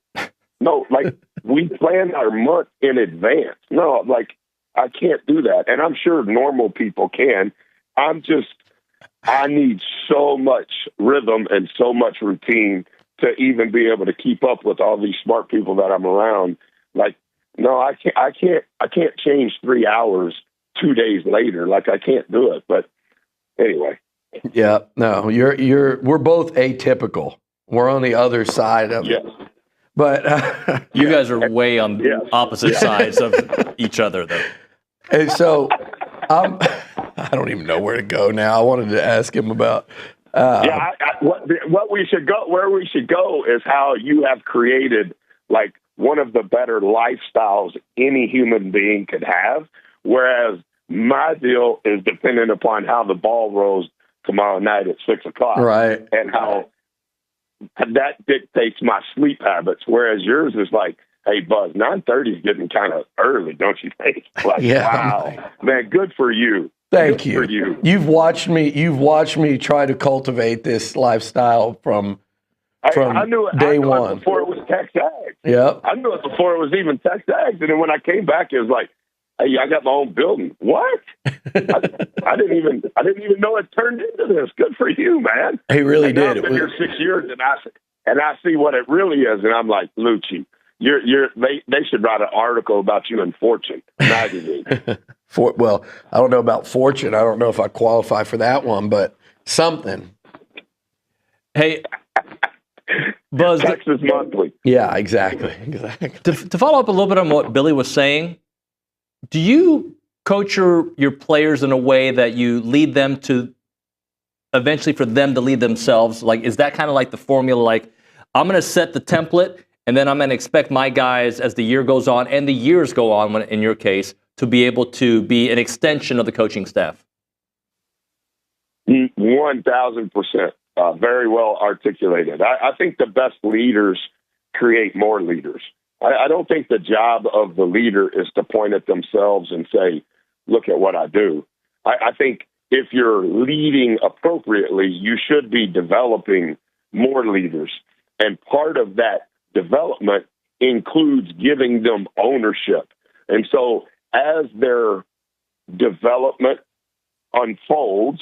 like we plan our month in advance. No, like I can't do that. And I'm sure normal people can. I need so much rhythm and so much routine to even be able to keep up with all these smart people that I'm around. Like, no, I can't change 3 hours 2 days later. Like, I can't do it. But anyway. Yeah, no, we're both atypical. We're on the other side of it. But you guys are way on opposite sides of each other, though. And so I don't even know where to go now. I wanted to ask him about. What we should go, where we should go is how you have created like one of the better lifestyles any human being could have. Whereas my deal is dependent upon how the ball rolls tomorrow night at 6 o'clock. Right. And how that dictates my sleep habits, whereas yours is like, hey, Buzz, 9:30 is getting kind of early, don't you think? Like, wow, man, good for you. Thank good you. For you. You've watched me try to cultivate this lifestyle from I knew it, day I knew one. It before it was TexAgs. Yep. I knew it before it was even TexAgs. And then when I came back, it was like, hey, I got my own building. What? I didn't even know it turned into this. Good for you, man. He really and did. I've been here 6 years, and I see what it really is, and I'm like, Liucci, they should write an article about you in Fortune magazine. Well, I don't know about Fortune. I don't know if I qualify for that one, but something. Hey, Buzz. Texas Monthly. Yeah, exactly. To follow up a little bit on what Billy was saying, do you coach your players in a way that you lead them to eventually for them to lead themselves? Like, is that kind of like the formula? Like, I'm going to set the template, and then I'm going to expect my guys as the year goes on and the years go on, in your case, to be able to be an extension of the coaching staff? 1,000%. Very well articulated. I think the best leaders create more leaders. I don't think the job of the leader is to point at themselves and say, look at what I do. I think if you're leading appropriately, you should be developing more leaders. And part of that development includes giving them ownership. And so as their development unfolds,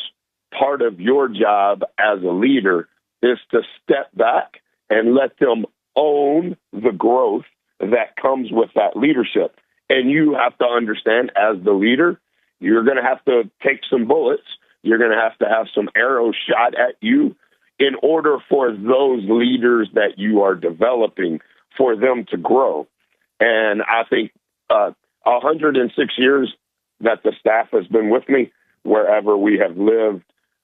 part of your job as a leader is to step back and let them own the growth that comes with that leadership. And you have to understand, as the leader, you're going to have to take some bullets. You're going to have some arrows shot at you in order for those leaders that you are developing, for them to grow. And I think 106 years that the staff has been with me, wherever we have lived,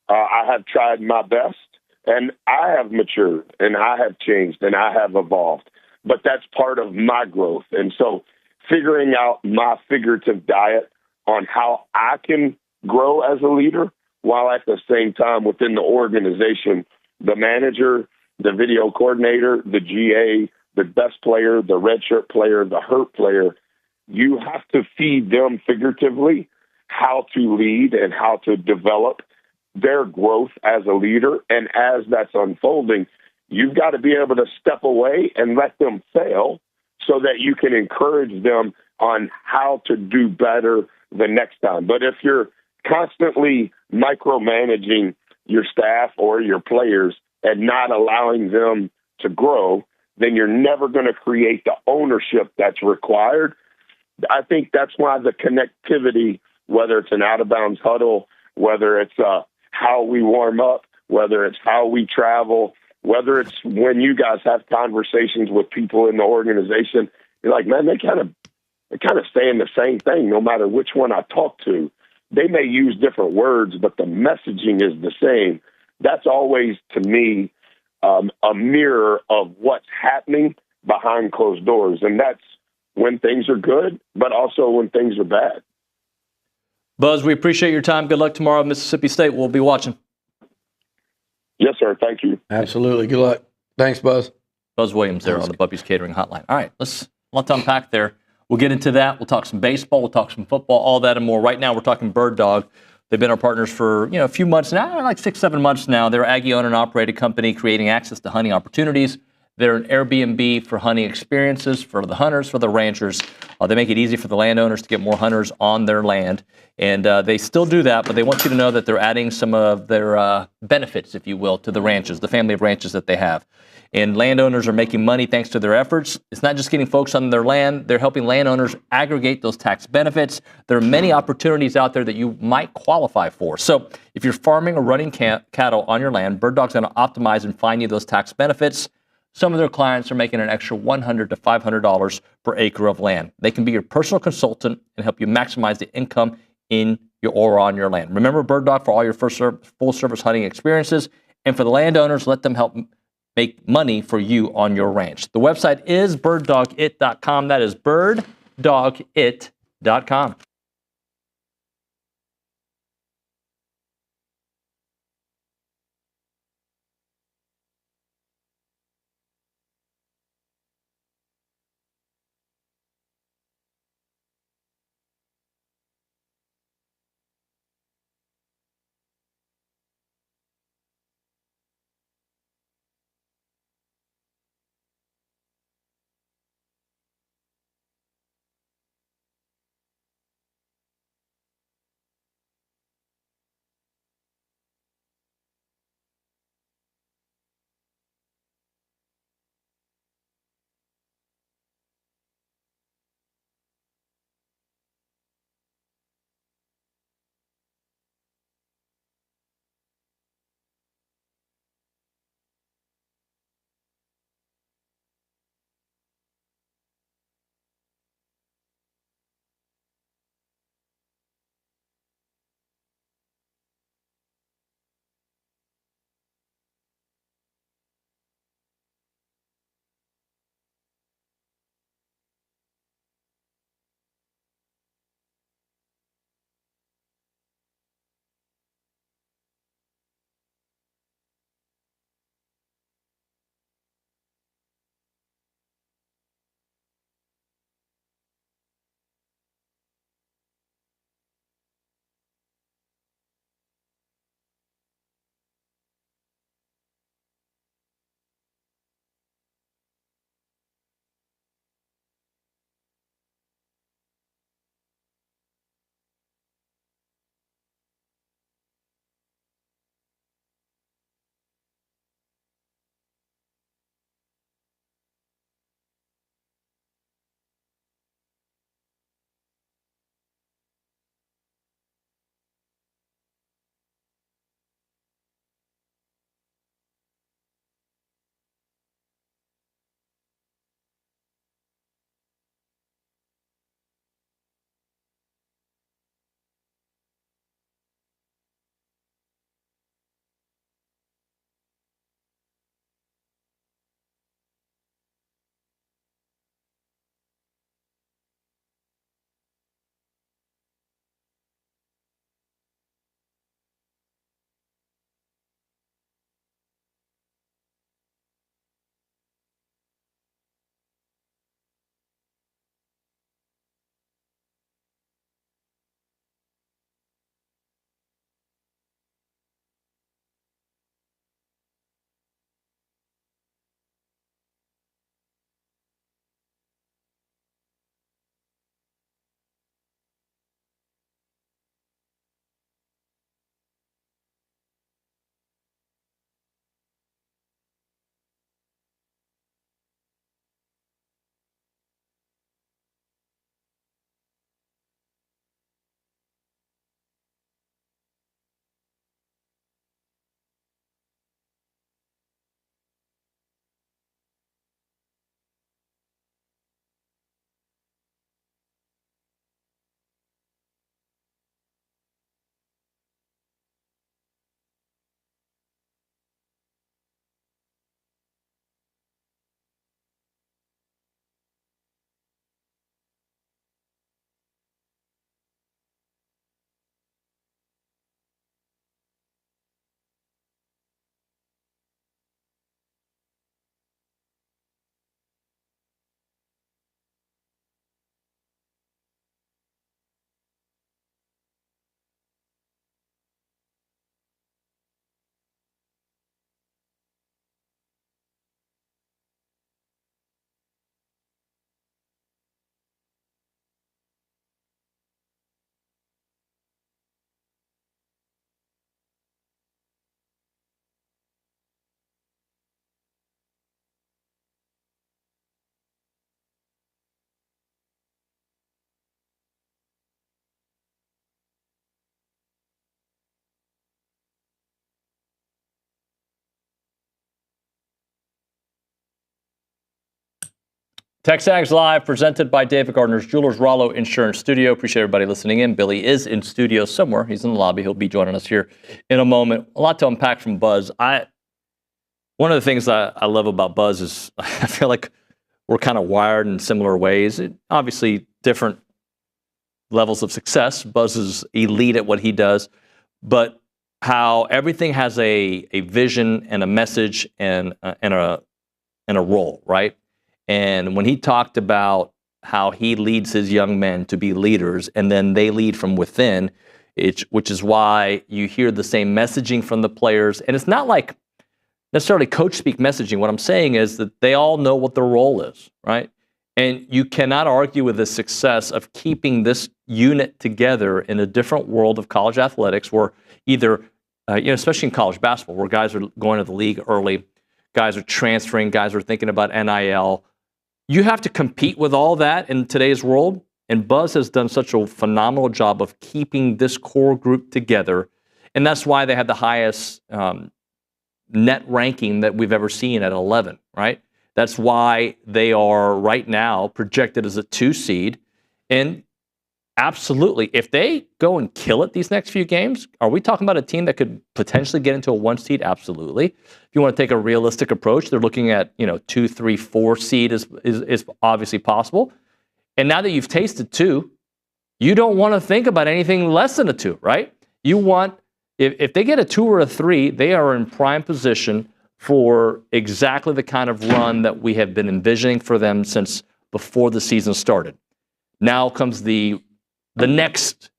I have tried my best, and I have matured, and I have changed, and I have evolved. But that's part of my growth. And so figuring out my figurative diet on how I can grow as a leader, while at the same time within the organization, the manager, the video coordinator, the GA, the best player, the redshirt player, the hurt player, you have to feed them figuratively how to lead and how to develop their growth as a leader. And as that's unfolding, you've got to be able to step away and let them fail so that you can encourage them on how to do better the next time. But if you're constantly micromanaging your staff or your players and not allowing them to grow, then you're never going to create the ownership that's required. I think that's why the connectivity, whether it's an out-of-bounds huddle, whether it's how we warm up, whether it's how we travel, whether it's when you guys have conversations with people in the organization, you're like, man, they kind of saying the same thing no matter which one I talk to. They may use different words, but the messaging is the same. That's always, to me, a mirror of what's happening behind closed doors. And that's when things are good, but also when things are bad. Buzz, we appreciate your time. Good luck tomorrow at Mississippi State. We'll be watching. Yes, sir. Thank you. Absolutely. Good luck. Thanks, Buzz. Buzz Williams there on the Bubby's Catering Hotline. All right, let's unpack there. We'll get into that. We'll talk some baseball. We'll talk some football, all that and more. Right now, we're talking Bird Dog. They've been our partners for a few months now, like 6-7 months now. They're an Aggie-owned and operated company creating access to hunting opportunities. They're an Airbnb for hunting experiences for the hunters, for the ranchers. They make it easy for the landowners to get more hunters on their land. And they still do that, but they want you to know that they're adding some of their benefits, if you will, to the ranches, the family of ranches that they have. And landowners are making money thanks to their efforts. It's not just getting folks on their land. They're helping landowners aggregate those tax benefits. There are many opportunities out there that you might qualify for. So if you're farming or running cattle on your land, Bird Dog's going to optimize and find you those tax benefits. Some of their clients are making an extra $100 to $500 per acre of land. They can be your personal consultant and help you maximize the income in your or on your land. Remember Bird Dog for all your full-service hunting experiences, and for the landowners, let them help make money for you on your ranch. The website is birddogit.com. That is birddogit.com. TexAgs Live, presented by David Gardner's Jewelers, Rollo Insurance Studio. Appreciate everybody listening in. Billy is in studio somewhere. He's in the lobby. He'll be joining us here in a moment. A lot to unpack from Buzz. One of the things I love about Buzz is I feel like we're kind of wired in similar ways. Obviously, different levels of success. Buzz is elite at what he does, but how everything has a vision and a message and a role, right? And when he talked about how he leads his young men to be leaders, and then they lead from within, which is why you hear the same messaging from the players. And it's not like necessarily coach speak messaging. What I'm saying is that they all know what their role is, right? And you cannot argue with the success of keeping this unit together in a different world of college athletics, where either, especially in college basketball, where guys are going to the league early, guys are transferring, guys are thinking about NIL. You have to compete with all that in today's world, and Buzz has done such a phenomenal job of keeping this core group together, and that's why they had the highest net ranking that we've ever seen at 11, right? That's why they are right now projected as a 2 seed, and absolutely, if they go and kill it these next few games, are we talking about a team that could potentially get into a 1 seed? Absolutely. If you want to take a realistic approach, they're looking at 2, 3, 4 seed is obviously possible. And now that you've tasted 2, you don't want to think about anything less than a 2, right? You want, if they get a 2 or a 3, they are in prime position for exactly the kind of run that we have been envisioning for them since before the season started. Now comes the next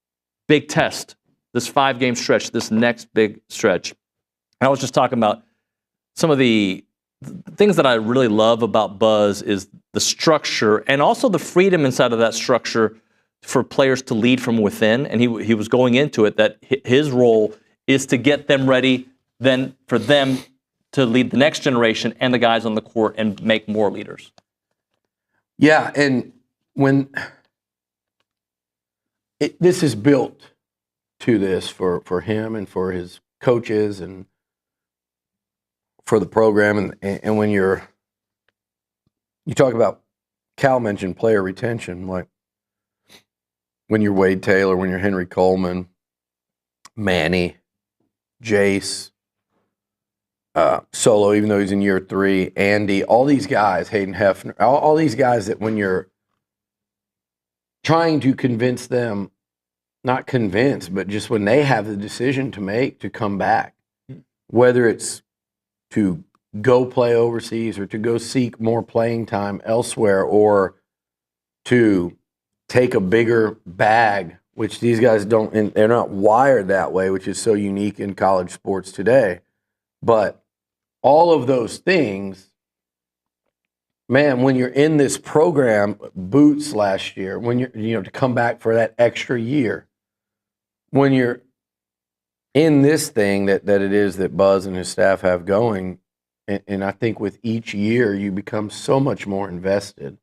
big test, this 5-game stretch, this next big stretch. I was just talking about some of the things that I really love about Buzz is the structure and also the freedom inside of that structure for players to lead from within. And he was going into it that his role is to get them ready, then for them to lead the next generation and the guys on the court and make more leaders. Yeah, and when this is built to this for him and for his coaches and for the program, and when you talk about, Cal mentioned player retention, like when you're Wade Taylor, when you're Henry Coleman, Manny, Jace, Solo, even though he's in year 3, Andy, all these guys, Hayden Hefner, all these guys that when you're trying to convince them, not convince, but just when they have the decision to make to come back, whether it's to go play overseas or to go seek more playing time elsewhere or to take a bigger bag, which these guys don't, and they're not wired that way, which is so unique in college sports today. But all of those things, man, when you're in this program, Boots last year, when you're, to come back for that extra year, when you're in this thing that it is that Buzz and his staff have going, and I think with each year you become so much more invested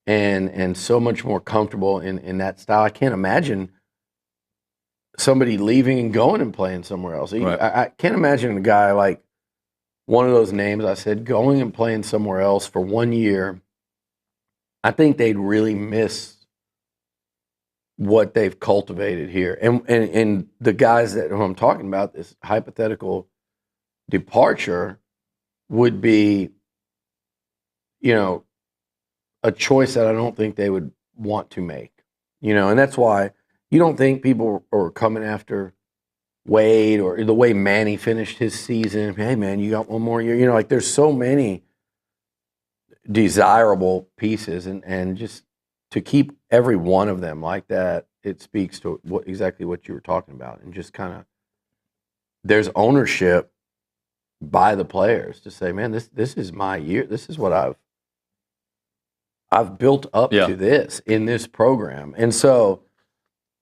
and so much more comfortable in that style. I can't imagine somebody leaving and going and playing somewhere else. Right. I can't imagine a guy like one of those names I said going and playing somewhere else for 1 year. I think they'd really miss what they've cultivated here. And the guys who I'm talking about, this hypothetical departure would be, a choice that I don't think they would want to make, and that's why you don't think people are coming after Wade or the way Manny finished his season. Hey man, you got one more year, like there's so many desirable pieces and just to keep every one of them like that, it speaks to exactly what you were talking about. And just kind of, there's ownership by the players to say, man, this is my year. This is what I've built up to this in this program. And so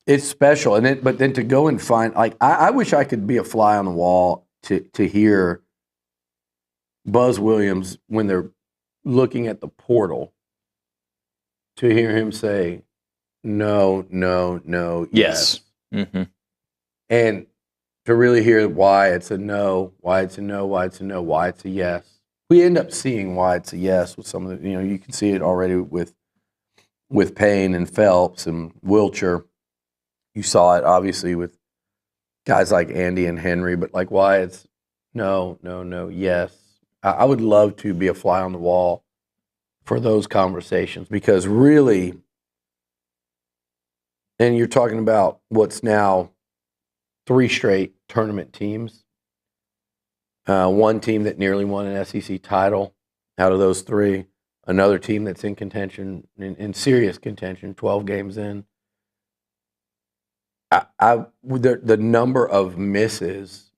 it's special. But then to go and find, like, I wish I could be a fly on the wall to hear Buzz Williams when they're looking at the portal, to hear him say, no, no, no, yes. Mm-hmm. And to really hear why it's a no, why it's a no, why it's a no, why it's a yes. we end up seeing why it's a yes with some of the, you can see it already with Payne and Phelps and Wilcher. You saw it obviously with guys like Andy and Henry, but like why it's no, yes. I would love to be a fly on the wall for those conversations because really, and you're talking about what's now 3 straight tournament teams. One team that nearly won an SEC title out of those 3. Another team that's in contention, in serious contention, 12 games in. The number of misses,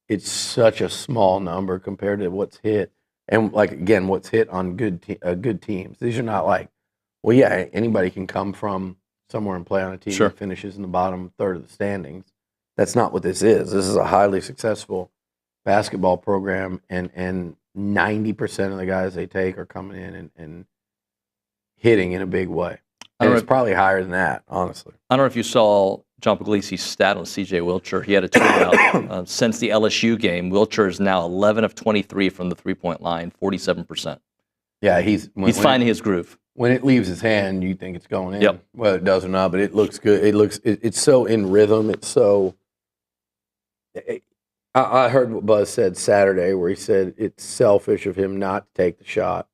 it's such a small number compared to what's hit. And like, again, what's hit on good teams. These are not like, well, yeah, anybody can come from somewhere and play on a team that finishes in the bottom third of the standings. That's not what this is. This is a highly successful basketball program, and 90% of the guys they take are coming in and hitting in a big way. And it's probably higher than that, honestly. I don't know if you saw John Puglisi's stat on C.J. Wilcher. He had a tweet out since the LSU game. Wilcher is now 11 of 23 from the three-point line, 47%. Yeah, he's finding his groove. When it leaves his hand, you think it's going in. Yep. Well, it does or not, but it looks good. It's so in rhythm. It's so. I heard what Buzz said Saturday, where he said it's selfish of him not to take the shot,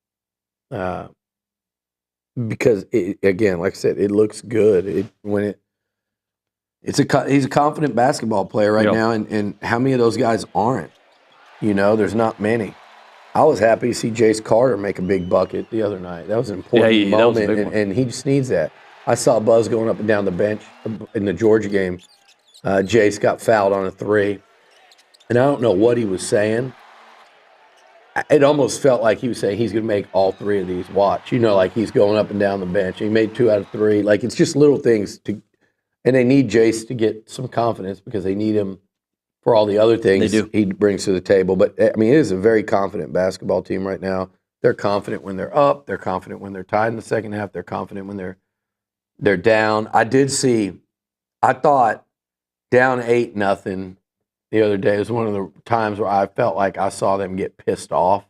because again, like I said, it looks good. He's a confident basketball player right now, and how many of those guys aren't? There's not many. I was happy to see Jace Carter make a big bucket the other night. That was an important moment, and he just needs that. I saw Buzz going up and down the bench in the Georgia game. Jace got fouled on a 3. And I don't know what he was saying. It almost felt like he was saying he's going to make all 3 of these. Watch. Like he's going up and down the bench. He made 2 out of 3. Like it's just little things. And they need Jace to get some confidence because they need him for all the other things he brings to the table. But, I mean, it is a very confident basketball team right now. They're confident when they're up. They're confident when they're tied in the second half. They're confident when they're down. I thought down 8-0 the other day was one of the times where I felt like I saw them get pissed off.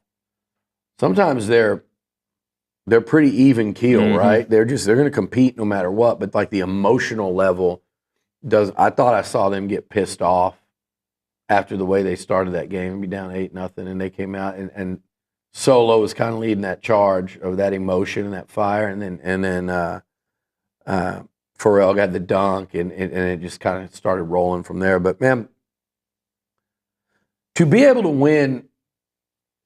Sometimes they're pretty even keel, right? They're going to compete no matter what, but like the emotional level I thought I saw them get pissed off after the way they started that game and be down 8-0, and they came out and Solo was kind of leading that charge of that emotion and that fire, and then Pharrell got the dunk, and it just kind of started rolling from there. But man, to be able to win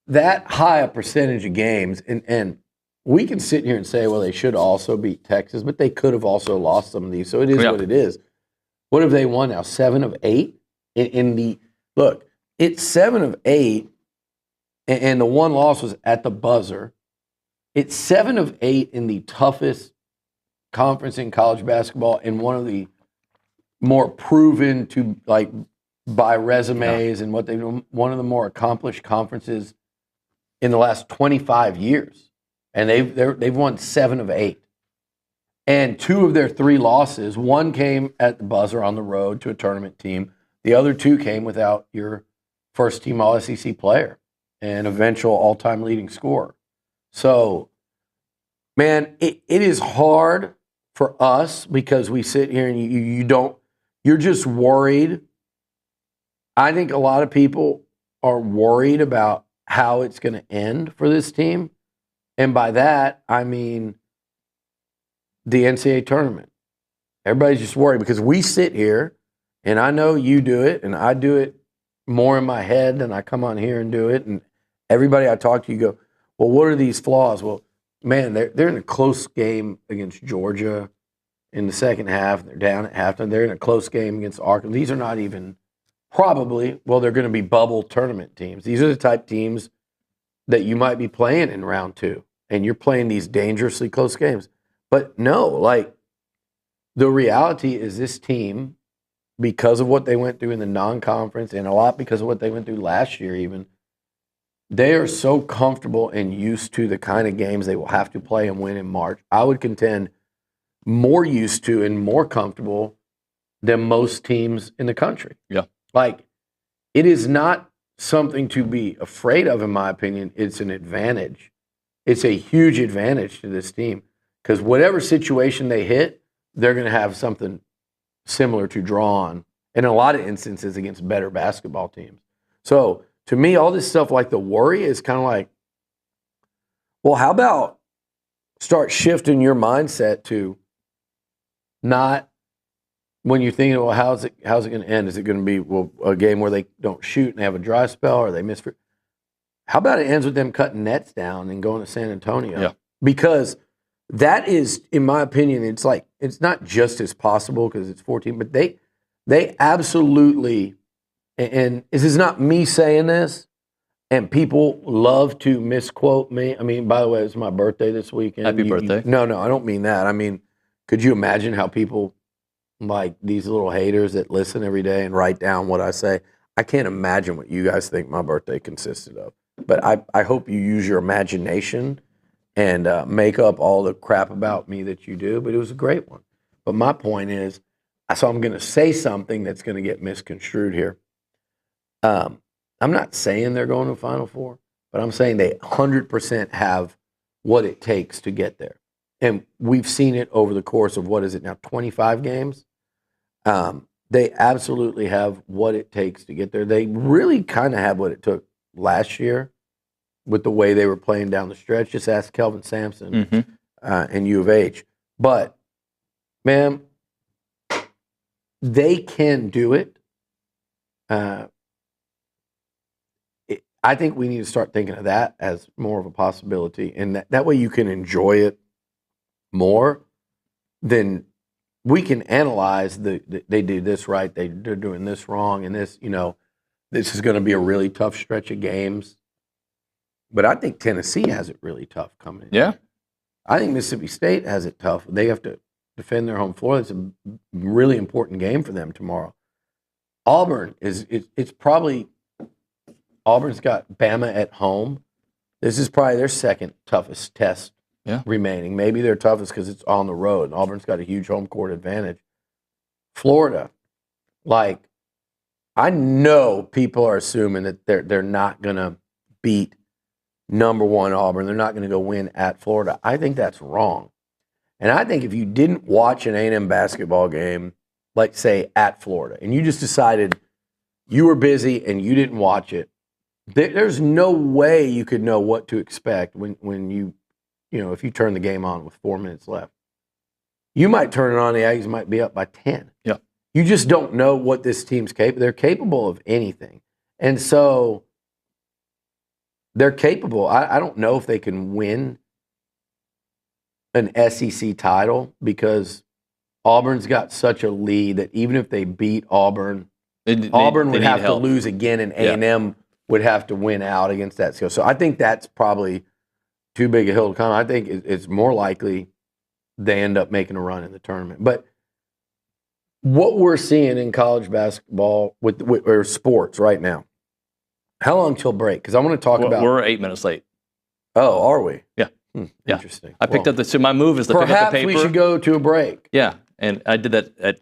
that high a percentage of games, and we can sit here and say, well, they should also beat Texas, but they could have also lost some of these. So it is what it is. What have they won now? 7 of 8 look. It's 7 of 8, and the one loss was at the buzzer. It's 7 of 8 in the toughest conference in college basketball, and one of the more proven to by resumes and what they do, one of the more accomplished conferences in the last 25 years. And they've won 7 of 8. And 2 of their 3 losses, one came at the buzzer on the road to a tournament team. The other 2 came without your first team All-SEC player and eventual all-time leading scorer. So, man, it is hard for us because we sit here and you're just worried. I think a lot of people are worried about how it's going to end for this team. And by that, I mean the NCAA tournament. Everybody's just worried because we sit here, and I know you do it, and I do it more in my head than I come on here and do it. And everybody I talk to, you go, well, what are these flaws? Well, man, they're in a close game against Georgia in the second half. They're down at halftime. They're in a close game against Arkansas. These are not even they're going to be bubble tournament teams. These are the type teams that you might be playing in round 2, and you're playing these dangerously close games. But no, the reality is this team, because of what they went through in the non-conference and a lot because of what they went through last year even, they are so comfortable and used to the kind of games they will have to play and win in March. I would contend more used to and more comfortable than most teams in the country. Yeah. It is not something to be afraid of, in my opinion. It's an advantage. It's a huge advantage to this team because whatever situation they hit, they're going to have something similar to draw on in a lot of instances against better basketball teams. So to me, all this stuff like the worry is kind of like, well, how about start shifting your mindset to not when you're thinking, well, how's it going to end? Is it going to be a game where they don't shoot and they have a dry spell or they miss? How about it ends with them cutting nets down and going to San Antonio? Yeah. Because that is, in my opinion, it's not just as possible because it's 14, but they absolutely, and this is not me saying this, and people love to misquote me. I mean, by the way, it's my birthday this weekend. Happy birthday. No, I don't mean that. I mean, could you imagine how people like these little haters that listen every day and write down what I say? I can't imagine what you guys think my birthday consisted of. But I hope you use your imagination and make up all the crap about me that you do. But it was a great one. But my point is, so I'm going to say something that's going to get misconstrued here. I'm not saying they're going to Final Four, but I'm saying they 100% have what it takes to get there. And we've seen it over the course of, 25 games? They absolutely have what it takes to get there. They really kind of have what it took last year with the way they were playing down the stretch. Just ask Kelvin Sampson and U of H. But, man, they can do it. I think we need to start thinking of that as more of a possibility. And that way you can enjoy it more than we can analyze they did this right, they're doing this wrong, and this, this is going to be a really tough stretch of games. But I think Tennessee has it really tough coming in. Yeah. I think Mississippi State has it tough. They have to defend their home floor. It's a really important game for them tomorrow. Auburn it's probably Auburn's got Bama at home. This is probably their second toughest test remaining. Maybe their toughest because it's on the road. Auburn's got a huge home court advantage. Florida, I know people are assuming that they're not going to beat number one Auburn. They're not going to go win at Florida. I think that's wrong. And I think if you didn't watch an A&M basketball game, like say at Florida, and you just decided you were busy and you didn't watch it, there's no way you could know what to expect when you if you turn the game on with 4 minutes left. You might turn it on, the Aggies might be up by 10. Yeah. You just don't know what this team's capable. They're capable of anything. And so they're capable. I don't know if they can win an SEC title because Auburn's got such a lead that even if they beat Auburn, Auburn would have to lose again and A&M would have to win out against that skill. So I think that's probably too big a hill to climb. I think it's more likely they end up making a run in the tournament. But what we're seeing in college basketball or sports right now, how long till break? Because I want to talk about. We're 8 minutes late. Oh, are we? Yeah. Yeah. Interesting. I picked up so my move is to pick up the paper. Perhaps we should go to a break. Yeah, and I did that at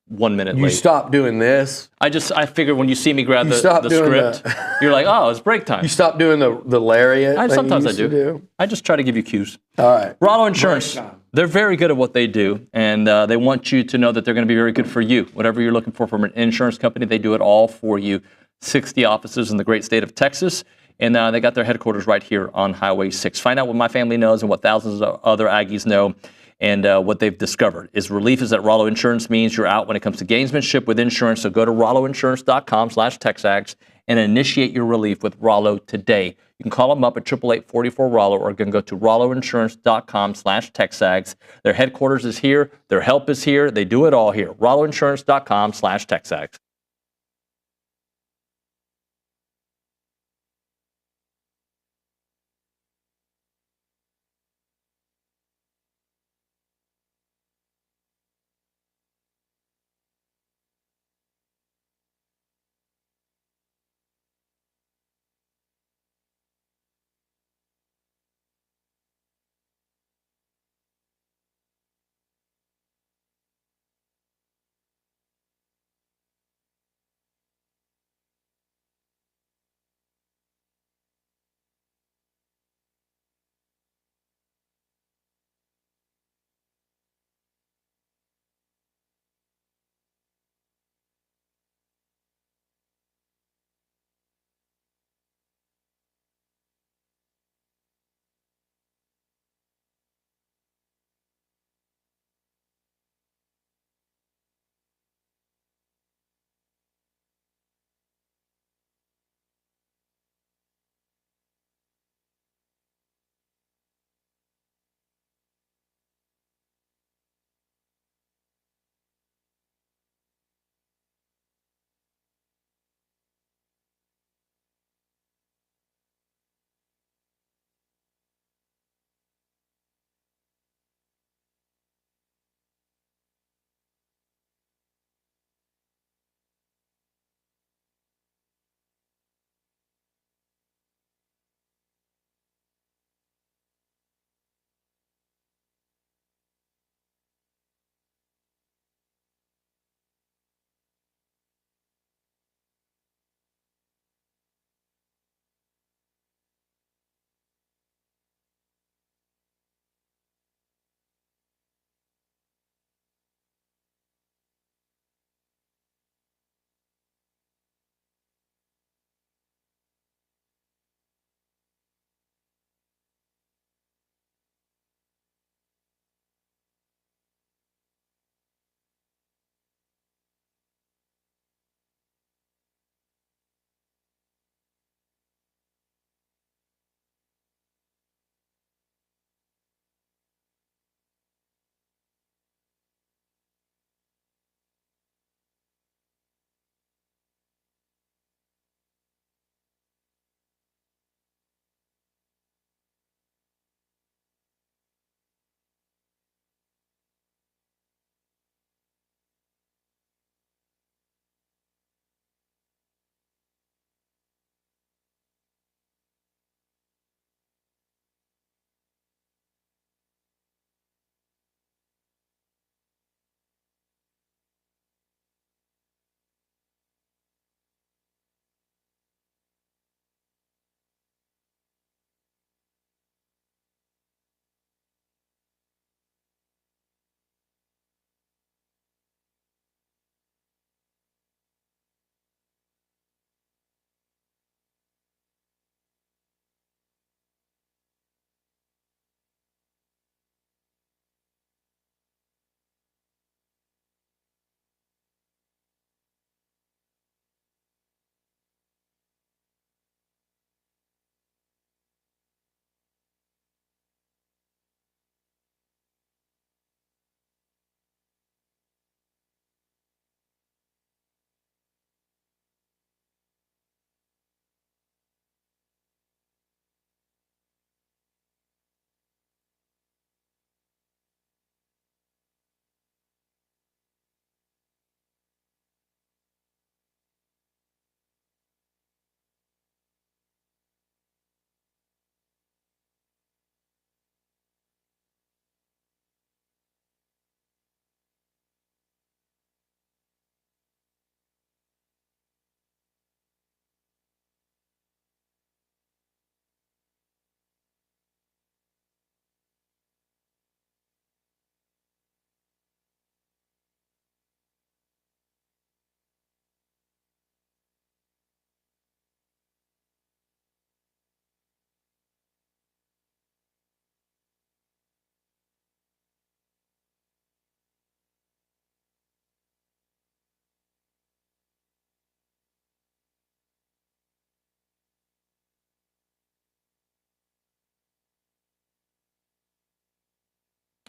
1 minute late. You stopped doing this. I figured when you see me grab the script, you're like, oh, it's break time. You stopped doing the lariat. Sometimes I do. I just try to give you cues. All right. Rollo Insurance, they're very good at what they do, and they want you to know that they're going to be very good for you. Whatever you're looking for from an insurance company, they do it all for you. 60 offices in the great state of Texas, and they got their headquarters right here on Highway 6. Find out what my family knows and what thousands of other Aggies know. And what they've discovered is relief is that Rollo Insurance means you're out when it comes to gamesmanship with insurance. So go to rolloinsurance.com/TexAgs and initiate your relief with Rollo today. You can call them up at 888-44-ROLLO or you can go to rolloinsurance.com/TexAgs. Their headquarters is here. Their help is here. They do it all here. rolloinsurance.com/TexAgs.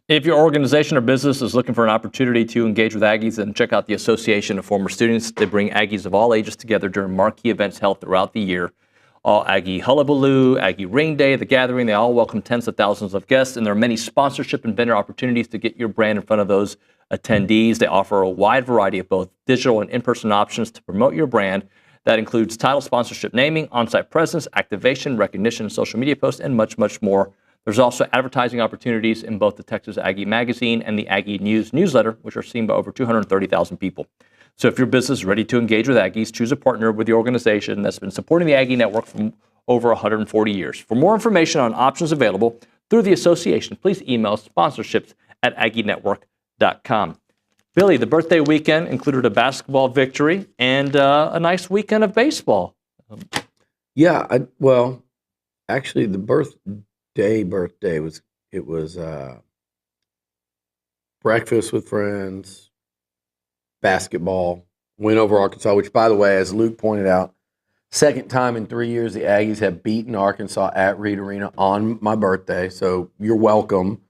If your organization or business is looking for an opportunity to engage with Aggies, then check out the Association of Former Students. They bring Aggies of all ages together during marquee events held throughout the year. All Aggie Hullabaloo, Aggie Ring Day, The Gathering, they all welcome tens of thousands of guests, and there are many sponsorship and vendor opportunities to get your brand in front of those attendees. They offer a wide variety of both digital and in-person options to promote your brand. That includes title sponsorship naming, on-site presence, activation, recognition, social media posts, and much, much more. There's also advertising opportunities in both the Texas Aggie Magazine and the Aggie News newsletter, which are seen by over 230,000 people. So if your business is ready to engage with Aggies, choose a partner with the organization that's been supporting the Aggie Network for over 140 years. For more information on options available through the association, please email sponsorships@aggienetwork.com. Billy, the birthday weekend included a basketball victory and a nice weekend of baseball. Yeah, well, actually, the birthday was breakfast with friends, basketball, win over Arkansas, which, by the way, as Luke pointed out, second time in 3 years the Aggies have beaten Arkansas at Reed Arena on my birthday. So you're welcome,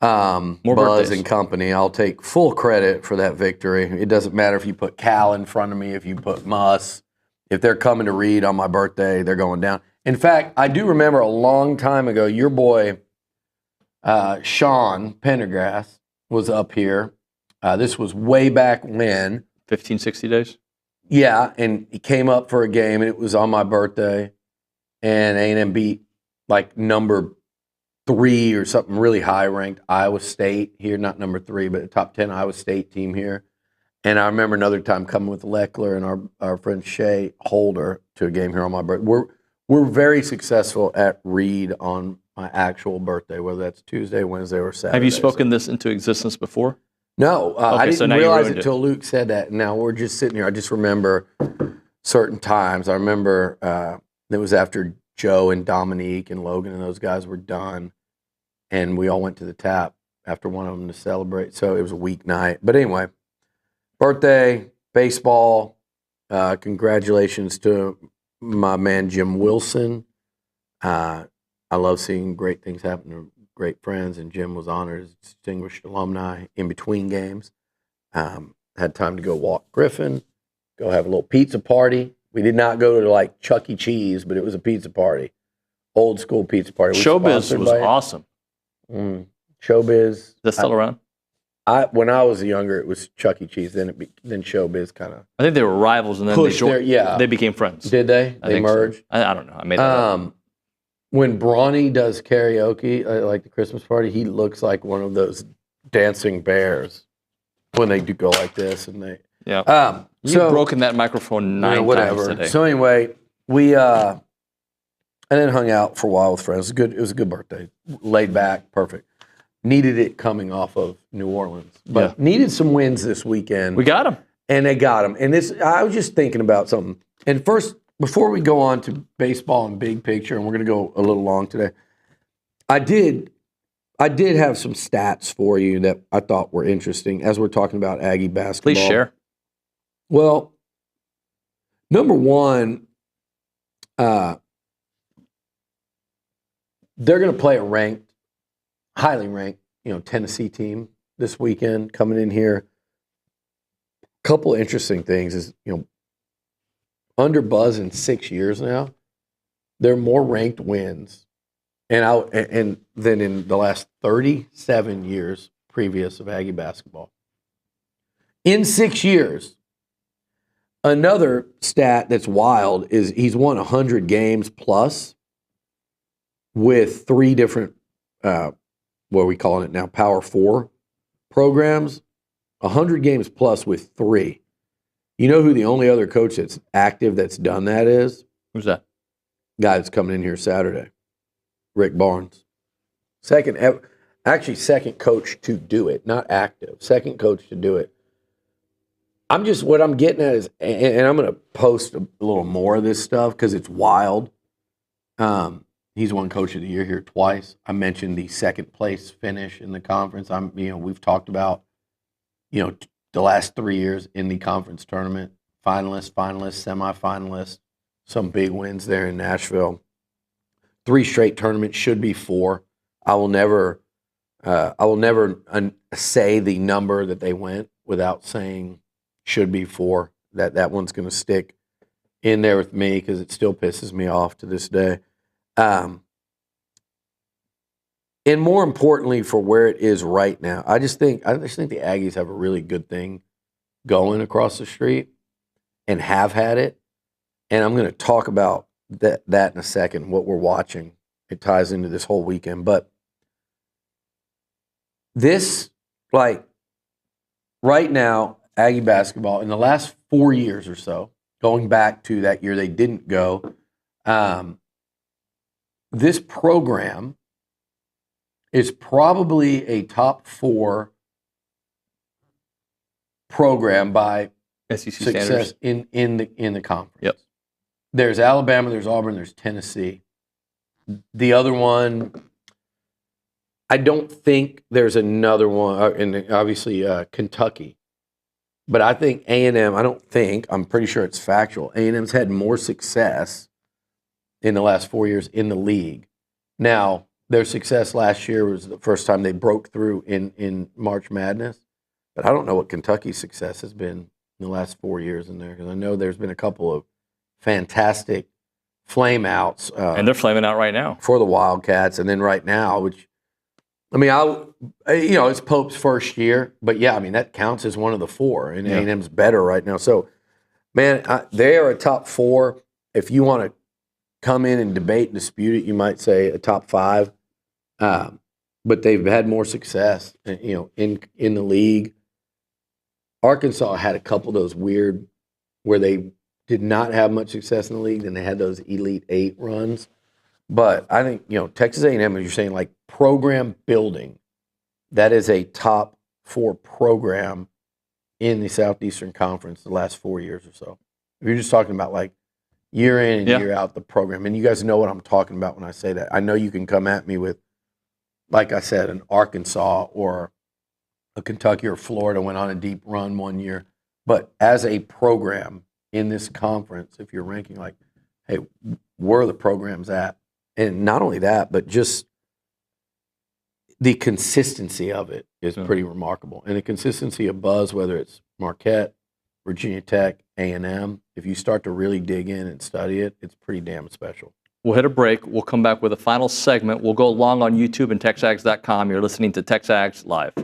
More Buzz birthdays. and company. I'll take full credit for that victory. It doesn't matter if you put Cal in front of me, if you put Muss. If they're coming to Reed on my birthday, they're going down. In fact, I do remember a long time ago, your boy Sean Pendergrass was up here. This was way back when. 15, 60 days? Yeah, and he came up for a game, and it was on my birthday. And A&M beat like number 3 or something really high-ranked Iowa State here. Not number 3, but a top 10 Iowa State team here. And I remember another time coming with Leckler and our friend Shay Holder to a game here on my birthday. We're very successful at Reed on my actual birthday, whether that's Tuesday, Wednesday, or Saturday. Have you spoken this into existence before? No, I Okay, so didn't now you realize ruined it it. until Luke said that. Now we're just sitting here. I just remember certain times. I remember it was after Joe and Dominique and Logan and those guys were done, and we all went to the tap after one of them to celebrate. So it was a weeknight. But anyway, birthday, baseball. Congratulations to my man Jim Wilson. I love seeing great things happen to great friends, and Jim was honored as distinguished alumni in between games. Had time to go walk Griffin, go have a little pizza party. We did not go to like Chuck E. Cheese, but it was a pizza party, old school pizza party. Showbiz was awesome. Showbiz. Is that still around? When I was younger, it was Chuck E. Cheese. Then Showbiz kind of. I think they were rivals, and then they became friends. Did they? I They think so. merged. I don't know. I made that up. When Brawny does karaoke, like the Christmas party, he looks like one of those dancing bears when they do go like this, and they. Yeah. You've So broken that microphone 9 times today. So anyway, we and then hung out for a while with friends. It was a good birthday. Laid back, perfect. Needed it coming off of New Orleans, but needed some wins this weekend. We got them, and they got them. And I was just thinking about something. And first, before we go on to baseball and big picture, and we're going to go a little long today, I did have some stats for you that I thought were interesting as we're talking about Aggie basketball. Please share. Well, number one, they're going to play a highly ranked, Tennessee team this weekend coming in here. A couple of interesting things is, under Buzz in 6 years now, there are more ranked wins and than in the last 37 years previous of Aggie basketball. In 6 years. Another stat that's wild is he's won 100 games plus with 3 different, what are we calling it now, Power 4 programs. 100 games plus with 3. You know who the only other coach that's active that's done that is? Who's that? Guy that's coming in here Saturday. Rick Barnes. Second coach to do it, not active. Second coach to do it. What I'm getting at is, and I'm going to post a little more of this stuff because it's wild. He's won Coach of the Year here twice. I mentioned the second place finish in the conference. We've talked about, the last 3 years in the conference tournament, finalists, semifinalists, some big wins there in Nashville. 3 straight tournaments, should be 4. I will never I will never say the number that they went without saying should be 4. That one's going to stick in there with me because it still pisses me off to this day. And more importantly, for where it is right now, I just think the Aggies have a really good thing going across the street and have had it. And I'm going to talk about that in a second, what we're watching. It ties into this whole weekend. But this, like, right now, Aggie basketball, in the last 4 years or so, going back to that year they didn't go, this program is probably a top 4 program by SEC success standards. in the conference. Yep. There's Alabama, there's Auburn, there's Tennessee. The other one, I don't think there's another one, and obviously Kentucky. But I think A&M, I'm pretty sure it's factual. A&M's had more success in the last 4 years in the league. Now, their success last year was the first time they broke through in March Madness. But I don't know what Kentucky's success has been in the last 4 years in there, because I know there's been a couple of fantastic flame outs. And they're flaming out right now. For the Wildcats. And then right now, which, I mean, it's Pope's first year, but yeah, I mean, that counts as one of the 4, and Yeah. A&M's better right now. So, man, they are a top 4. If you want to come in and debate and dispute it, you might say a top 5. But they've had more success, in the league. Arkansas had a couple of those weird where they did not have much success in the league, and they had those Elite 8 runs. But I think, Texas A&M, as you're saying, like program building, that is a top 4 program in the Southeastern Conference the last 4 years or so. If you're just talking about like year in and year out the program, and you guys know what I'm talking about when I say that. I know you can come at me with, like I said, an Arkansas or a Kentucky or Florida went on a deep run one year. But as a program in this conference, if you're ranking like, hey, where are the programs at? And not only that, but just the consistency of it is pretty remarkable. And the consistency of buzz, whether it's Marquette, Virginia Tech, A&M, if you start to really dig in and study it, it's pretty damn special. We'll hit a break. We'll come back with a final segment. We'll go along on YouTube and TexAgs.com. You're listening to TexAgs Live.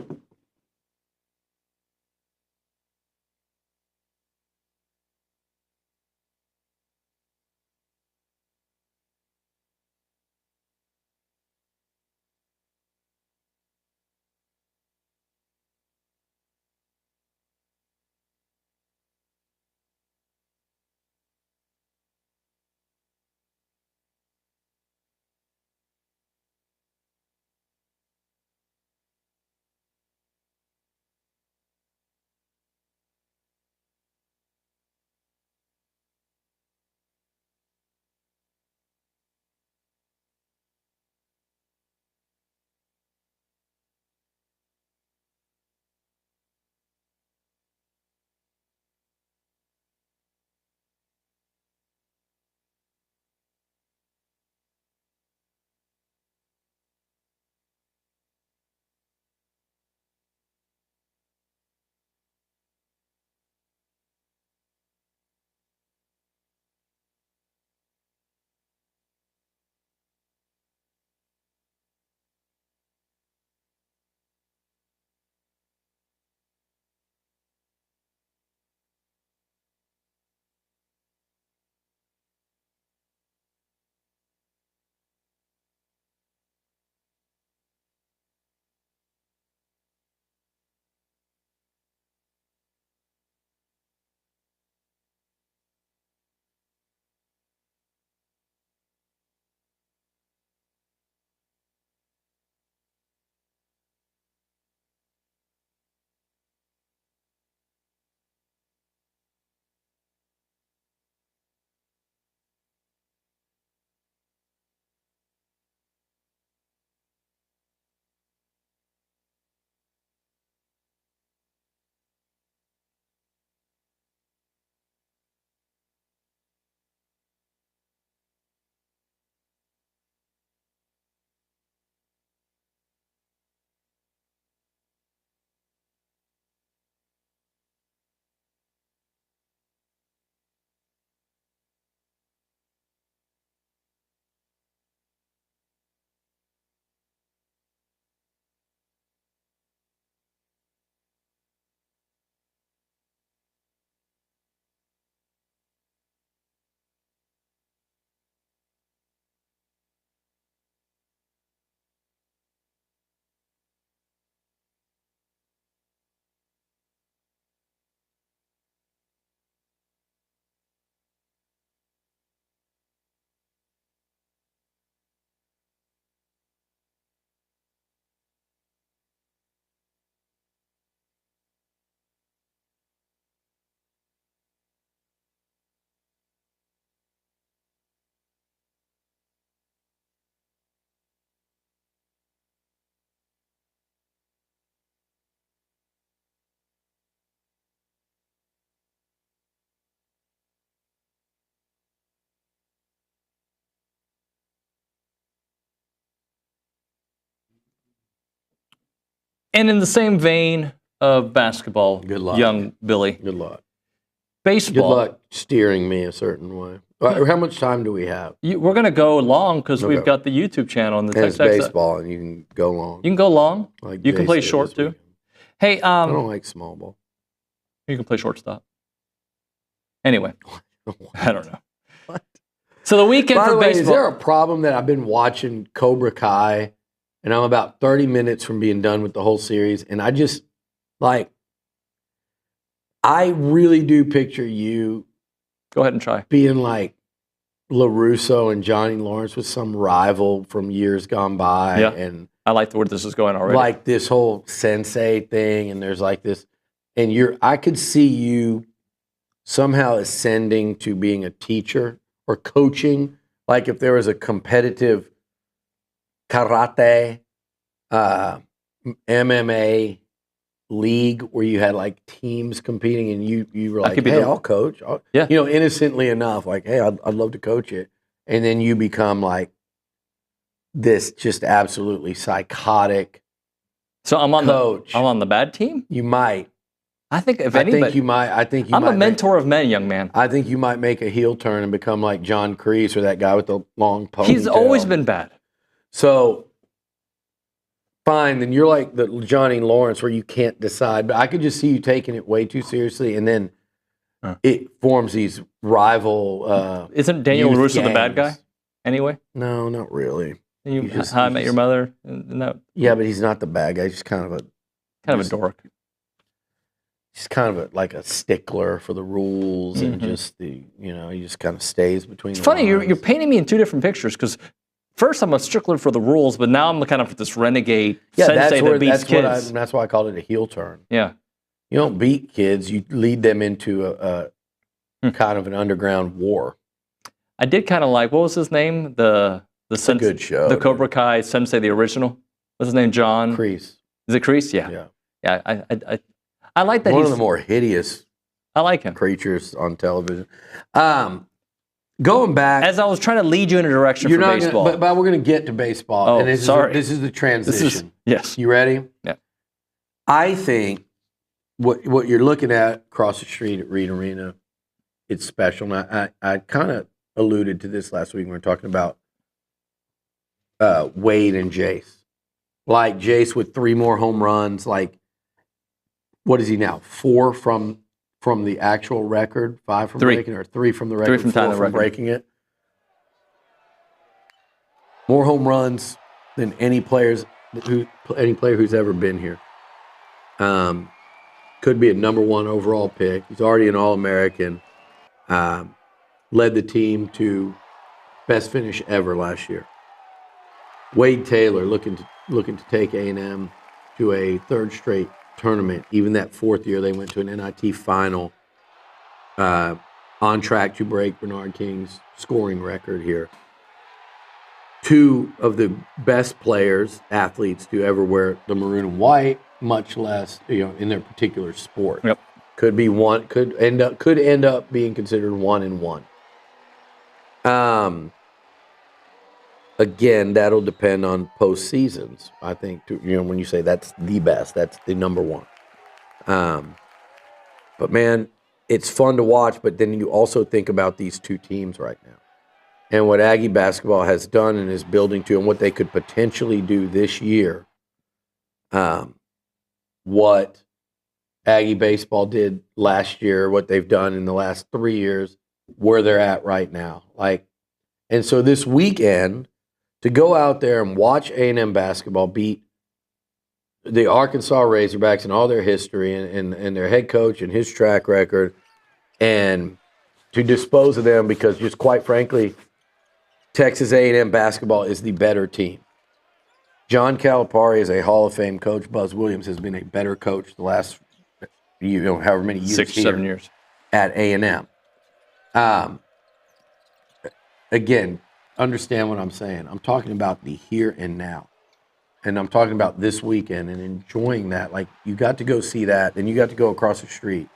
And in the same vein of basketball, Good luck. young Billy. Good luck. Baseball. Good luck steering me a certain way. How much time do we have? We're going to go long because Okay. we've got the YouTube channel and the And it's TexAgs. baseball, and you can go long. You can go long. Like You can Jace play did short this too. weekend. Hey, I don't like small ball. you can play shortstop. Anyway, I don't know. What? So the weekend By for the way, baseball. is there a problem that I've been watching Cobra Kai, and I'm about 30 minutes from being done with the whole series, and I just, like, I really do picture you. Go ahead and try. Being like LaRusso and Johnny Lawrence with some rival from years gone by. Yeah. And I like where this is going already. like this whole sensei thing, and there's like this, and I could see you somehow ascending to being a teacher or coaching. Like if there was a competitive karate, MMA league where you had like teams competing, and you were like, hey, I'll coach. Yeah. You know, innocently enough, like, hey, I'd love to coach it. And then you become like this just absolutely psychotic So I'm on coach. I'm on the bad team. You might. I think if I anybody, think you might. I'm a mentor of men, young man. I think you might make a heel turn and become like John Kreese or that guy with the long ponytail. He's always been bad. So, fine, then you're like the Johnny Lawrence where you can't decide. But I could just see you taking it way too seriously, and then it forms these rival. Isn't Daniel youth LaRusso the bad gangs. guy? Anyway, No, not really. you, just- How I you Met Your just- Mother. No, Yeah, but he's not the bad guy. He's just kind of a dork. He's kind of like a stickler for the rules and just he just kind of stays between. It's the funny, lines. you're painting me in two different pictures because first I'm a stickler for the rules, but now I'm kind of this renegade sensei that beats kids. That's why I called it a heel turn. Yeah. You don't beat kids; you lead them into a kind of an underground war. I did kind of like, what was his name? The good show, The Cobra Kai sensei, the original. What's his name? John Kreese. Is it Kreese? Yeah. Yeah. I like that. One he's of the more hideous. I like him. Creatures on television. Going back, as I was trying to lead you in a direction for baseball. but we're going to get to baseball. Oh, and this sorry. This is the transition. Yes. You ready? Yeah. I think what you're looking at across the street at Reed Arena, it's special. And I kind of alluded to this last week when we were talking about Wade and Jace. Like Jace with 3 more home runs. Like, what is he now? 4 from the actual record, 5 from 3. breaking, or 3 from the record, 3 from 4 tying the from record. breaking it. More home runs than any player who's ever been here. Could be a number 1 overall pick. He's already an All-American. Led the team to best finish ever last year. Wade Taylor looking to take A&M to a 3rd straight tournament. Even that 4th year, they went to an NIT final. On track to break Bernard King's scoring record here. 2 of the best players, athletes to ever wear the maroon and white, much less in their particular sport. Yep. Could end up being considered 1-1. Again, that'll depend on postseasons. I think when you say that's the best, that's the number 1. But man, it's fun to watch. But then you also think about these 2 teams right now, and what Aggie basketball has done and is building to, and what they could potentially do this year. What Aggie baseball did last year, what they've done in the last 3 years, where they're at right now. And so this weekend, to go out there and watch A&M basketball beat the Arkansas Razorbacks and all their history and their head coach and his track record, and to dispose of them because just quite frankly, Texas A&M basketball is the better team. John Calipari is a Hall of Fame coach. Buzz Williams has been a better coach the last however many years 6 or 7 years at A&M. Again, understand what I'm saying. I'm talking about the here and now. And I'm talking about this weekend and enjoying that. Like, you got to go see that, then you got to go across the street,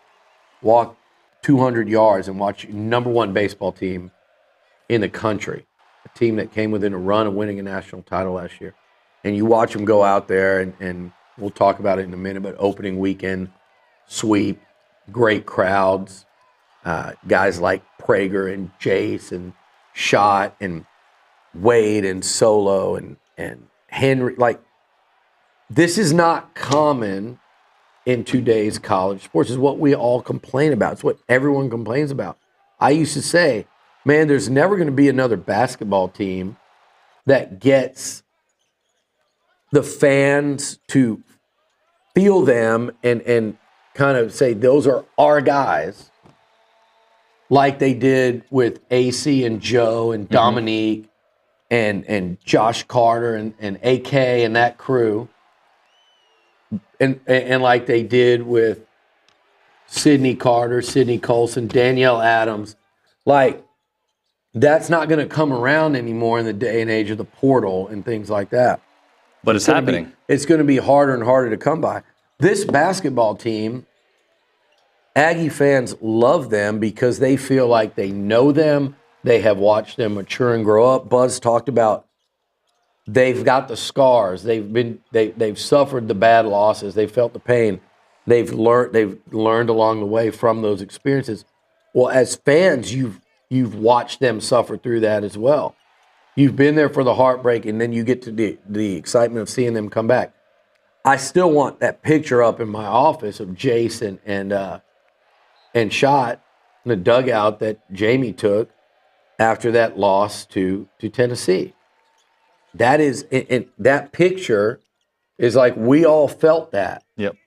walk 200 yards and watch number 1 baseball team in the country, a team that came within a run of winning a national title last year. And you watch them go out there and We'll talk about it in a minute, but opening weekend sweep, great crowds, guys like Prager and Jace and Schott and Wade and Solo and Henry. Like, this is not common in today's college sports. Is what we all complain about. It's what everyone complains about. I used to say, man, there's never going to be another basketball team that gets the fans to feel them and kind of say, those are our guys, like they did with AC and Joe and Dominique and Josh Carter and AK and that crew. And like they did with Sidney Carter, Sidney Colson, Danielle Adams. Like, that's not going to come around anymore in the day and age of the portal and things like that. But it's happening. It's going to be harder and harder to come by. This basketball team, Aggie fans love them because they feel like they know them. They have watched them mature and grow up. Buzz talked about they've got the scars. They've suffered the bad losses. They've felt the pain. They've learned along the way from those experiences. Well, as fans, you've watched them suffer through that as well. You've been there for the heartbreak, and then you get to the excitement of seeing them come back. I still want that picture up in my office of Jason and Schott in the dugout that Jamie took after that loss to Tennessee. That is, and that picture is like we all felt that. Yep.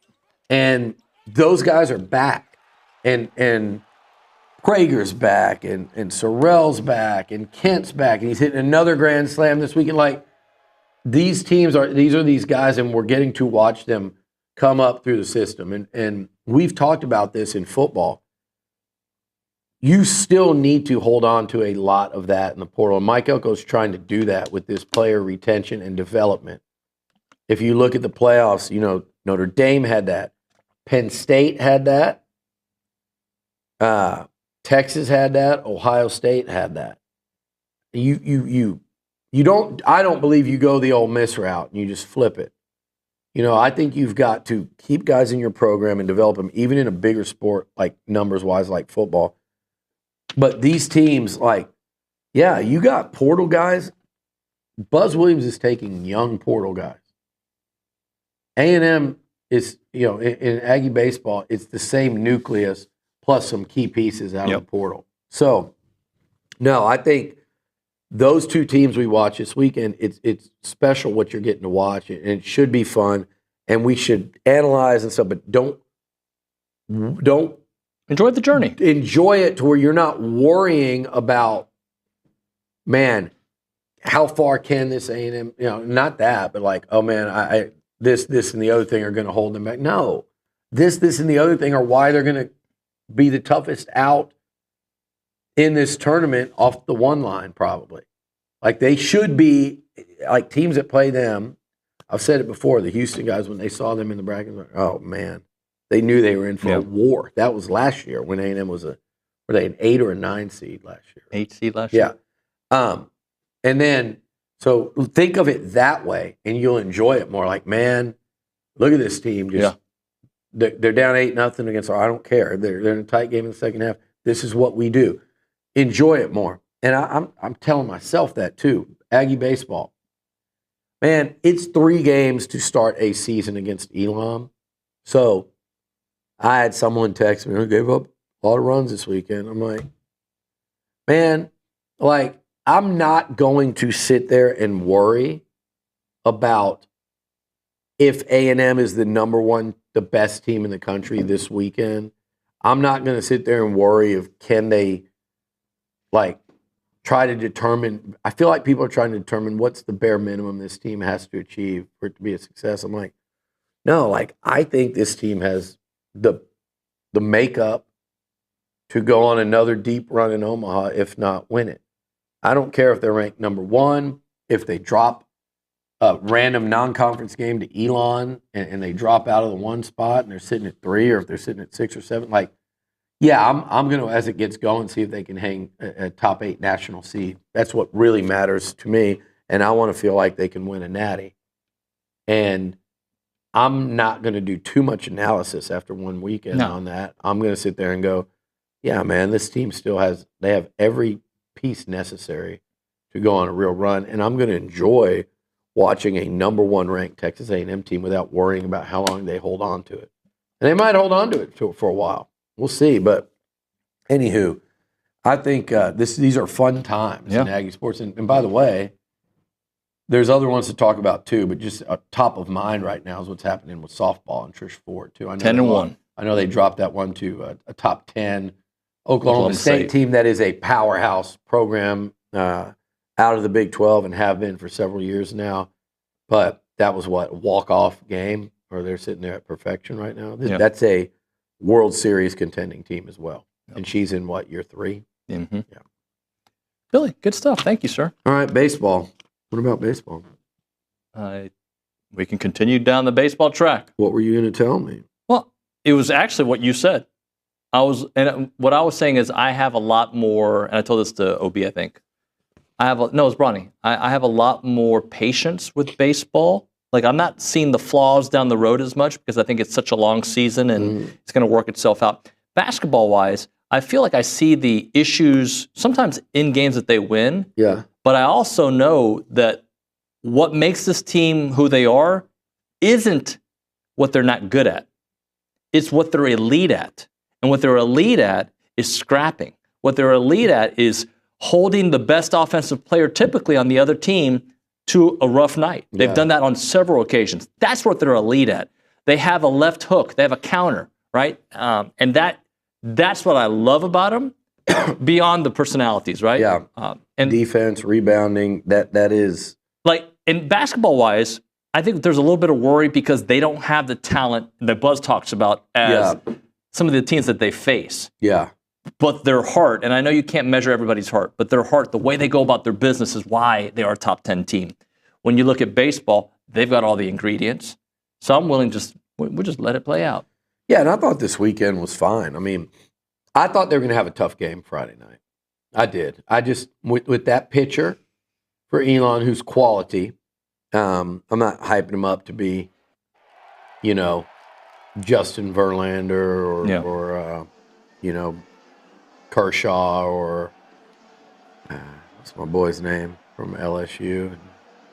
And those guys are back, and Prager's back, and Sorrell's back, and Kent's back, and he's hitting another grand slam this weekend. Like, these guys, and we're getting to watch them come up through the system. And we've talked about this in football. You still need to hold on to a lot of that in the portal. And Mike Elko's trying to do that with this player retention and development. If you look at the playoffs, Notre Dame had that. Penn State had that. Texas had that. Ohio State had that. You don't. I don't believe you go the Ole Miss route and you just flip it. I think you've got to keep guys in your program and develop them, even in a bigger sport, like numbers-wise, like football. But these teams, you got portal guys. Buzz Williams is taking young portal guys. A&M is, in Aggie baseball, it's the same nucleus plus some key pieces out of the portal. So, no, I think those two teams we watch this weekend, it's special what you're getting to watch, and it should be fun, and we should analyze and stuff, but don't enjoy the journey. Enjoy it to where you're not worrying about, man, how far can this A&M, not that, but like, oh man, this and the other thing are going to hold them back. No, this and the other thing are why they're going to be the toughest out in this tournament off the one line, probably. Like, they should be, like, teams that play them. I've said it before, the Houston guys, when they saw them in the bracket, like, oh man, they knew they were in for a war. That was last year when A&M was were they an 8 or a 9 seed last year? 8 seed last year. Yeah. And then, so think of it that way, and you'll enjoy it more. Like, man, look at this team. They're down 8-0 against. I don't care. They're in a tight game in the second half. This is what we do. Enjoy it more. And I'm telling myself that too. Aggie baseball, man. It's 3 games to start a season against Elon. So I had someone text me who gave up a lot of runs this weekend. I'm like, man, like, I'm not going to sit there and worry about if A&M is the number one, the best team in the country this weekend. I'm not going to sit there and worry if can they, like, try to determine. I feel like people are trying to determine what's the bare minimum this team has to achieve for it to be a success. I'm like, no, like, I think this team has the makeup to go on another deep run in Omaha, if not win it. I don't care if they're ranked number 1, if they drop a random non-conference game to Elon and they drop out of the 1 spot and they're sitting at 3, or if they're sitting at 6 or 7. Like, yeah, I'm going to, as it gets going, see if they can hang a top 8 national seed. That's what really matters to me, and I want to feel like they can win a natty. And I'm not going to do too much analysis after one weekend on that. I'm going to sit there and go, yeah, man, this team still they have every piece necessary to go on a real run. And I'm going to enjoy watching a number 1 ranked Texas A&M team without worrying about how long they hold on to it. And they might hold on to it for a while. We'll see. But anywho, I think these are fun times in Aggie sports. And by the way, there's other ones to talk about too, but just top of mind right now is what's happening with softball and Trish Ford too. I know 10-1. I know they dropped that one to a top 10 Oklahoma State team that is a powerhouse program out of the Big 12 and have been for several years now. But that was a walk-off game, or they're sitting there at perfection right now. That's a World Series contending team as well. And she's in year 3? Mm-hmm. Yeah. Billy, good stuff. Thank you, sir. All right, baseball. What about baseball? We can continue down the baseball track. What were you going to tell me? Well, it was actually what you said. What I was saying is I have a lot more, and I told this to OB, I think. It was Bronny. I have a lot more patience with baseball. Like, I'm not seeing the flaws down the road as much because I think it's such a long season and it's going to work itself out. Basketball-wise, I feel like I see the issues sometimes in games that they win. Yeah. But I also know that what makes this team who they are isn't what they're not good at. It's what they're elite at. And what they're elite at is scrapping. What they're elite at is holding the best offensive player typically on the other team to a rough night. They've done that on several occasions. That's what they're elite at. They have a left hook. They have a counter, right? And that's what I love about them. Beyond the personalities, right? Yeah. And defense, rebounding, that is. Like, in basketball-wise, I think there's a little bit of worry because they don't have the talent that Buzz talks about as some of the teams that they face. Yeah. But their heart, and I know you can't measure everybody's heart, but their heart, the way they go about their business is why they are a top 10 team. When you look at baseball, they've got all the ingredients. So I'm willing we'll just let it play out. Yeah, and I thought this weekend was fine. I mean, I thought they were going to have a tough game Friday night. I did. I just, with that pitcher for Elon, who's quality, I'm not hyping him up to be, Justin Verlander or Kershaw or what's my boy's name from LSU and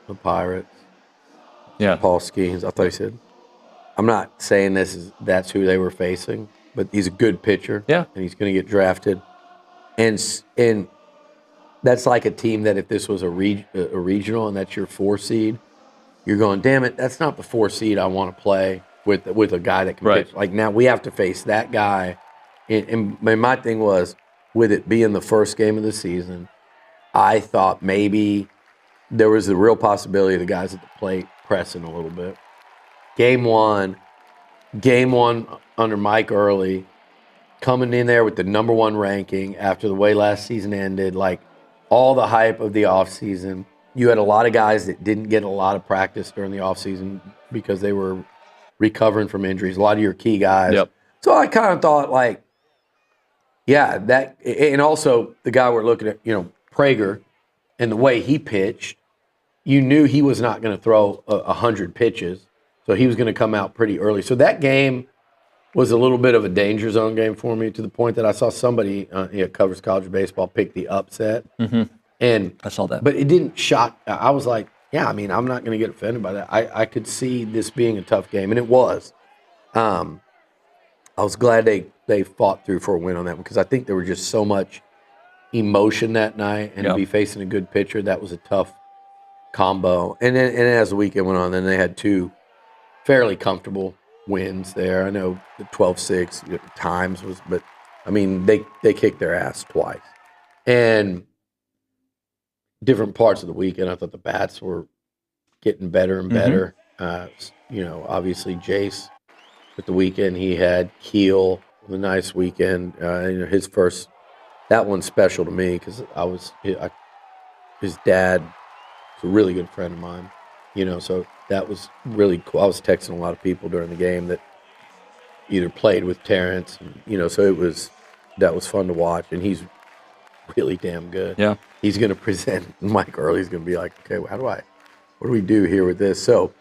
the Pirates? Yeah. Paul Skeens. I thought he said. I'm not saying that's who they were facing. But he's a good pitcher, and he's going to get drafted. And that's like a team that if this was a regional and that's your 4 seed, you're going, damn it, that's not the 4 seed I want to play with a guy that can pitch. Like, now we have to face that guy. And my thing was, with it being the first game of the season, I thought maybe there was a real possibility of the guys at the plate pressing a little bit. Game one under Mike Earley, coming in there with the number 1 ranking after the way last season ended, like all the hype of the offseason. You had a lot of guys that didn't get a lot of practice during the offseason because they were recovering from injuries, a lot of your key guys. Yep. So I kind of thought, like, yeah, that, and also the guy we're looking at, Prager, and the way he pitched, you knew he was not going to throw 100 pitches. So he was going to come out pretty early. So that game was a little bit of a danger zone game for me, to the point that I saw somebody covers college baseball pick the upset. Mm-hmm. And I saw that. But it didn't shock. I was like, yeah, I mean, I'm not going to get offended by that. I could see this being a tough game, and it was. I was glad they fought through for a win on that one, because I think there was just so much emotion that night, and to be facing a good pitcher, that was a tough combo. And then as the weekend went on, then they had 2 fairly comfortable wins there. I know the 12-6 times was, but I mean, they kicked their ass twice. And different parts of the weekend, I thought the bats were getting better and better. Obviously Jace with the weekend, he had Keel with a nice weekend. His first, that one's special to me because his dad is a really good friend of mine, so that was really cool. I was texting a lot of people during the game that either played with Terrence, so that was fun to watch, and he's really damn good. Yeah. He's going to present, Mike Earley's going to be like, okay, what do we do here with this? So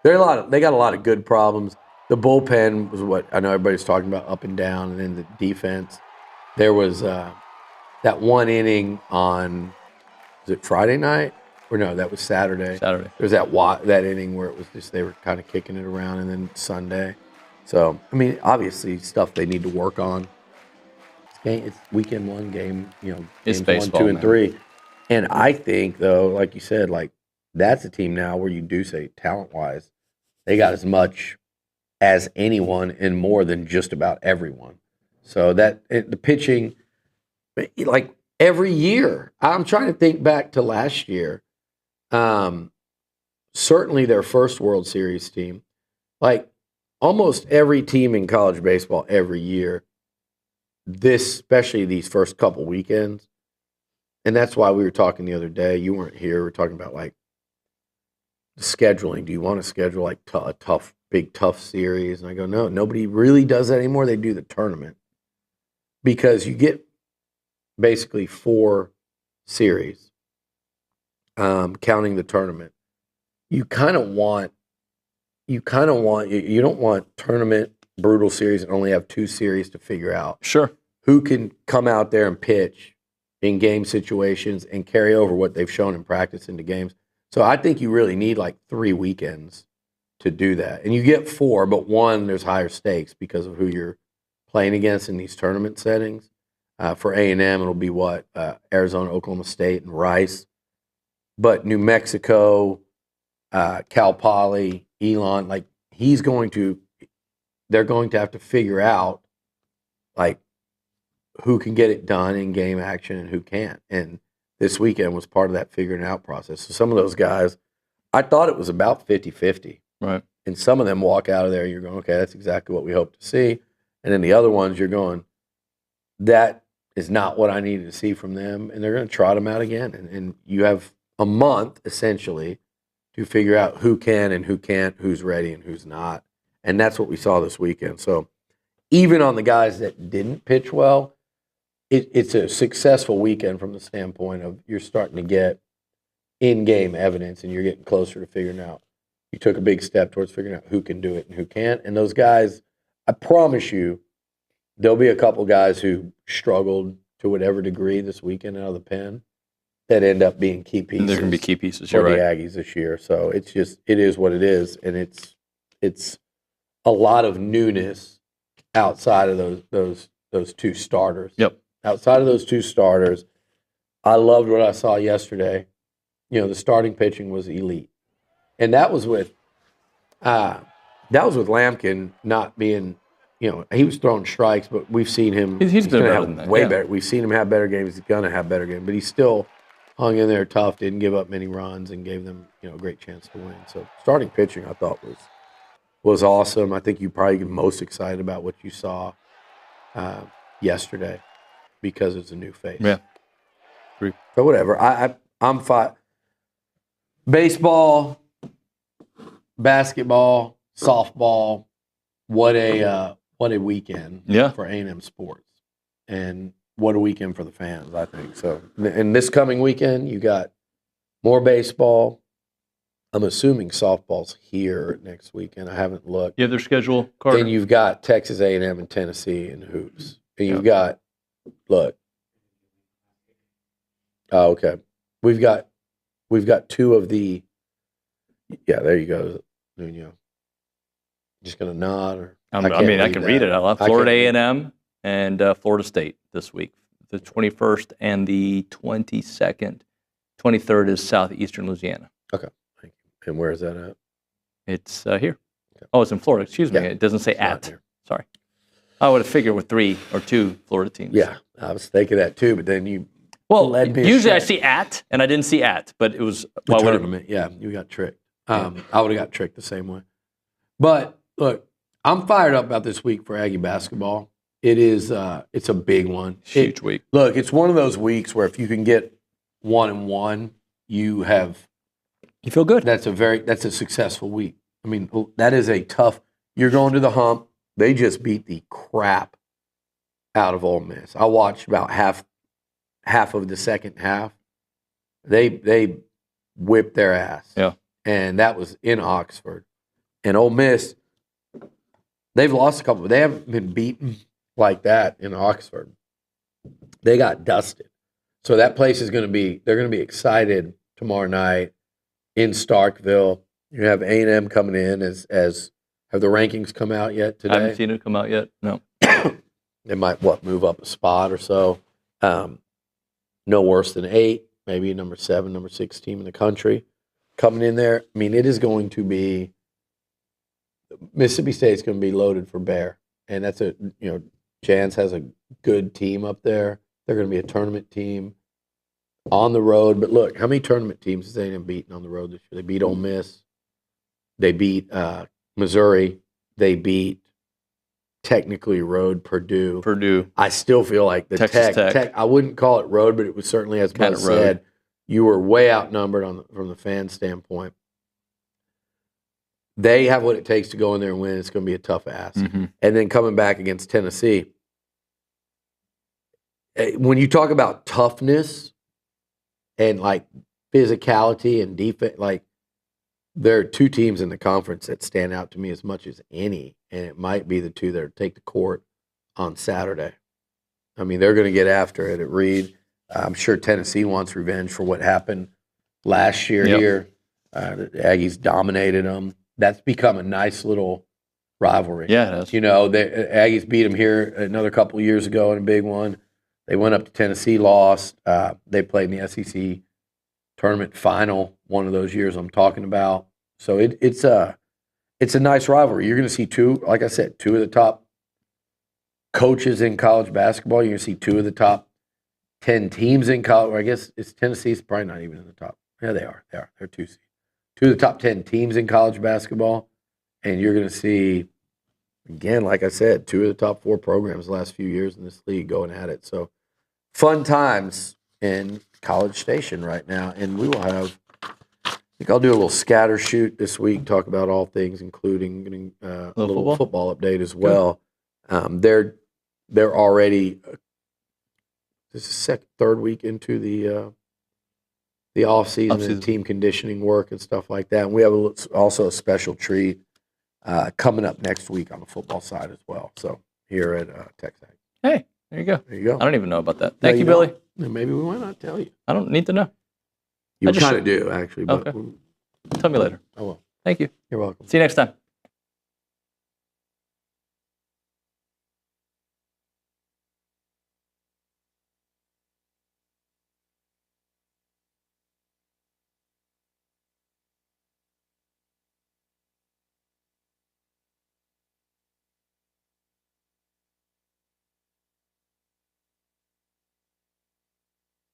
They got a lot of good problems. The bullpen was what I know everybody's talking about, up and down, and then the defense. There was that one inning on, was it Friday night? Or no, that was Saturday. Saturday. There was that inning where it was just they were kind of kicking it around, and then Sunday. So, I mean, obviously stuff they need to work on. It's weekend one game, It's games baseball, 1, 2, and man. 3. And I think, though, like you said, like that's a team now where you do say talent-wise, they got as much as anyone and more than just about everyone. So the pitching, like every year, I'm trying to think back to last year. Certainly their first World Series team, like almost every team in college baseball every year, especially these first couple weekends. And that's why we were talking the other day. You weren't here. We were talking about like the scheduling. Do you want to schedule like a big tough series? And I go, no, nobody really does that anymore. They do the tournament because you get basically 4 series, counting the tournament. You don't want tournament brutal series and only have 2 series to figure out. Sure. Who can come out there and pitch in game situations and carry over what they've shown in practice into games. So I think you really need like 3 weekends to do that. And you get 4, but 1, there's higher stakes because of who you're playing against in these tournament settings. For A&M, it'll be Arizona, Oklahoma State, and Rice. But New Mexico, Cal Poly, Elon, like they're going to have to figure out like who can get it done in game action and who can't. And this weekend was part of that figuring out process. So some of those guys, I thought it was about 50-50. Right. And some of them walk out of there, you're going, okay, that's exactly what we hope to see. And then the other ones, you're going, that is not what I needed to see from them. And they're going to trot them out again. And you have a month, essentially, to figure out who can and who can't, who's ready and who's not. And that's what we saw this weekend. So even on the guys that didn't pitch well, it's a successful weekend from the standpoint of you're starting to get in-game evidence and you're getting closer to figuring out. You took a big step towards figuring out who can do it and who can't. And those guys, I promise you, there'll be a couple guys who struggled to whatever degree this weekend out of the pen that end up being key pieces. They're going to be key pieces. For You're the right. Aggies this year. So it is what it is. And it's a lot of newness outside of those 2 starters. Yep. Outside of those 2 starters, I loved what I saw yesterday. The starting pitching was elite. And that was with Lampkin not being, he was throwing strikes, but we've seen him. He's been better than that. Way yeah. better. We've seen him have better games. He's going to have better games. But he still hung in there tough, didn't give up many runs, and gave them a great chance to win. So starting pitching, I thought was awesome. I think you probably get most excited about what you saw yesterday because it's a new face. Yeah. Agree. But whatever. I'm fine. Baseball, basketball, softball. What a weekend for A&M sports, and what a weekend for the fans, I think. So, and this coming weekend, you got more baseball. I'm assuming softball's here next weekend. I haven't looked. You have their schedule, Carter? Then you've got Texas A&M and Tennessee in hoops. And you've got, look. Oh, okay. We've got 2 of the, there you go, Nuño. Just going to nod? Or I can read it out loud. Florida A&M and Florida State this week. The 21st and the 22nd. 23rd is Southeastern Louisiana. Okay. Thank you. And where is that at? It's here. Okay. Oh, it's in Florida. Excuse me. It doesn't say at. Sorry. I would have figured with 3 or 2 Florida teams. Yeah, I was thinking that too, but then you led me usually I see at, and I didn't see at, but it was the tournament. Yeah, you got tricked. I would have got tricked the same way. But look, I'm fired up about this week for Aggie basketball. It is it's a big one. Huge week. Look, it's one of those weeks where if you can get 1-1, you feel good. That's a successful week. I mean, that is a tough. You're going to the hump. They just beat the crap out of Ole Miss. I watched about half of the second half. They whipped their ass. Yeah. And that was in Oxford. And Ole Miss, they've lost a couple. They haven't been beaten like that in Oxford. They got dusted. So that place is going to be, they're going to be excited tomorrow night in Starkville. You have A&M coming in as have the rankings come out yet today? I haven't seen it come out yet. No. They might, move up a spot or so. No worse than 8, maybe number 7, number 6 team in the country coming in there. I mean, it is going to be, Mississippi State's going to be loaded for bear. And that's Jans has a good team up there. They're going to be a tournament team on the road. But look, how many tournament teams has A&M beaten on the road this year? They beat Ole Miss. They beat Missouri. They beat technically road Purdue. I still feel like the Texas Tech. I wouldn't call it road, but it was certainly, as Buzz said, you were way outnumbered from the fan standpoint. They have what it takes to go in there and win. It's going to be a tough ask. Mm-hmm. And then coming back against Tennessee, when you talk about toughness and like physicality and defense, like there are 2 teams in the conference that stand out to me as much as any, and it might be the 2 that take the court on Saturday. I mean, they're going to get after it at Reed. I'm sure Tennessee wants revenge for what happened last year here. The Aggies dominated them. That's become a nice little rivalry. Yeah, it is. The Aggies beat them here another couple of years ago in a big one. They went up to Tennessee, lost. They played in the SEC tournament final one of those years I'm talking about. So it's a nice rivalry. You're going to see 2, like I said, 2 of the top coaches in college basketball. You're going to see 2 of the top 10 teams in college. Or I guess Tennessee's probably not even in the top. Yeah, they are. They're 2 seed. 2 of the top 10 teams in college basketball. And you're going to see, again, like I said, 2 of the top 4 programs the last few years in this league going at it. So fun times in College Station right now. And we will have, I think I'll do a little scatter shoot this week, talk about all things, including getting a little football update as well. They're already, this is third week into the off season and team conditioning work and stuff like that. And we have also a special treat coming up next week on the football side as well. So here at TexAgs. Hey, there you go. There you go. I don't even know about that. Thank you, Billy. Maybe we might not tell you. I don't need to know. You kind of do, actually. But okay. Tell me later. I will. Thank you. You're welcome. See you next time.